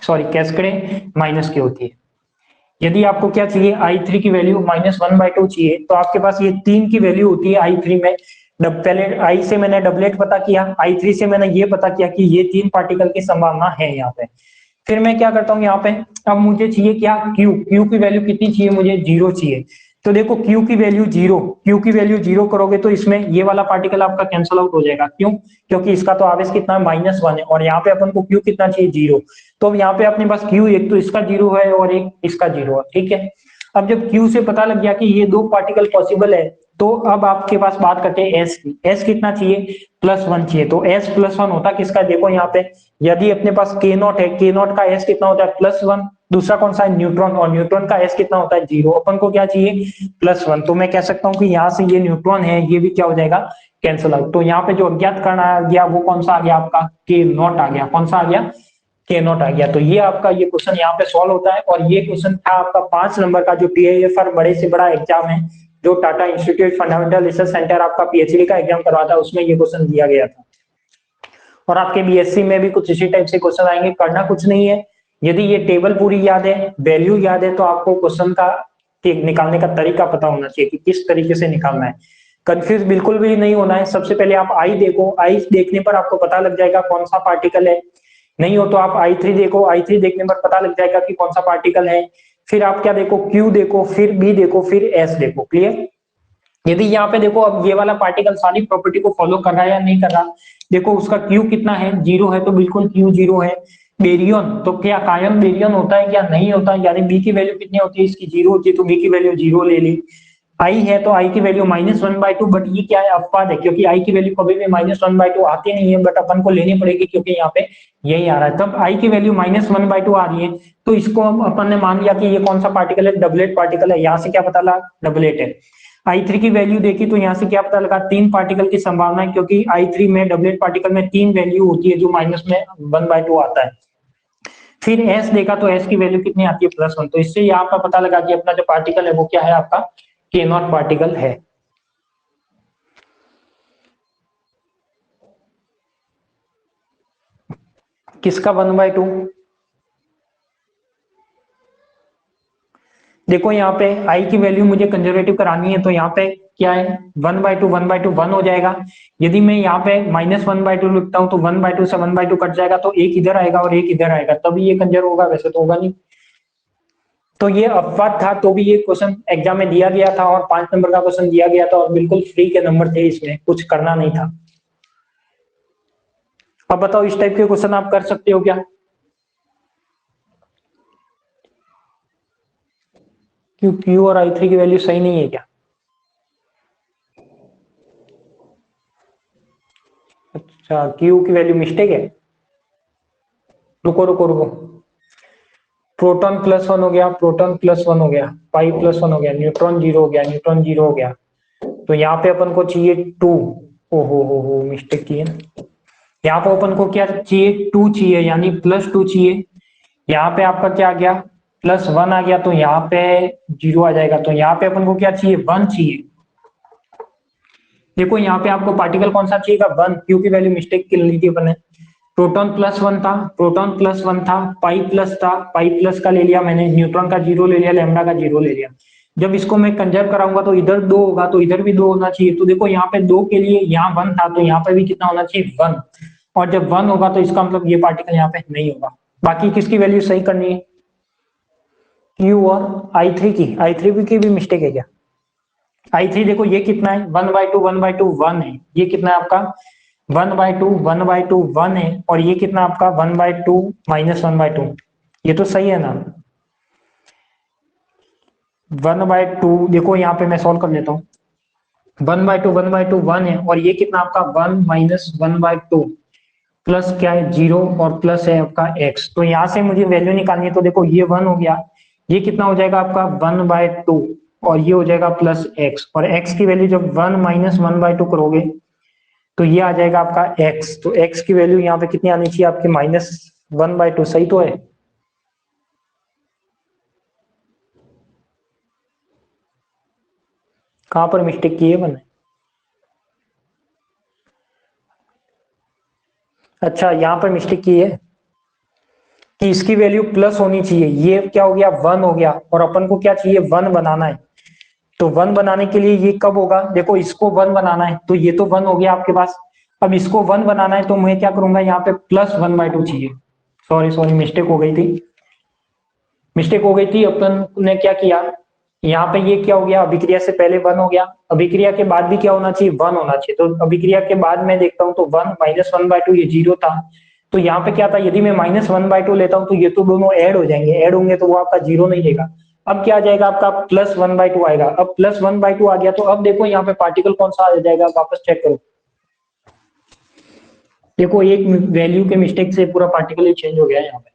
सॉरी कैस्केडे माइनस की होती है। यदि आपको क्या चाहिए, I3 की वैल्यू -1/2 चाहिए, तो आपके पास ये 3 की वैल्यू होती है I3 में। पहले I से मैंने डबलेट पता किया, I3 से मैंने ये पता किया कि ये 3 पार्टिकल की संभावना है यहाँ पे। फिर मैं क्या करता हूँ यहाँ पे, अब मुझे चाहिए क्या, Q की वैल्यू कितनी चाहिए, मुझे 0 चाहिए। तो देखो Q की वैल्यू 0, Q की वैल्यू 0 करोगे तो इसमें ये वाला पार्टिकल आपका कैंसल आउट हो जाएगा। क्यों, क्योंकि इसका तो आवेश कितना है, -1 है, और यहाँ पे अपन को Q कितना चाहिए, 0। तो अब यहाँ पे अपने पास Q एक तो इसका 0 है और एक इसका 0 है, ठीक है। अब जब Q से पता लग गया कि ये दो पार्टिकल पॉसिबल है, तो अब आपके पास बात करते हैं S की। S कितना चाहिए, +1 चाहिए। तो S +1 होता किसका, देखो यहाँ पे यदि अपने पास K0 है, K0 का S कितना होता है, +1। दूसरा कौन सा है, न्यूट्रॉन, और न्यूट्रॉन का S कितना होता है, 0। अपन को क्या चाहिए, +1। तो मैं कह सकता हूँ कि यहाँ से ये न्यूट्रॉन है, ये भी क्या हो जाएगा, कैंसिल आउट। तो यहाँ पे जो अज्ञात कण आ गया वो कौन सा आ गया आपका, K0 आ गया। कौन सा आ गया, K0 आ गया। तो ये आपका ये क्वेश्चन यहाँ पे सॉल्व होता है। और ये क्वेश्चन था आपका 5 नंबर का, जो TIFR बड़े से बड़ा एग्जाम है, जो Tata institute fundamental research centre आपका PhD का एग्जाम करवाता है, उसमें ये क्वेश्चन दिया गया था। और आपके BSc में भी कुछ इसी टाइप से क्वेश्चन आएंगे। करना कुछ नहीं है, यदि ये टेबल पूरी याद है, वैल्यू याद है, तो आपको क्वेश्चन का निकालने का तरीका पता होना चाहिए कि किस तरीके से निकालना है। कंफ्यूज बिल्कुल भी नहीं होना है। सबसे पहले आप आई देखो, आई देखने पर आपको पता लग जाएगा कौन सा पार्टिकल है। नहीं हो तो आप I3 देखो, I3 देखने पर पता लग जाएगा कि कौन सा पार्टिकल है। फिर आप क्या देखो, Q देखो, फिर B देखो, फिर S देखो। क्लियर। यदि यहाँ पे देखो अब ये वाला पार्टिकल सारी प्रॉपर्टी को फॉलो कर रहा है या नहीं कर रहा, देखो उसका Q कितना है, 0 है, तो बिल्कुल Q 0 है। बेरियन, तो क्या कायम बेरियन होता है क्या, नहीं होता। यानी B की वैल्यू कितनी होती है, इसकी 0 होती है, तो B की वैल्यू 0 ले ली। आई है तो आई की वैल्यू -1/2, बट ये क्या है, अपवाद है, क्योंकि आई की वैल्यू कभी भी -1/2 आती नहीं है, बट अपन को लेनी पड़ेगी क्योंकि यहाँ पे यही आ रहा है। तब आई की वैल्यू -1/2 आ रही है, तो इसको अपन ने मान लिया कि ये कौन सा पार्टिकल है, डबलेट पार्टिकल है। यहाँ से क्या पता लगा, डबलेट है। I3 की वैल्यू देखी तो यहाँ से क्या पता लगा, 3 पार्टिकल की संभावना है, क्योंकि I3 में डबलेट पार्टिकल में 3 वैल्यू होती है जो -1/2 आता है। फिर S देखा तो S की वैल्यू कितनी आती है, +1। तो इससे यहाँ पर पता लगा कि अपना जो पार्टिकल है वो क्या है, आपका K0 पार्टिकल है। किसका 1/2, देखो यहाँ पे आई की वैल्यू मुझे कंजर्वेटिव करानी है, तो यहाँ पे क्या है, 1/2 1/2 1 हो जाएगा। यदि मैं यहाँ पे -1/2 लिखता हूँ तो 1/2 से 1/2 कट जाएगा, तो एक इधर आएगा और एक इधर आएगा, तभी ये कंजर होगा, वैसे तो होगा नहीं। तो ये अपवाद था, तो भी ये क्वेश्चन एग्जाम में दिया गया था, और 5 नंबर का क्वेश्चन दिया गया था, और बिल्कुल फ्री के नंबर थे, इसमें कुछ करना नहीं था। अब बताओ इस टाइप के क्वेश्चन आप कर सकते हो क्या, क्यू और I3 की वैल्यू सही नहीं है क्या, अच्छा क्यू की वैल्यू मिस्टेक है। रुको रुको रुको, प्रोटॉन +1 हो गया, प्रोटॉन +1 हो गया, पाई +1 हो गया, न्यूट्रॉन 0 हो गया, न्यूट्रॉन 0 हो गया, तो यहाँ पे अपन को चाहिए 2। हो मिस्टेक की है ना। यहाँ पे अपन को क्या चाहिए, 2 चाहिए, यानी +2 चाहिए। यहाँ पे आपका क्या आ गया, +1 आ गया, तो यहाँ पे 0 आ जाएगा। तो यहाँ पे अपन को क्या चाहिए, 1 चाहिए। देखो यहाँ पे आपको पार्टिकल कौन सा चाहिएगा, 1, क्यू की वैल्यू मिस्टेक कर ली थी अपन ने। प्रोटॉन +1 था, प्रोटॉन +1 था, पाई प्लस था, पाई प्लस का ले लिया मैंने, न्यूट्रॉन का 0 ले लिया, लैम्डा का 0 ले लिया। जब इसको मैं कंजर्व कराऊंगा तो इधर 2 होगा, तो इधर भी 2 होना चाहिए। तो देखो यहाँ पे 2 के लिए यहाँ 1 था, तो यहाँ पे भी कितना होना चाहिए, 1। और जब 1 होगा तो इसका मतलब ये पार्टिकल यहाँ पे नहीं होगा। बाकी किसकी वैल्यू सही करनी है, क्यू और I3 की। I3 की भी मिस्टेक है क्या, I3 देखो ये कितना है, 1/2 1/2 1 है। ये कितना है आपका 1/2 1/2 1 है। और ये कितना आपका 1/2 -1/2। ये तो सही है ना। 1/2 देखो यहाँ पे मैं सॉल्व कर लेता हूँ। 1/2 1/2 1 है, और ये कितना आपका 1 -1/2 प्लस क्या है 0, और प्लस है आपका x। तो यहाँ से मुझे वैल्यू निकालनी है। तो देखो ये 1 हो गया, ये कितना हो जाएगा आपका 1/2, और ये हो जाएगा +x। और x की वैल्यू जब 1 -1/2 करोगे तो ये आ जाएगा आपका x। तो x की वैल्यू यहाँ पे कितनी आनी चाहिए आपके -1/2। सही तो है। कहां पर मिस्टेक की है मैंने, अच्छा यहाँ पर मिस्टेक की है कि इसकी वैल्यू प्लस होनी चाहिए। ये क्या हो गया 1 हो गया, और अपन को क्या चाहिए 1 बनाना है। तो 1 बनाने के लिए ये कब होगा, देखो इसको 1 बनाना है, तो ये तो 1 हो गया आपके पास। अब इसको 1 बनाना है तो मैं क्या करूंगा, यहाँ पे +1/2 चाहिए। सॉरी मिस्टेक हो गई थी, मिस्टेक हो गई थी। अपन ने क्या किया, यहाँ पे ये क्या हो गया, अभिक्रिया से पहले 1 हो गया, अभिक्रिया के बाद भी क्या होना चाहिए 1 होना चाहिए। तो अभिक्रिया के बाद मैं देखता हूँ तो 1 -1/2 ये 0 था। तो यहाँ पे क्या था, यदि मैं -1/2 लेता हूँ तो ये तो दोनों ऐड हो जाएंगे, ऐड होंगे तो वो आपका 0 नहीं देगा। अब क्या आ जाएगा आपका +1/2 आएगा। अब +1/2 आ गया, तो अब देखो यहाँ पे पार्टिकल कौन सा आ जाएगा, वापस चेक करो। देखो एक वैल्यू के मिस्टेक से पूरा पार्टिकल ही चेंज हो गया है यहाँ पे।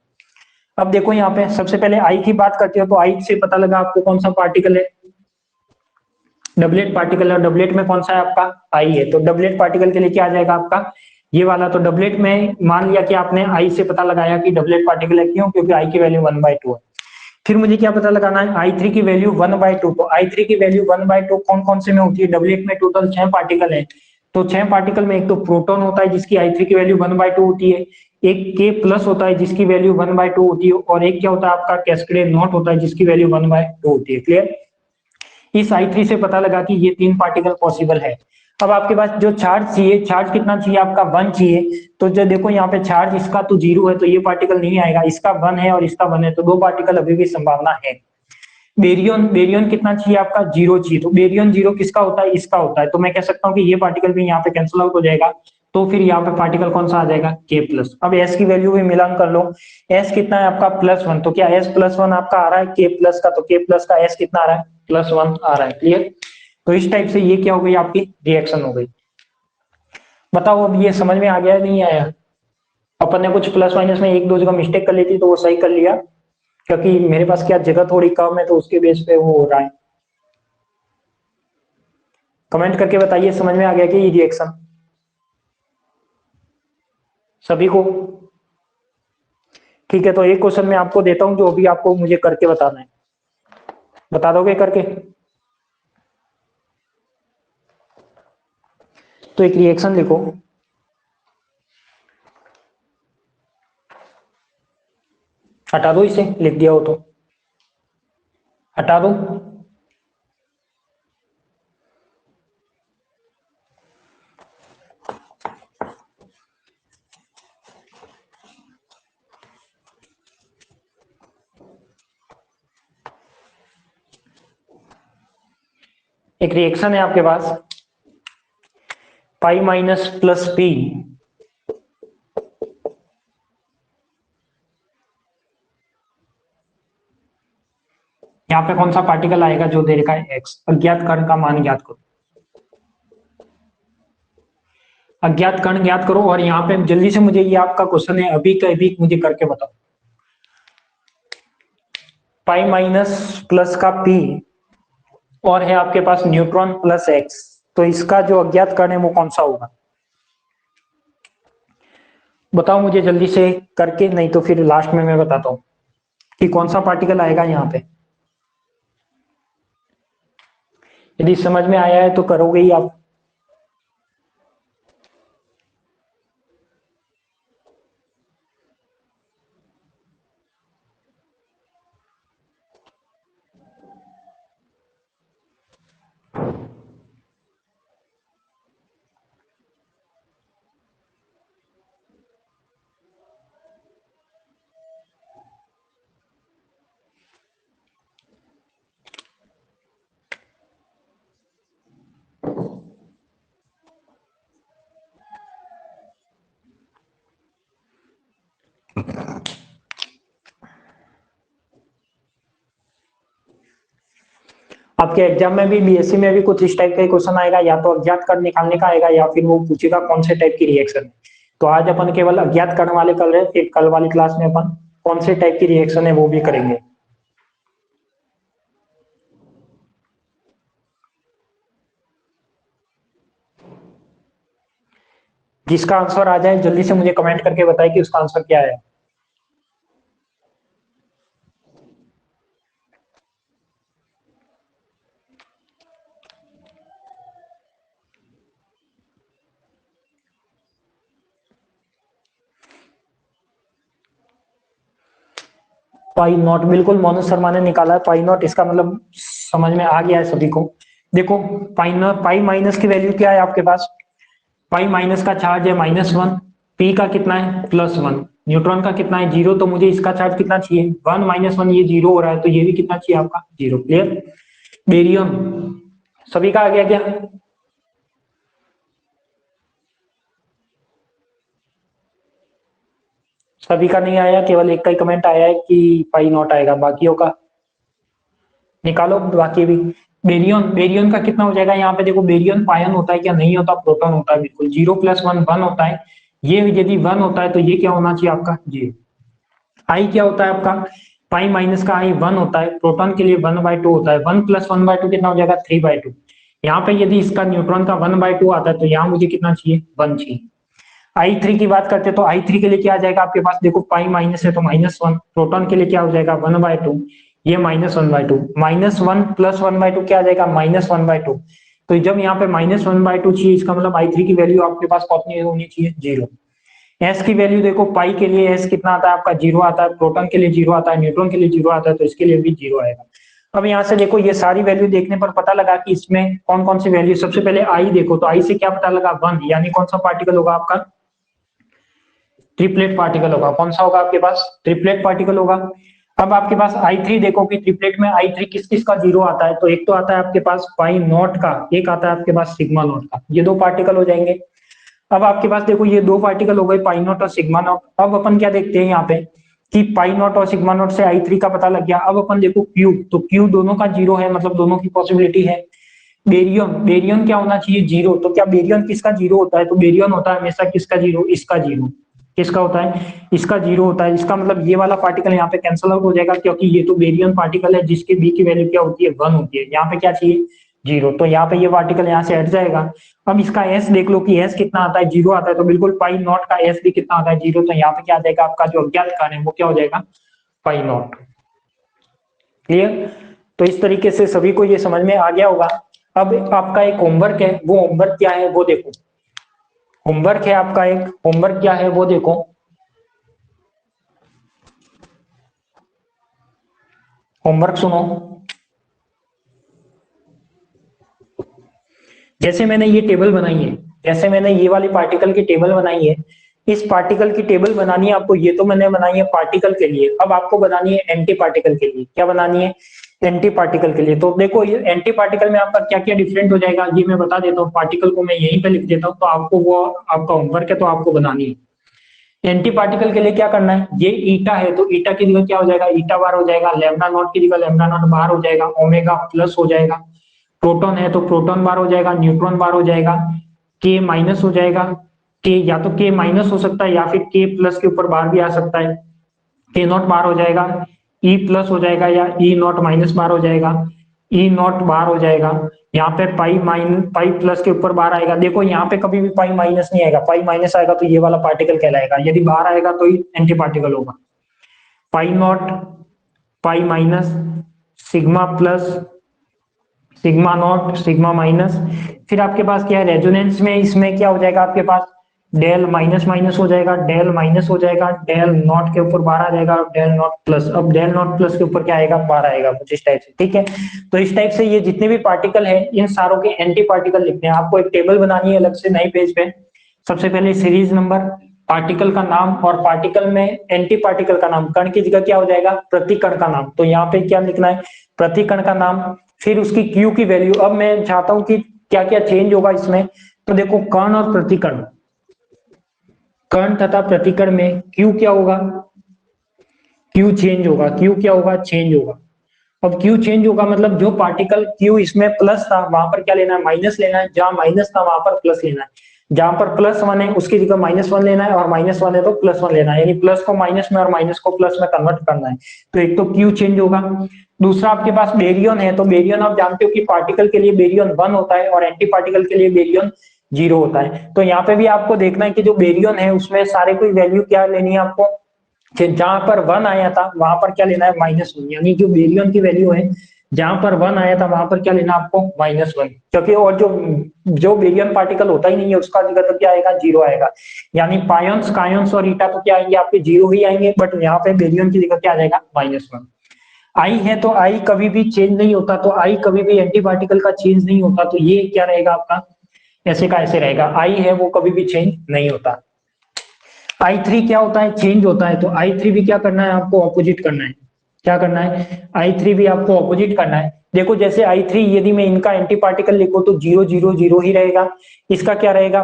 अब देखो यहाँ पे सबसे पहले आई की बात करते हो, तो आई से पता लगा आपको कौन सा पार्टिकल है, डबलेट पार्टिकल है। डबलेट में कौन सा है आपका आई है। तो डबलेट पार्टिकल के लिए क्या आ जाएगा आपका ये वाला। तो डबलेट में मान लिया कि आपने आई से पता लगाया कि डबलेट पार्टिकल है, क्यों, क्योंकि आई की वैल्यू 1/2 है। फिर मुझे क्या पता लगाना है, I3 की वैल्यू 1/2। तो I3 की वैल्यू 1/2 कौन कौन से में होती है, डबलेट में टोटल 6 पार्टिकल है। तो 6 पार्टिकल में एक तो प्रोटॉन होता है जिसकी I3 की वैल्यू 1/2 होती है, एक K+ होता है जिसकी वैल्यू 1/2 होती है, और एक क्या होता है आपका कैस्केड नॉट होता है जिसकी वैल्यू 1/2 होती है। क्लियर। इस I3 से पता लगा कि ये 3 पार्टिकल पॉसिबल है। अब आपके पास जो चार्ज चाहिए, चार्ज कितना चाहिए आपका 1 चाहिए। तो जो देखो यहाँ पे चार्ज इसका तो 0 है, तो ये पार्टिकल नहीं आएगा। इसका 1 है और इसका 1 है, तो 2 पार्टिकल अभी भी संभावना है। बेरियन बेरियन कितना चाहिए आपका 0 चाहिए। तो बेरियन 0 किसका होता है, इसका होता है। तो मैं कह सकता हूँ कि ये पार्टिकल भी यहाँ पे कैंसिल आउट हो जाएगा। तो फिर यहाँ पे पार्टिकल कौन सा आ जाएगा K+। अब S की वैल्यू भी मिलान कर लो। S कितना है आपका +1। तो क्या S+1 आपका आ रहा है K+ का, तो K+ का S कितना आ रहा है +1 आ रहा है। क्लियर। तो इस टाइप से ये क्या हो गई आपकी रिएक्शन हो गई। बताओ अब ये समझ में आ गया नहीं आया। अपन ने कुछ प्लस माइनस में एक दो जगह मिस्टेक कर ली थी तो वो सही कर लिया, क्योंकि मेरे पास क्या जगह थोड़ी कम है, तो उसके बेस पे वो हो रहा है। कमेंट करके बताइए समझ में आ गया कि ये रिएक्शन सभी को। ठीक है, तो एक क्वेश्चन मैं आपको देता हूं जो अभी आपको मुझे करके बताना है। बता दोगे करके। तो एक रिएक्शन लिखो, हटा दो इसे, लिख दिया हो तो हटा दो। एक रिएक्शन है आपके पास पाई माइनस प्लस पी, यहाँ पे कौन सा पार्टिकल आएगा जो दे रखा है एक्स। अज्ञात कण का मान ज्ञात करो, अज्ञात कण ज्ञात करो। और यहाँ पे जल्दी से मुझे ये आपका क्वेश्चन है, अभी का अभी मुझे करके बताओ। पाई माइनस प्लस का पी और है आपके पास न्यूट्रॉन प्लस एक्स। तो इसका जो अज्ञात कण है वो कौन सा होगा? बताओ मुझे जल्दी से करके, नहीं तो फिर लास्ट में मैं बताता हूँ कि कौन सा पार्टिकल आएगा यहाँ पे। यदि समझ में आया है तो करोगे ही आप। आपके एग्जाम में भी, बीएससी में भी कुछ इस टाइप का क्वेश्चन आएगा, या तो अज्ञात कण निकालने का आएगा या फिर वो पूछेगा कौन से टाइप की रिएक्शन। तो आज अपन केवल अज्ञात कण वाले कर रहे हैं, फिर कल वाली क्लास में अपन कौन से टाइप की रिएक्शन है वो भी करेंगे। जिसका आंसर आ जाए जल्दी से मुझे कमेंट करके बताए कि उसका आंसर क्या है। पाई नॉट, बिल्कुल मनोज शर्मा ने निकाला है पाई नॉट। इसका मतलब समझ में आ गया है सभी को। देखो पाई नॉट, पाई माइनस की वैल्यू क्या है आपके पास? पाई माइनस का चार्ज है -1, पी का कितना है +1, न्यूट्रॉन का कितना है 0, तो मुझे इसका चार्ज कितना चाहिए 1 -1, ये 0 हो रहा है तो ये भी कितना चाहिए आपका 0। क्लियर? बेरियम सभी का आ गया क्या? सभी का नहीं आया, केवल एक का ही कमेंट आया है कि पाई नॉट आएगा, बाकियों का निकालो बाकी भी। बेरियन, बेरियन का कितना हो जाएगा यहाँ पे? देखो बेरियन पायन होता है क्या? नहीं होता, प्रोटॉन होता है। बिल्कुल 0 + 1 1 होता है। ये यदि 1 होता है तो ये क्या होना चाहिए आपका 0। आई क्या होता है आपका? पाई माइनस का आई 1 होता है, प्रोटॉन के लिए 1/2 होता है। 1 + 1/2 कितना हो जाएगा 3/2। यहाँ पे यदि इसका न्यूट्रॉन का 1/2 आता है तो यहाँ मुझे कितना चाहिए 1 चाहिए। I3 की बात करते हैं तो I3 के लिए क्या आ जाएगा आपके पास? देखो पाई माइनस है तो -1, प्रोटॉन के लिए क्या हो जाएगा 1/2, ये -1/2, -1 + 1/2 क्या आ जाएगा -1/2। तो जब यहाँ पे -1/2 चाहिए, इसका मतलब I3 की वैल्यू आपके पास कितनी होनी चाहिए 0। एस की वैल्यू देखो, पाई के लिए एस कितना आता है आपका 0 आता है, प्रोटॉन के लिए 0 आता है, न्यूट्रॉन के लिए 0 आता है, तो इसके लिए भी 0 आएगा। अब यहाँ से देखो ये सारी वैल्यू देखने पर पता लगा कि इसमें कौन कौन सी वैल्यू। सबसे पहले आई देखो, तो आई से क्या पता लगा 1, यानी कौन सा पार्टिकल होगा आपका ट्रिपलेट पार्टिकल होगा। कौन सा होगा आपके पास? ट्रिपलेट पार्टिकल होगा। अब आपके पास I3 देखो कि ट्रिपलेट में I3 किस किस का 0 आता है, तो एक तो आता है आपके पास पाई नॉट का, एक आता है आपके पास सिग्मा नॉट का, ये दो पार्टिकल हो जाएंगे। अब आपके पास देखो ये दो पार्टिकल हो गए पाई नॉट और सिग्मा नॉट। अब अपन क्या देखते हैं यहाँ पे कि पाई नॉट और सिग्मा नॉट से I3 का पता लग गया। अब अपन देखो क्यू, तो क्यू दोनों का 0 है, मतलब दोनों की पॉसिबिलिटी है। बेरियम, बेरियम क्या होना चाहिए 0, तो क्या बेरियम किसका 0 होता है? तो बेरियम होता है हमेशा किसका 0? इसका 0। किसका होता है? इसका 0 होता है। इसका मतलब ये वाला पार्टिकल यहाँ पे कैंसल आउट हो जाएगा, क्योंकि ये तो बेरियम पार्टिकल है जिसके बी की वैल्यू क्या होती है 1 होती है। यहाँ पे क्या चाहिए 0, तो यहाँ पे ये पार्टिकल यहाँ से हट जाएगा। अब इसका एस देख लो कि एस कितना आता है 0 आता है, तो बिल्कुल पाई नॉट का एस भी कितना आता है 0, तो यहाँ पे क्या आ जाएगा आपका जो अज्ञात कण है वो क्या हो जाएगा पाई नॉट। क्लियर? तो इस तरीके से सभी को ये समझ में आ गया होगा। अब आपका एक होमवर्क है, वो होमवर्क क्या है वो देखो। होमवर्क है आपका एक, होमवर्क क्या है वो देखो। होमवर्क सुनो। जैसे मैंने ये टेबल बनाई है, जैसे मैंने ये वाली पार्टिकल की टेबल बनाई है, इस पार्टिकल की टेबल बनानी है आपको। ये तो मैंने बनाई है पार्टिकल के लिए, अब आपको बनानी है एंटी पार्टिकल के लिए। क्या बनानी है? एंटी पार्टिकल के लिए। तो देखो ये एंटी पार्टिकल में आपका क्या क्या डिफरेंट हो जाएगा ये मैं बता देता हूँ। पार्टिकल को मैं यहीं पे लिख देता हूँ, तो आपको वो आपका होमवर्क है, तो आपको बनानी है। एंटी पार्टिकल के लिए क्या करना है, ये ईटा है तो ईटा की जगह क्या हो जाएगा ईटा बार हो जाएगा, लैम्डा नॉट की जगह लैम्डा नॉट बार हो जाएगा, ओमेगा प्लस हो जाएगा। प्रोटॉन है तो प्रोटॉन बार हो जाएगा, न्यूट्रॉन बार हो जाएगा, के माइनस हो जाएगा। के या तो के माइनस हो सकता है या फिर के प्लस के ऊपर बार भी आ सकता है। के नॉट बार हो जाएगा, ई प्लस हो जाएगा या ई नॉट माइनस बार हो जाएगा। ई नॉट बार हो जाएगा। यहाँ पे पाई प्लस के ऊपर बार आएगा। देखो यहाँ पे कभी भी पाई माइनस नहीं आएगा, पाई माइनस आएगा तो ये वाला पार्टिकल कहलाएगा, यदि बार आएगा तो ही एंटी पार्टिकल होगा। Pi naught, pi minus, sigma plus, sigma naught, sigma minus. फिर आपके पास क्या है रेजोनेंस में, इसमें क्या हो जाएगा आपके पास डेल माइनस माइनस हो जाएगा, डेल माइनस हो जाएगा, डेल नॉट के ऊपर बार आ जाएगा, डेल नॉट प्लस। अब डेल नॉट प्लस के ऊपर क्या आएगा, बार आएगा, कुछ इस टाइप से। ठीक है, तो इस टाइप से ये जितने भी पार्टिकल है इन सारों के एंटी पार्टिकल लिखने हैं। आपको एक टेबल बनानी है अलग से नई पेज पे। सबसे पहले सीरीज नंबर, पार्टिकल का नाम, और पार्टिकल में एंटी पार्टिकल का नाम, कण की जगह क्या हो जाएगा प्रति कण का नाम। तो यहाँ पे क्या लिखना है, प्रति कण का नाम, फिर उसकी क्यू की वैल्यू। अब मैं चाहता हूं कि क्या क्या चेंज होगा इसमें, तो देखो कण और प्रतिकण, कण तथा प्रतिकण में क्यू क्या होगा, क्यू चेंज होगा। क्यू क्या होगा, चेंज होगा। अब क्यू चेंज होगा मतलब जो पार्टिकल क्यू इसमें प्लस था वहां पर क्या लेना है, माइनस लेना है, जहां माइनस था वहां पर प्लस लेना है, जहां पर प्लस वन है उसकी जगह माइनस वन लेना है, और माइनस वन है तो प्लस वन लेना है, यानी प्लस को माइनस में और माइनस को प्लस में कन्वर्ट करना है। तो एक तो क्यू चेंज होगा। दूसरा आपके पास बेरियन है, तो बेरियन आप जानते हो कि पार्टिकल के लिए बेरियन 1 होता है और एंटी पार्टिकल के लिए बेरियन 0 होता है। तो यहाँ पे भी आपको देखना है कि जो बेरियन है उसमें सारे कोई वैल्यू क्या लेनी है आपको, जहां पर 1 आया था वहां पर क्या लेना है, -1, यानी जो बेरियन की वैल्यू है जहां पर 1 आया था वहां पर क्या लेना आपको, -1, क्योंकि और जो जो बेरियन पार्टिकल होता ही नहीं है उसका जगह तो क्या आएगा, 0 आएगा। यानी पायंस, कायंस और ईटा तो क्या आएंगे आपके 0 ही आएंगे, बट यहाँ पे बेरियन की जगह क्या आ जाएगा, -1। आई है तो आई कभी भी चेंज नहीं होता, तो आई कभी भी एंटी पार्टिकल का चेंज नहीं होता, तो ये क्या रहेगा आपका, ऐसे का ऐसे रहेगा। आई है वो कभी भी चेंज नहीं होता। I3 क्या होता है, चेंज होता है। तो I3 भी क्या करना है आपको, ऑपोजिट करना है। क्या करना है, I3 भी आपको ऑपोजिट करना है। देखो जैसे I3 यदि मैं इनका एंटी पार्टिकल लिखूं तो 0 0 0 ही रहेगा। इसका क्या रहेगा,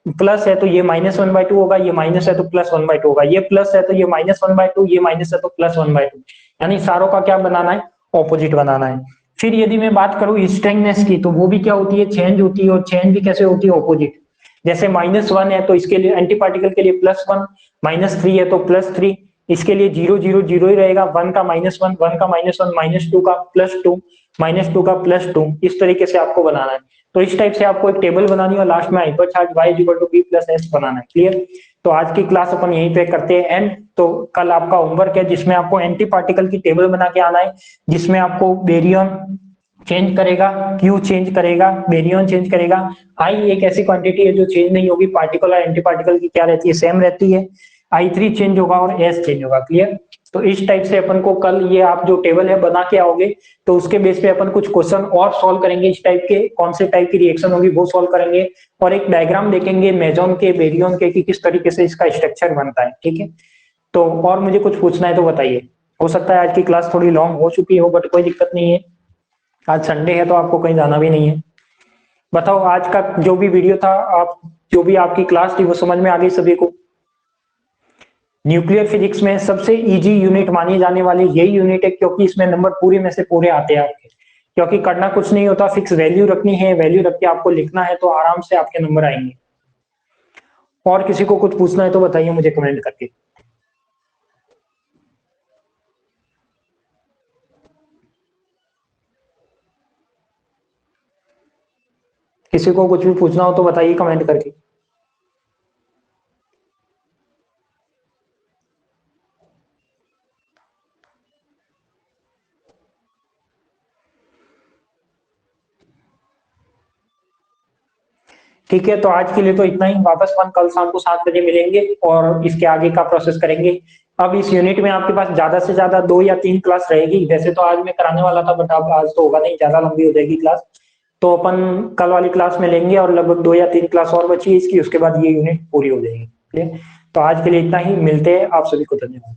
प्लस है तो ये -1/2 होगा, ये माइनस है तो +1/2 होगा, ये प्लस है तो ये -1/2, ये माइनस है तो +1/2। यानी सारों का क्या बनाना है, ऑपोजिट बनाना है। फिर यदि मैं बात करूं स्ट्रेंथनेस की, तो वो भी क्या होती है, चेंज होती है, और चेंज भी कैसे होती है, ऑपोजिट। जैसे -1 है तो इसके लिए एंटी पार्टिकल के लिए +1, -3 है तो +3, इसके लिए 0 0 0 ही रहेगा। 1 का -1, 1 का -1, -2 का +2, -2 का +2, इस तरीके से आपको बनाना है। तो इस टाइप से आपको एक टेबल बनानी है और लास्ट में hyper charge y = b + s बनाना है। क्लियर। तो आज की क्लास अपन यहीं पे करते हैं एंड। तो कल आपका होमवर्क है जिसमें आपको एंटी पार्टिकल की टेबल बना के आना है, जिसमें आपको बेरियम चेंज करेगा, क्यू चेंज करेगा, बेरियन चेंज करेगा। आई एक ऐसी क्वांटिटी है जो चेंज नहीं होगी, पार्टिकल और एंटी पार्टिकल की क्या रहती है, सेम रहती है। I3 चेंज होगा और एस चेंज होगा। क्लियर। तो इस टाइप से अपन को कल ये आप जो टेबल है बना के आओगे तो उसके बेस पे अपन कुछ क्वेश्चन और सॉल्व करेंगे। इस टाइप के कौन से टाइप की रिएक्शन होगी वो सॉल्व करेंगे, और एक डायग्राम देखेंगे मेजॉन के, बेरियन के, कि किस तरीके से इसका स्ट्रक्चर बनता है। ठीक है। तो और मुझे कुछ पूछना है तो बताइए। हो सकता है आज की क्लास थोड़ी लॉन्ग हो चुकी हो, बट कोई दिक्कत नहीं है, आज संडे है तो आपको कहीं जाना भी नहीं है। बताओ आज का जो भी वीडियो था, आप जो भी आपकी क्लास थी वो समझ में आ गई सभी को। न्यूक्लियर फिजिक्स में सबसे इजी यूनिट मानी जाने वाली यही यूनिट है, क्योंकि इसमें नंबर पूरे में से पूरे आते हैं आपके। क्योंकि करना कुछ नहीं होता, फिक्स वैल्यू रखनी है, वैल्यू रख के आपको लिखना है, तो आराम से आपके नंबर आएंगे। और किसी को कुछ पूछना है तो बताइए मुझे कमेंट करके। किसी को कुछ भी पूछना हो तो बताइए कमेंट करके। ठीक है, तो आज के लिए तो इतना ही। वापस हम कल शाम को 7 बजे मिलेंगे और इसके आगे का प्रोसेस करेंगे। अब इस यूनिट में आपके पास ज्यादा से ज्यादा 2 या 3 क्लास रहेगी। वैसे तो आज मैं कराने वाला था, बट अब आज तो होगा नहीं, ज्यादा लंबी हो जाएगी क्लास। तो अपन कल वाली क्लास में लेंगे और लगभग 2 या 3 क्लास और बची है इसकी, उसके बाद ये यूनिट पूरी हो जाएगी। ठीक है, तो आज के लिए इतना ही। मिलते हैं, आप सभी को धन्यवाद।